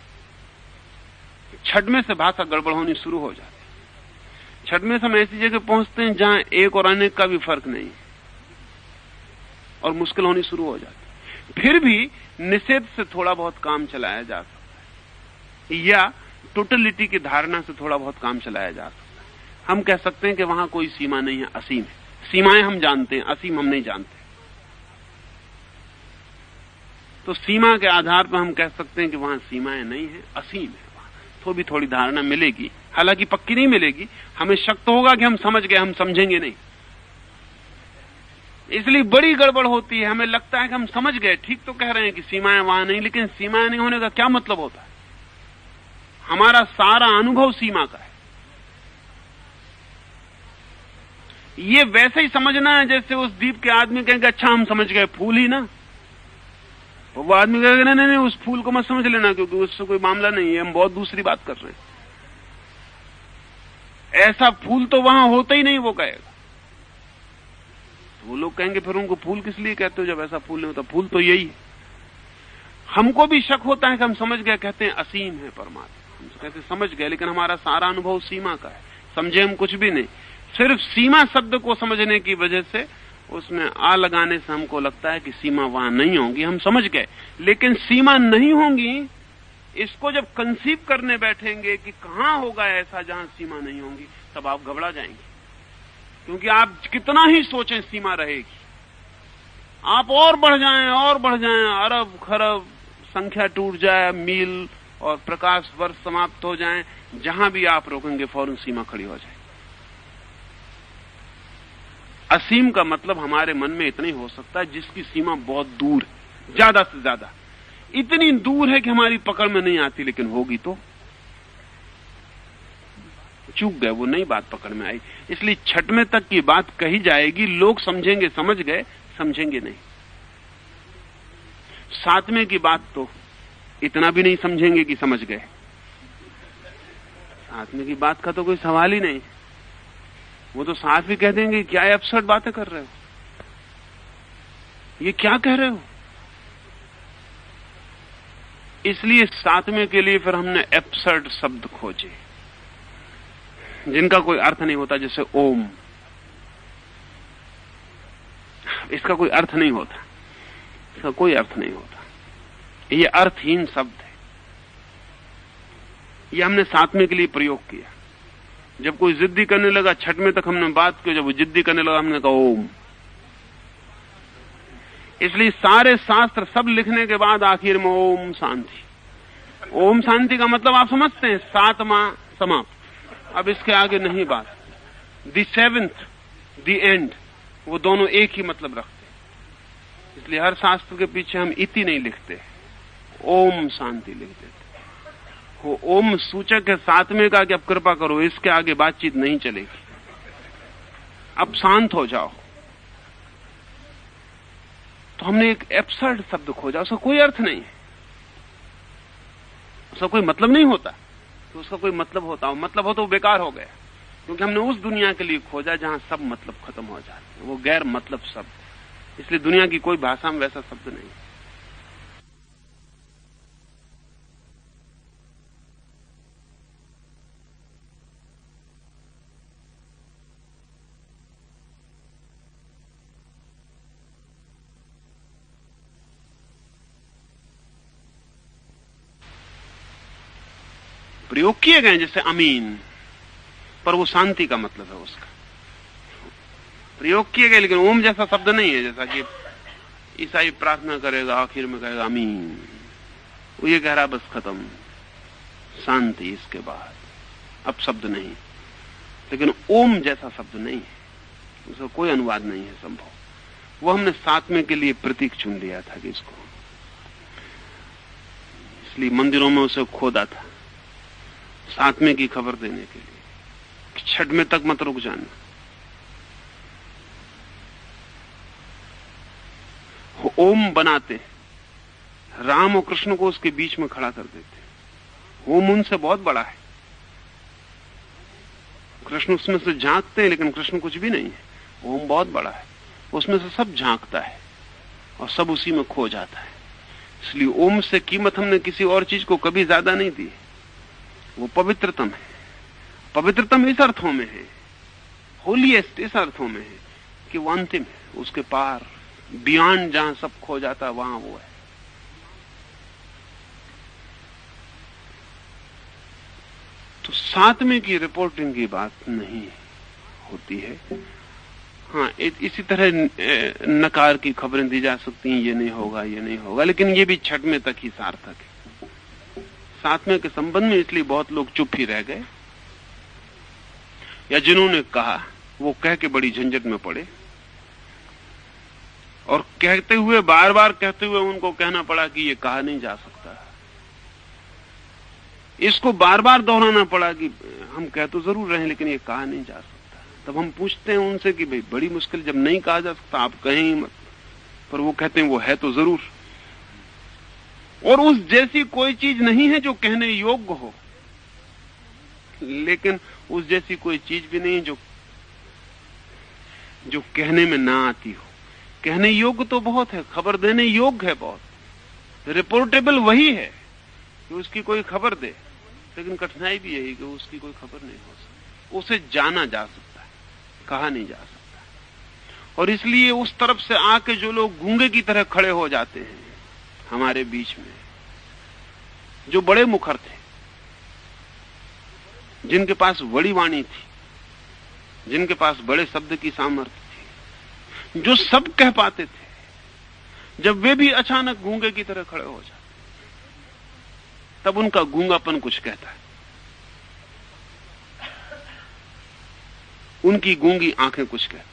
6वें से भाषा गड़बड़ होनी शुरू हो जाती है। 6वें से हम ऐसी जगह पहुंचते हैं जहां एक और अनेक का भी फर्क नहीं है और मुश्किल होनी शुरू हो जाती है। फिर भी निषेध से थोड़ा बहुत काम चलाया जा सकता है, या टोटलिटी की धारणा से थोड़ा बहुत काम चलाया जा सकता है। हम कह सकते हैं कि वहां कोई सीमा नहीं है, असीम है। सीमाएं हम जानते हैं, असीम हम नहीं जानते। तो सीमा के आधार पर हम कह सकते हैं कि वहां सीमाएं नहीं है, असीम है। वहां तो भी थोड़ी धारणा मिलेगी, हालांकि पक्की नहीं मिलेगी। हमें शक तो होगा कि हम समझ गए, हम समझेंगे नहीं, इसलिए बड़ी गड़बड़ होती है। हमें लगता है कि हम समझ गए, ठीक तो कह रहे हैं कि सीमाएं वहां नहीं, लेकिन सीमाएं नहीं होने का क्या मतलब होता है? हमारा सारा अनुभव सीमा का है। ये वैसे ही समझना है जैसे उस द्वीप के आदमी कहेंगे अच्छा हम समझ गए, फूल ही ना। तो वो आदमी कहेगा नहीं, उस फूल को मत समझ लेना, क्योंकि उससे कोई मामला नहीं है, हम बहुत दूसरी बात कर रहे हैं। ऐसा फूल तो वहां होता ही नहीं, वो कहेगा। वो लोग कहेंगे फिर उनको फूल किस लिए कहते हो जब ऐसा फूल नहीं होता? फूल तो यही है। हमको भी शक होता है कि हम समझ गए, कहते हैं असीम है परमात्मा, हम कहते समझ गए, लेकिन हमारा सारा अनुभव सीमा का है, समझे हम कुछ भी नहीं। सिर्फ सीमा शब्द को समझने की वजह से, उसमें आ लगाने से हमको लगता है कि सीमा वहां नहीं होंगी, हम समझ गए, लेकिन सीमा नहीं होंगी। इसको जब कंसीव करने बैठेंगे कि कहां होगा ऐसा जहां सीमा नहीं होंगी, तब आप घबरा जाएंगे, क्योंकि आप कितना ही सोचें सीमा रहेगी। आप और बढ़ जाएं, अरब खरब संख्या टूट जाए, मील और प्रकाश वर्ष समाप्त हो जाएं, जहां भी आप रोकेंगे फौरन सीमा खड़ी हो जाए। असीम का मतलब हमारे मन में इतना ही हो सकता है जिसकी सीमा बहुत दूर है, ज्यादा से ज्यादा इतनी दूर है कि हमारी पकड़ में नहीं आती, लेकिन होगी तो। चूक गए, वो नई बात पकड़ में आई। इसलिए छठवें तक की बात कही जाएगी, लोग समझेंगे, समझ गए, समझेंगे नहीं। सातवें की बात तो इतना भी नहीं समझेंगे कि समझ गए। सातवें की बात का तो कोई सवाल ही नहीं। वो तो साथ भी कह देंगे क्या एब्सर्ड बातें कर रहे हो, ये क्या कह रहे हो। इसलिए सातवें के लिए फिर हमने एब्सर्ड शब्द खोजे जिनका कोई अर्थ नहीं होता, जैसे ओम। इसका कोई अर्थ नहीं होता, इसका कोई अर्थ नहीं होता, ये अर्थहीन शब्द है। ये हमने सातवें के लिए प्रयोग किया। जब कोई जिद्दी करने लगा, छठवें तक हमने बात की, जब वो जिद्दी करने लगा हमने कहा ओम। इसलिए सारे शास्त्र सब लिखने के बाद आखिर में ओम शांति। ओम शांति का मतलब आप समझते हैं, सातवां समाप्त, अब इसके आगे नहीं बात। द सेवेंथ, द एंड, वो दोनों एक ही मतलब रखते हैं। इसलिए हर शास्त्र के पीछे हम इति नहीं लिखते, ओम शांति लिख देते। वो ओम सूचक है सातवें का कि अब कृपा करो, इसके आगे बातचीत नहीं चलेगी, अब शांत हो जाओ। तो हमने एक एब्सर्ड शब्द खोजा, उसका कोई अर्थ नहीं है, उसका कोई मतलब नहीं होता। तो उसका कोई मतलब होता हो, मतलब हो तो बेकार हो गया, क्योंकि हमने उस दुनिया के लिए खोजा जहां सब मतलब खत्म हो जाते हैं, वो गैर मतलब शब्द। इसलिए दुनिया की कोई भाषा में वैसा शब्द नहीं। प्रयोग किए गए जैसे अमीन, पर वो शांति का मतलब है उसका प्रयोग किए गए, लेकिन ओम जैसा शब्द नहीं है। जैसा कि ईसाई प्रार्थना करेगा, आखिर में कहेगा अमीन, वो ये कह रहा बस खत्म, शांति इसके बाद, अब शब्द नहीं। लेकिन ओम जैसा शब्द नहीं है, उसका कोई अनुवाद नहीं है संभव। वो हमने सातवें के लिए प्रतीक चुन लिया था कि इसको, इसलिए मंदिरों में उसे खोदा था सातवें की खबर देने के लिए, छठवें तक मत रुक जाना। ओम बनाते, राम और कृष्ण को उसके बीच में खड़ा कर देते। ओम उनसे बहुत बड़ा है, कृष्ण उसमें से झांकते हैं, लेकिन कृष्ण कुछ भी नहीं है। ओम बहुत बड़ा है, उसमें से सब झांकता है और सब उसी में खो जाता है। इसलिए ओम से कीमत हमने किसी और चीज को कभी ज्यादा नहीं दी। वो पवित्रतम है, पवित्रतम इस अर्थों में है, होलीएस्ट इस अर्थों में है कि वो अंतिम है, उसके पार, बियॉन्ड, जहां सब खो जाता है वहां वो है। तो सातवें की रिपोर्टिंग की बात नहीं होती है। हाँ, इसी तरह नकार की खबरें दी जा सकती हैं, ये नहीं होगा, ये नहीं होगा, लेकिन ये भी छठवें तक ही सार्थक है। सातवें के संबंध में इसलिए बहुत लोग चुप ही रह गए, या जिन्होंने कहा वो कह के बड़ी झंझट में पड़े, और कहते हुए, बार बार कहते हुए उनको कहना पड़ा कि ये कहा नहीं जा सकता। इसको बार बार दोहराना पड़ा कि हम कह तो जरूर रहे हैं लेकिन ये कहा नहीं जा सकता। तब हम पूछते हैं उनसे कि भाई बड़ी मुश्किल, जब नहीं कहा जा सकता आप कहें ही मत। पर वो कहते हैं वो है तो जरूर, और उस जैसी कोई चीज नहीं है जो कहने योग्य हो, लेकिन उस जैसी कोई चीज भी नहीं है जो कहने में ना आती हो। कहने योग्य तो बहुत है, खबर देने योग्य है बहुत, रिपोर्टेबल वही है कि उसकी कोई खबर दे, लेकिन कठिनाई भी यही कि उसकी कोई खबर नहीं हो सकती। उसे जाना जा सकता है, कहा नहीं जा सकता। और इसलिए उस तरफ से आके जो लोग गूंगे की तरह खड़े हो जाते हैं हमारे बीच में, जो बड़े मुखर थे, जिनके पास बड़ी वाणी थी, जिनके पास बड़े शब्द की सामर्थ्य थी, जो सब कह पाते थे, जब वे भी अचानक गूंगे की तरह खड़े हो जाते, तब उनका गूंगापन कुछ कहता है। उनकी गूंगी आंखें कुछ कहती।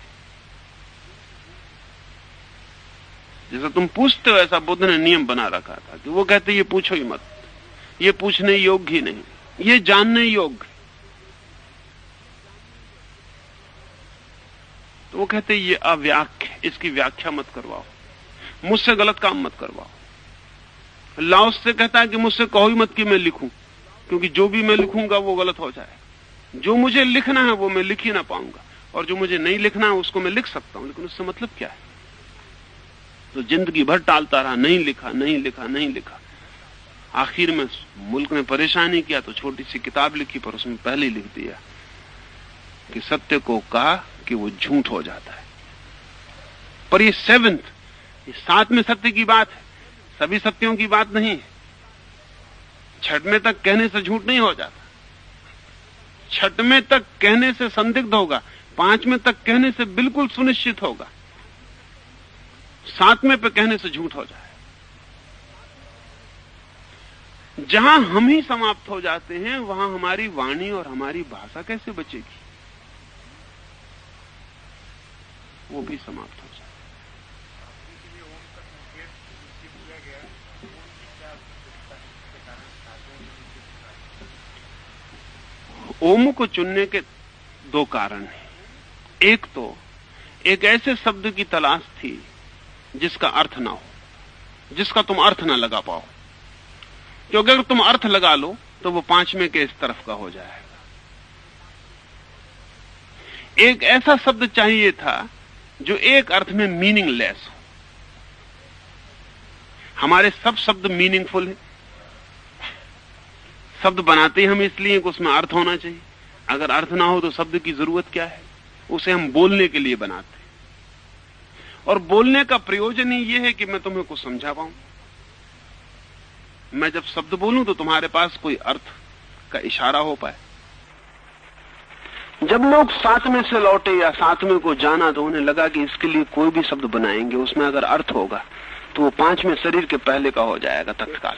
जैसा तुम पूछते हो, ऐसा बुद्ध ने नियम बना रखा था कि वो कहते ये पूछो ही मत, ये पूछने योग्य ही नहीं, ये जानने योग्य। वो कहते ये अव्याख्या, इसकी व्याख्या मत करवाओ, मुझसे गलत काम मत करवाओ। लाओस से कहता है कि मुझसे कहो ही मत कि मैं लिखूं, क्योंकि जो भी मैं लिखूंगा वो गलत हो जाएगा। जो मुझे लिखना है वो मैं लिख ही ना पाऊंगा, और जो मुझे नहीं लिखना है उसको मैं लिख सकता हूं, लेकिन उससे मतलब क्या है। तो जिंदगी भर टालता रहा, नहीं लिखा नहीं लिखा नहीं लिखा। आखिर में मुल्क ने परेशान ही किया तो छोटी सी किताब लिखी, पर उसमें पहले ही लिख दिया कि सत्य को कहा कि वो झूठ हो जाता है। पर ये सातवें सत्य की बात है, सभी सत्यों की बात नहीं है। छठवें तक कहने से झूठ नहीं हो जाता, छठवें तक कहने से संदिग्ध होगा, पांचवें तक कहने से बिल्कुल सुनिश्चित होगा, सातवें पे कहने से झूठ हो जाए। जहां हम ही समाप्त हो जाते हैं वहां हमारी वाणी और हमारी भाषा कैसे बचेगी, वो भी समाप्त हो जाए। ओम को चुनने के दो कारण हैं। एक तो एक ऐसे शब्द की तलाश थी जिसका अर्थ ना हो, जिसका तुम अर्थ ना लगा पाओ, क्योंकि अगर तुम अर्थ लगा लो तो वो पांचवें के इस तरफ का हो जाएगा। एक ऐसा शब्द चाहिए था जो एक अर्थ में मीनिंगलेस हो। हमारे सब शब्द मीनिंगफुल हैं, शब्द बनाते हम इसलिए कि उसमें अर्थ होना चाहिए। अगर अर्थ ना हो तो शब्द की जरूरत क्या है, उसे हम बोलने के लिए बनाते हैं, और बोलने का प्रयोजन ही यह है कि मैं तुम्हें कुछ समझा पाऊं। मैं जब शब्द बोलूं तो तुम्हारे पास कोई अर्थ का इशारा हो पाए। जब लोग सातवें से लौटे या सातवें को जाना तो उन्हें लगा कि इसके लिए कोई भी शब्द बनाएंगे उसमें अगर अर्थ होगा तो वो पांचवें शरीर के पहले का हो जाएगा तत्काल।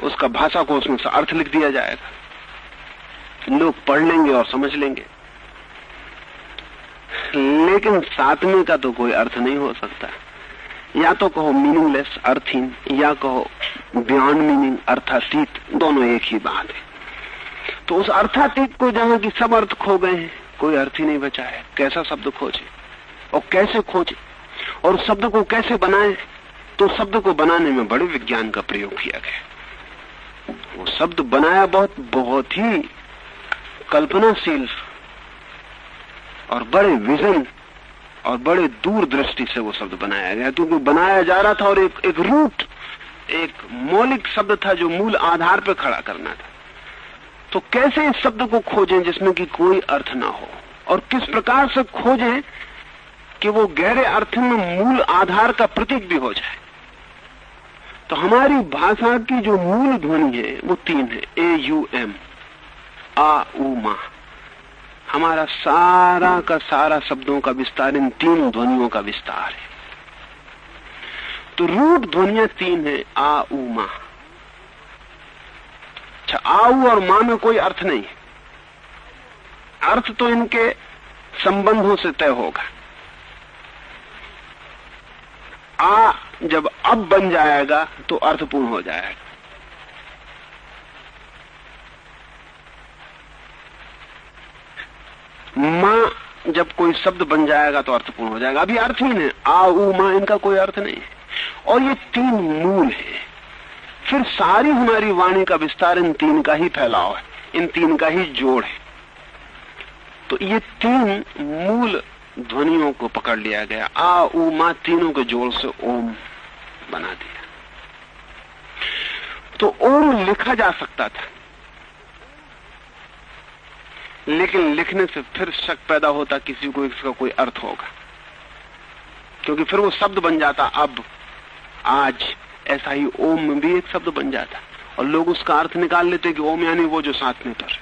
उसका भाषा को उसमें से अर्थ लिख दिया जाएगा, लोग पढ़ लेंगे और समझ लेंगे। लेकिन सातवें का तो कोई अर्थ नहीं हो सकता। या तो कहो मीनिंगलेस, अर्थहीन, या कहो बियॉन्ड मीनिंग, अर्थातीत, दोनों एक ही बात है। तो उस अर्थातीत को जहां की सब अर्थ खो गए हैं, कोई अर्थ ही नहीं बचा है। कैसा शब्द खोजे और कैसे खोजे और शब्द को कैसे बनाए? तो शब्द को बनाने में बड़े विज्ञान का प्रयोग किया गया। वो शब्द बनाया बहुत ही कल्पनाशील और बड़े विजन और बड़े दूरदृष्टि से वो शब्द बनाया गया, क्योंकि बनाया जा रहा था और एक रूट, एक मौलिक शब्द था जो मूल आधार पर खड़ा करना था। तो कैसे इस शब्द को खोजें जिसमें कि कोई अर्थ ना हो, और किस प्रकार से खोजें कि वो गहरे अर्थ में मूल आधार का प्रतीक भी हो जाए? तो हमारी भाषा की जो मूल ध्वनि है वो तीन है, AUM, आ उ मा। हमारा सारा का सारा शब्दों का विस्तार इन तीन ध्वनियों का विस्तार है। तो रूट ध्वनियां तीन है, आ उ मा। अच्छा, आऊ और मां में कोई अर्थ नहीं है, अर्थ तो इनके संबंधों से तय होगा। आ जब अब बन जाएगा तो अर्थपूर्ण हो जाएगा। मां जब कोई शब्द बन जाएगा तो अर्थपूर्ण हो जाएगा। अभी अर्थहीन है, आ उ मां, इनका कोई अर्थ नहीं है। और ये तीन मूल है। फिर सारी हमारी वाणी का विस्तार इन तीन का ही फैलाव है, इन तीन का ही जोड़ है। तो ये तीन मूल ध्वनियों को पकड़ लिया गया, आ उ मा, तीनों के जोड़ से ओम बना दिया। तो ओम लिखा जा सकता था, लेकिन लिखने से फिर शक पैदा होता किसी को इसका कोई अर्थ होगा, क्योंकि फिर वो शब्द बन जाता अब, आज। ऐसा ही ओम में भी एक शब्द बन जाता और लोग उसका अर्थ निकाल लेते कि ओम यानी वो जो साथ में पर।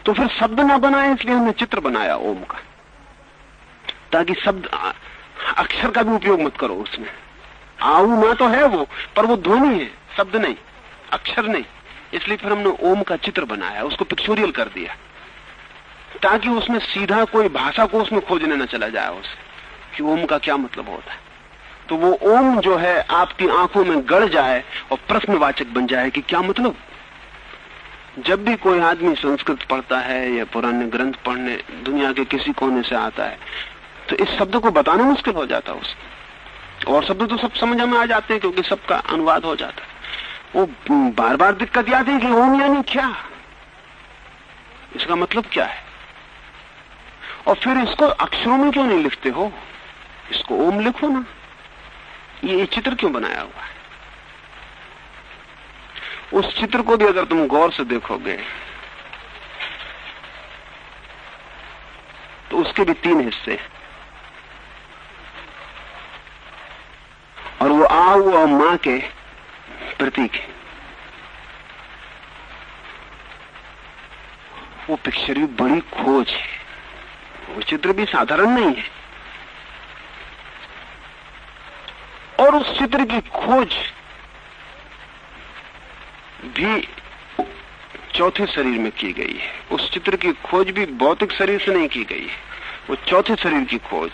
तो फिर शब्द ना बनाए, इसलिए हमने चित्र बनाया ओम का, ताकि शब्द अक्षर का भी उपयोग मत करो उसमें। आऊ ना तो है वो, पर वो ध्वनि है, शब्द नहीं, अक्षर नहीं। इसलिए फिर हमने ओम का चित्र बनाया, उसको पिक्चोरियल कर दिया, ताकि उसमें सीधा कोई भाषा को उसमें खोजने न चला जाए उसे कि ओम का क्या मतलब होता है। तो वो ओम जो है आपकी आंखों में गड़ जाए और प्रश्नवाचक बन जाए कि क्या मतलब। जब भी कोई आदमी संस्कृत पढ़ता है या पुराने ग्रंथ पढ़ने दुनिया के किसी कोने से आता है तो इस शब्द को बताना मुश्किल हो जाता है उसको। और शब्द तो सब समझ में आ जाते हैं क्योंकि सबका अनुवाद हो जाता है। वो बार बार दिक्कत आती है कि ओम यानी क्या, इसका मतलब क्या है, और फिर इसको अक्षरों में क्यों नहीं लिखते हो, इसको ओम लिखो ना, ये चित्र क्यों बनाया हुआ है। उस चित्र को भी अगर तुम गौर से देखोगे तो उसके भी 3 हिस्से और वो आऊ और मां के प्रतीक है। वो पिक्चर भी बड़ी खोज है, वो चित्र भी साधारण नहीं है। और उस चित्र की खोज भी चौथे शरीर में की गई है। उस चित्र की खोज भी भौतिक शरीर से नहीं की गई है, वो चौथे शरीर की खोज।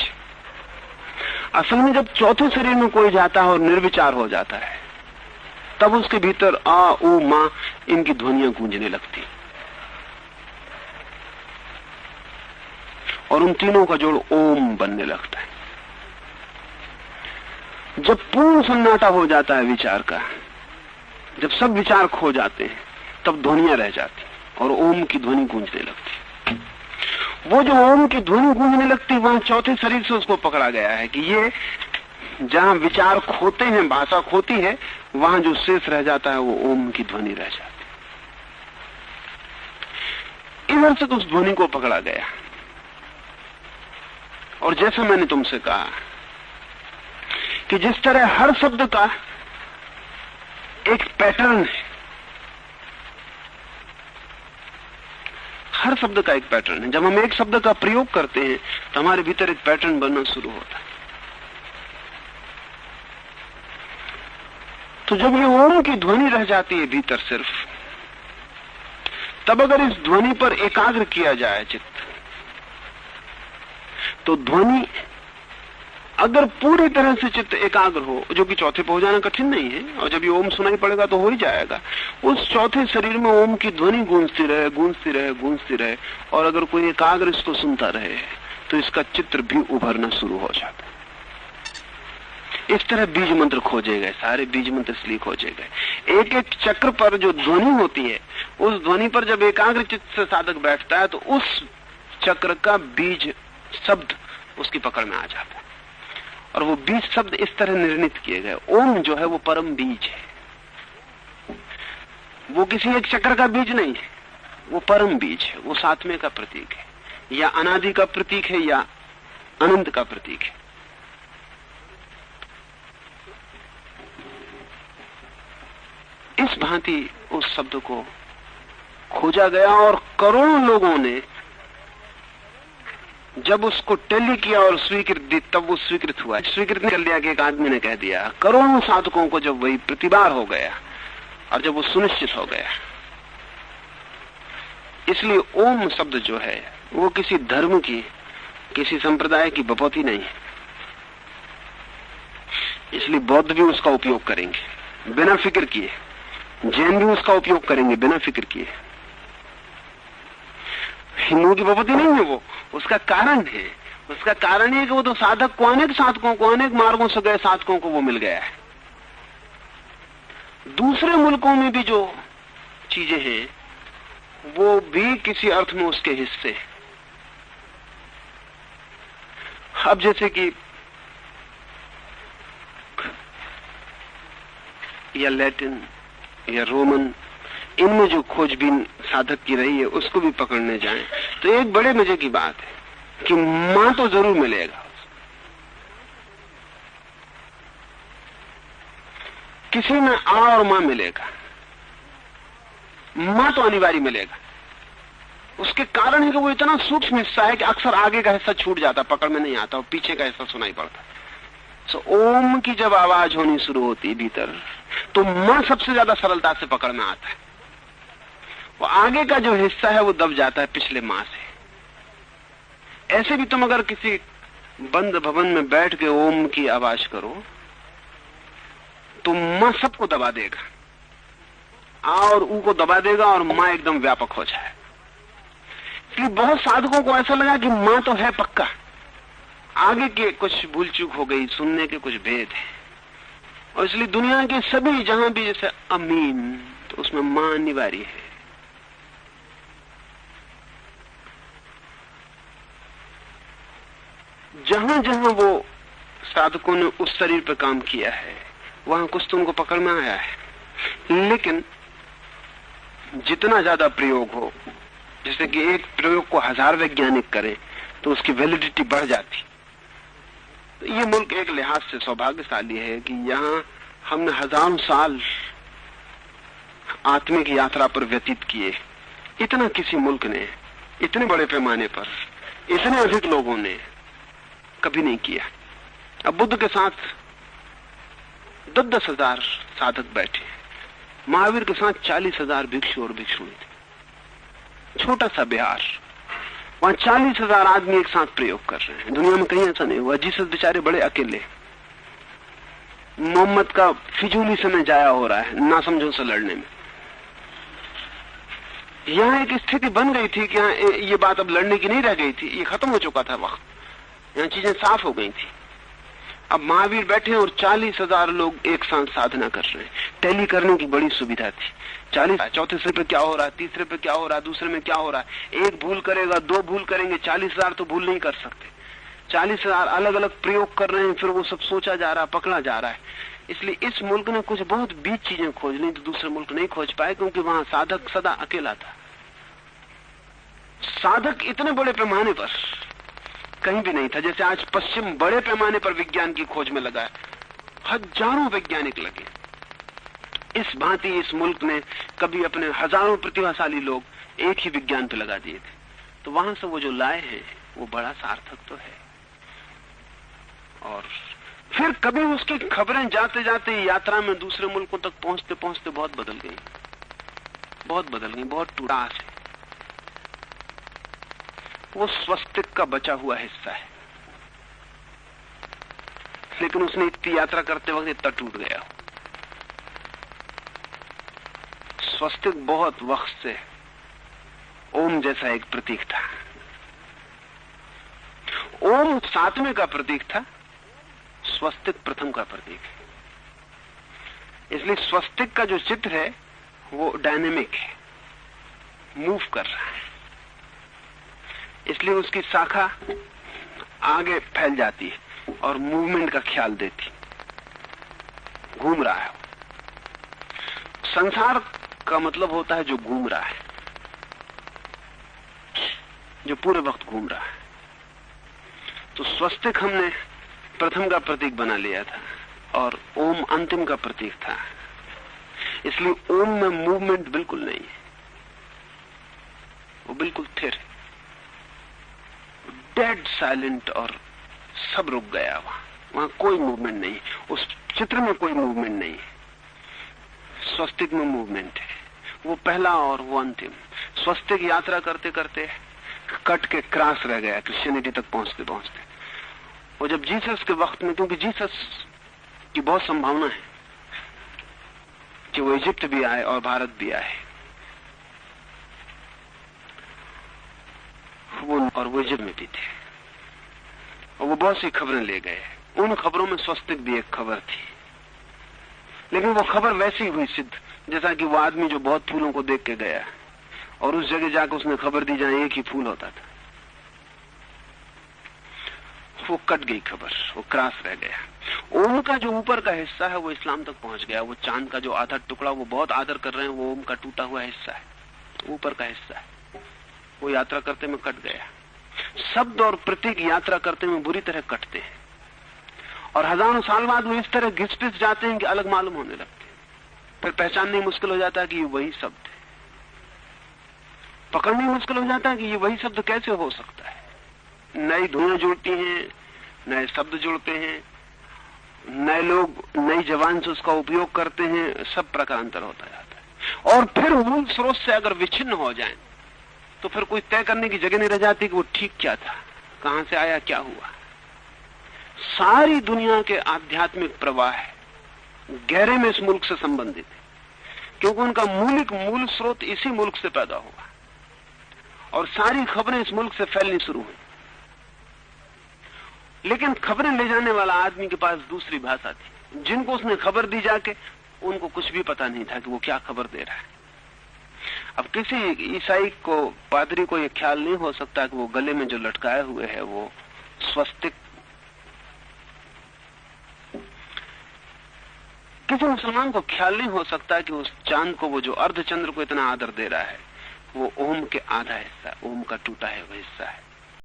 असल में जब चौथे शरीर में कोई जाता है और निर्विचार हो जाता है तब उसके भीतर आ ऊ मां इनकी ध्वनियां गूंजने लगती और उन तीनों का जोड़ ओम बनने लगता है। जब पूर्ण सन्नाटा हो जाता है विचार का, जब सब विचार खो जाते हैं तब ध्वनियां रह जाती और ओम की ध्वनि गूंजने लगती। वो जो ओम की ध्वनि गूंजने लगती वहां चौथे शरीर से उसको पकड़ा गया है कि ये जहां विचार खोते हैं, भाषा खोती है, वहां जो शेष रह जाता है वो ओम की ध्वनि रह जाती। इधर से तो उस ध्वनि को पकड़ा गया। और जैसा मैंने तुमसे कहा कि जिस तरह हर शब्द का एक पैटर्न है, हर शब्द का एक पैटर्न है। जब हम एक शब्द का प्रयोग करते हैं तो हमारे भीतर एक पैटर्न बनना शुरू होता है। तो जब ये ओम की ध्वनि रह जाती है भीतर सिर्फ, तब अगर इस ध्वनि पर एकाग्र किया जाए चित्त, तो ध्वनि अगर पूरी तरह से चित्त एकाग्र हो, जो कि चौथे पे हो जाना कठिन नहीं है, और जब ये ओम सुनाई पड़ेगा तो हो ही जाएगा, उस चौथे शरीर में ओम की ध्वनि गूंजती रहे, गूंजती रहे, गूंजती रहे, और अगर कोई एकाग्र इसको सुनता रहे तो इसका चित्र भी उभरना शुरू हो जाता है। इस तरह बीज मंत्र खोजे गए, सारे बीज मंत्र इसलिए खोजे गए। एक एक चक्र पर जो ध्वनि होती है, उस ध्वनि पर जब एकाग्र चित्त से साधक बैठता है तो उस चक्र का बीज शब्द उसकी पकड़ में आ जाता है। और वो बीज शब्द इस तरह निर्णित किए गए। ओम जो है वो परम बीज है, वो किसी एक चक्र का बीज नहीं है, वो परम बीज है, वो सातवें का प्रतीक है, या अनादि का प्रतीक है, या अनंत का प्रतीक है। इस भांति उस शब्द को खोजा गया और करोड़ों लोगों ने जब उसको टेली किया और स्वीकृत दी, तब वो स्वीकृत हुआ। स्वीकृत कर लिया कि एक आदमी ने कह दिया। करोड़ों साधकों को जब वही प्रतिबार हो गया और जब वो सुनिश्चित हो गया, इसलिए ओम शब्द जो है वो किसी धर्म की, किसी संप्रदाय की बपौती नहीं है। इसलिए बौद्ध भी उसका उपयोग करेंगे बिना फिक्र किए, जैन भी उसका उपयोग करेंगे बिना फिक्र किए। हिंदुओं की बपौती नहीं है वो, उसका कारण है। उसका कारण है कि वो तो साधक को, अनेक साधकों को, अनेक मार्गों से गए साधकों को वो मिल गया है। दूसरे मुल्कों में भी जो चीजें हैं वो भी किसी अर्थ में उसके हिस्से। अब जैसे कि या लैटिन या रोमन, इनमें जो खोजबीन साधक की रही है उसको भी पकड़ने जाएं तो एक बड़े मजे की बात है कि मां तो जरूर मिलेगा, किसी में आ और मां मिलेगा, मां तो अनिवार्य मिलेगा। उसके कारण है कि वो इतना सूक्ष्म हिस्सा है कि अक्सर आगे का हिस्सा छूट जाता, पकड़ में नहीं आता, और पीछे का हिस्सा सुनाई पड़ता। तो ओम की जब आवाज होनी शुरू होती है भीतर, तो मां सबसे ज्यादा सरलता से पकड़ में आता है। वो आगे का जो हिस्सा है वो दब जाता है पिछले मां से। ऐसे भी तुम अगर किसी बंद भवन में बैठ के ओम की आवाज करो तो मां सबको दबा देगा, आ और ऊ को दबा देगा और मां एकदम व्यापक हो जाए। इसलिए बहुत साधकों को ऐसा लगा कि मां तो है पक्का, आगे के कुछ भूल चूक हो गई, सुनने के कुछ भेद है। और इसलिए दुनिया के सभी जहां भी जैसे अमीन, तो उसमें मां अनिवार्य है। जहां जहां वो साधकों ने उस शरीर पर काम किया है वहां कुछ तो उनको पकड़ में आया है, लेकिन जितना ज्यादा प्रयोग हो, जैसे कि एक प्रयोग को 1000 वैज्ञानिक करें तो उसकी वैलिडिटी बढ़ जाती। तो ये मुल्क एक लिहाज से सौभाग्यशाली है कि यहाँ हमने हजारों साल आत्मिक यात्रा पर व्यतीत किए। इतना किसी मुल्क ने इतने बड़े पैमाने पर इतने अधिक लोगों ने कभी नहीं किया। अब बुद्ध के साथ 10-10 हजार साधक बैठे, महावीर के साथ 40,000 भिक्षु और भिक्षुणी थे। छोटा सा बिहार, वहां 40,000 आदमी एक साथ प्रयोग कर रहे हैं। दुनिया में कहीं ऐसा नहीं हुआ। जीसस बेचारे बड़े अकेले, मोहम्मद का फिजूली समय जाया हो रहा है ना समझो से लड़ने में। यहाँ एक स्थिति बन गई थी कि ये बात अब लड़ने की नहीं रह गई थी, ये खत्म हो चुका था वक्त, यहाँ चीजें साफ हो गई थी। अब महावीर बैठे और 40,000 लोग एक साथ साधना कर रहे हैं। टैली करने की बड़ी सुविधा थी। 40 चौथे सिर पे क्या हो रहा है, तीसरे पे क्या हो रहा है, दूसरे में क्या हो रहा है। एक भूल करेगा, 2 भूल करेंगे, 40,000 तो भूल नहीं कर सकते। 40,000 अलग अलग प्रयोग कर रहे हैं, फिर वो सब सोचा जा रहा है, पकड़ा जा रहा है। इसलिए इस मुल्क ने कुछ बहुत बीच चीजें खोज ली तो दूसरे मुल्क नहीं खोज पाए, क्योंकि वहां साधक सदा अकेला था। साधक इतने बड़े पैमाने पर कहीं भी नहीं था। जैसे आज पश्चिम बड़े पैमाने पर विज्ञान की खोज में लगा है, हजारों वैज्ञानिक लगे। इस भांति इस मुल्क ने कभी अपने हजारों प्रतिभाशाली लोग एक ही विज्ञान पे लगा दिए थे। तो वहां से वो जो लाए हैं वो बड़ा सार्थक तो है। और फिर कभी उसकी खबरें जाते जाते यात्रा में दूसरे मुल्कों तक पहुंचते पहुंचते बहुत बदल गई, बहुत टूटा है। वो स्वस्तिक का बचा हुआ हिस्सा है, लेकिन उसने इतनी यात्रा करते वक्त इतना टूट गया। स्वस्तिक बहुत वक्त से ओम जैसा एक प्रतीक था। ओम 7वें का प्रतीक था, स्वस्तिक प्रथम का प्रतीक है। इसलिए स्वस्तिक का जो चित्र है वो डायनेमिक है, मूव कर रहा है। इसलिए उसकी शाखा आगे फैल जाती है और मूवमेंट का ख्याल देती, घूम रहा है। संसार का मतलब होता है जो घूम रहा है, जो पूरे वक्त घूम रहा है। तो स्वस्तिक हमने प्रथम का प्रतीक बना लिया था और ओम अंतिम का प्रतीक था। इसलिए ओम में मूवमेंट बिल्कुल नहीं है, वो बिल्कुल स्थिर है, डेड साइलेंट, और सब रुक गया। वहां कोई मूवमेंट नहीं, उस चित्र में कोई मूवमेंट नहीं है। स्वस्तिक में मूवमेंट है, वो पहला और वो अंतिम। स्वस्तिक यात्रा करते करते कट के क्रॉस रह गया क्रिश्चियनिटी तक पहुंचते पहुंचते। और जब जीसस के वक्त में, क्योंकि जीसस की बहुत संभावना है कि वो इजिप्ट भी आए और भारत भी आए, वो इजिप्ट में भी थे और वो बहुत सी खबरें ले गए। उन खबरों में स्वस्तिक भी एक खबर थी, लेकिन वो खबर वैसी हुई सिद्ध जैसा कि वो आदमी जो बहुत फूलों को देख के गया और उस जगह जाकर उसने खबर दी जहां एक ही फूल होता था। वो कट गई खबर, वो क्रॉस रह गया। ओम का जो ऊपर का हिस्सा है वो इस्लाम तक पहुंच गया। वो चांद का जो आधा टुकड़ा वो बहुत आदर कर रहे हैं, वो ओम का टूटा हुआ हिस्सा है, ऊपर का हिस्सा है, वो यात्रा करते में कट गया। शब्द और प्रतीक यात्रा करते में बुरी तरह कटते हैं और हजारों साल बाद वो इस तरह घिस पिस जाते हैं कि अलग मालूम होने लगते हैं। फिर पहचानने मुश्किल हो जाता है कि ये वही शब्द है, पकड़ने मुश्किल हो जाता है कि ये वही शब्द कैसे हो सकता है। नई धुएं जुड़ती हैं, नए शब्द जुड़ते हैं, नए लोग नई जबान से उसका उपयोग करते हैं, सब प्रकारांतर होता जाता है। और फिर मूल स्रोत से अगर विच्छिन्न हो जाएं तो फिर कोई तय करने की जगह नहीं रह जाती कि वो ठीक क्या था, कहां से आया, क्या हुआ। सारी दुनिया के आध्यात्मिक प्रवाह गहरे में इस मुल्क से संबंधित है। क्योंकि उनका मूल स्रोत इसी मुल्क से पैदा हुआ और सारी खबरें इस मुल्क से फैलनी शुरू हुई। लेकिन खबरें ले जाने वाला आदमी के पास दूसरी भाषा थी। जिनको उसने खबर दी जाके उनको कुछ भी पता नहीं था कि वो क्या खबर दे रहा है। अब किसी ईसाई को, पादरी को यह ख्याल नहीं हो सकता कि वो गले में जो लटकाए हुए है वो स्वस्तिक, किसी मुसलमान को ख्याल नहीं हो सकता कि उस चांद को, वो जो अर्धचंद्र को इतना आदर दे रहा है, वो ओम के आधा हिस्सा, ओम का टूटा है वह हिस्सा है।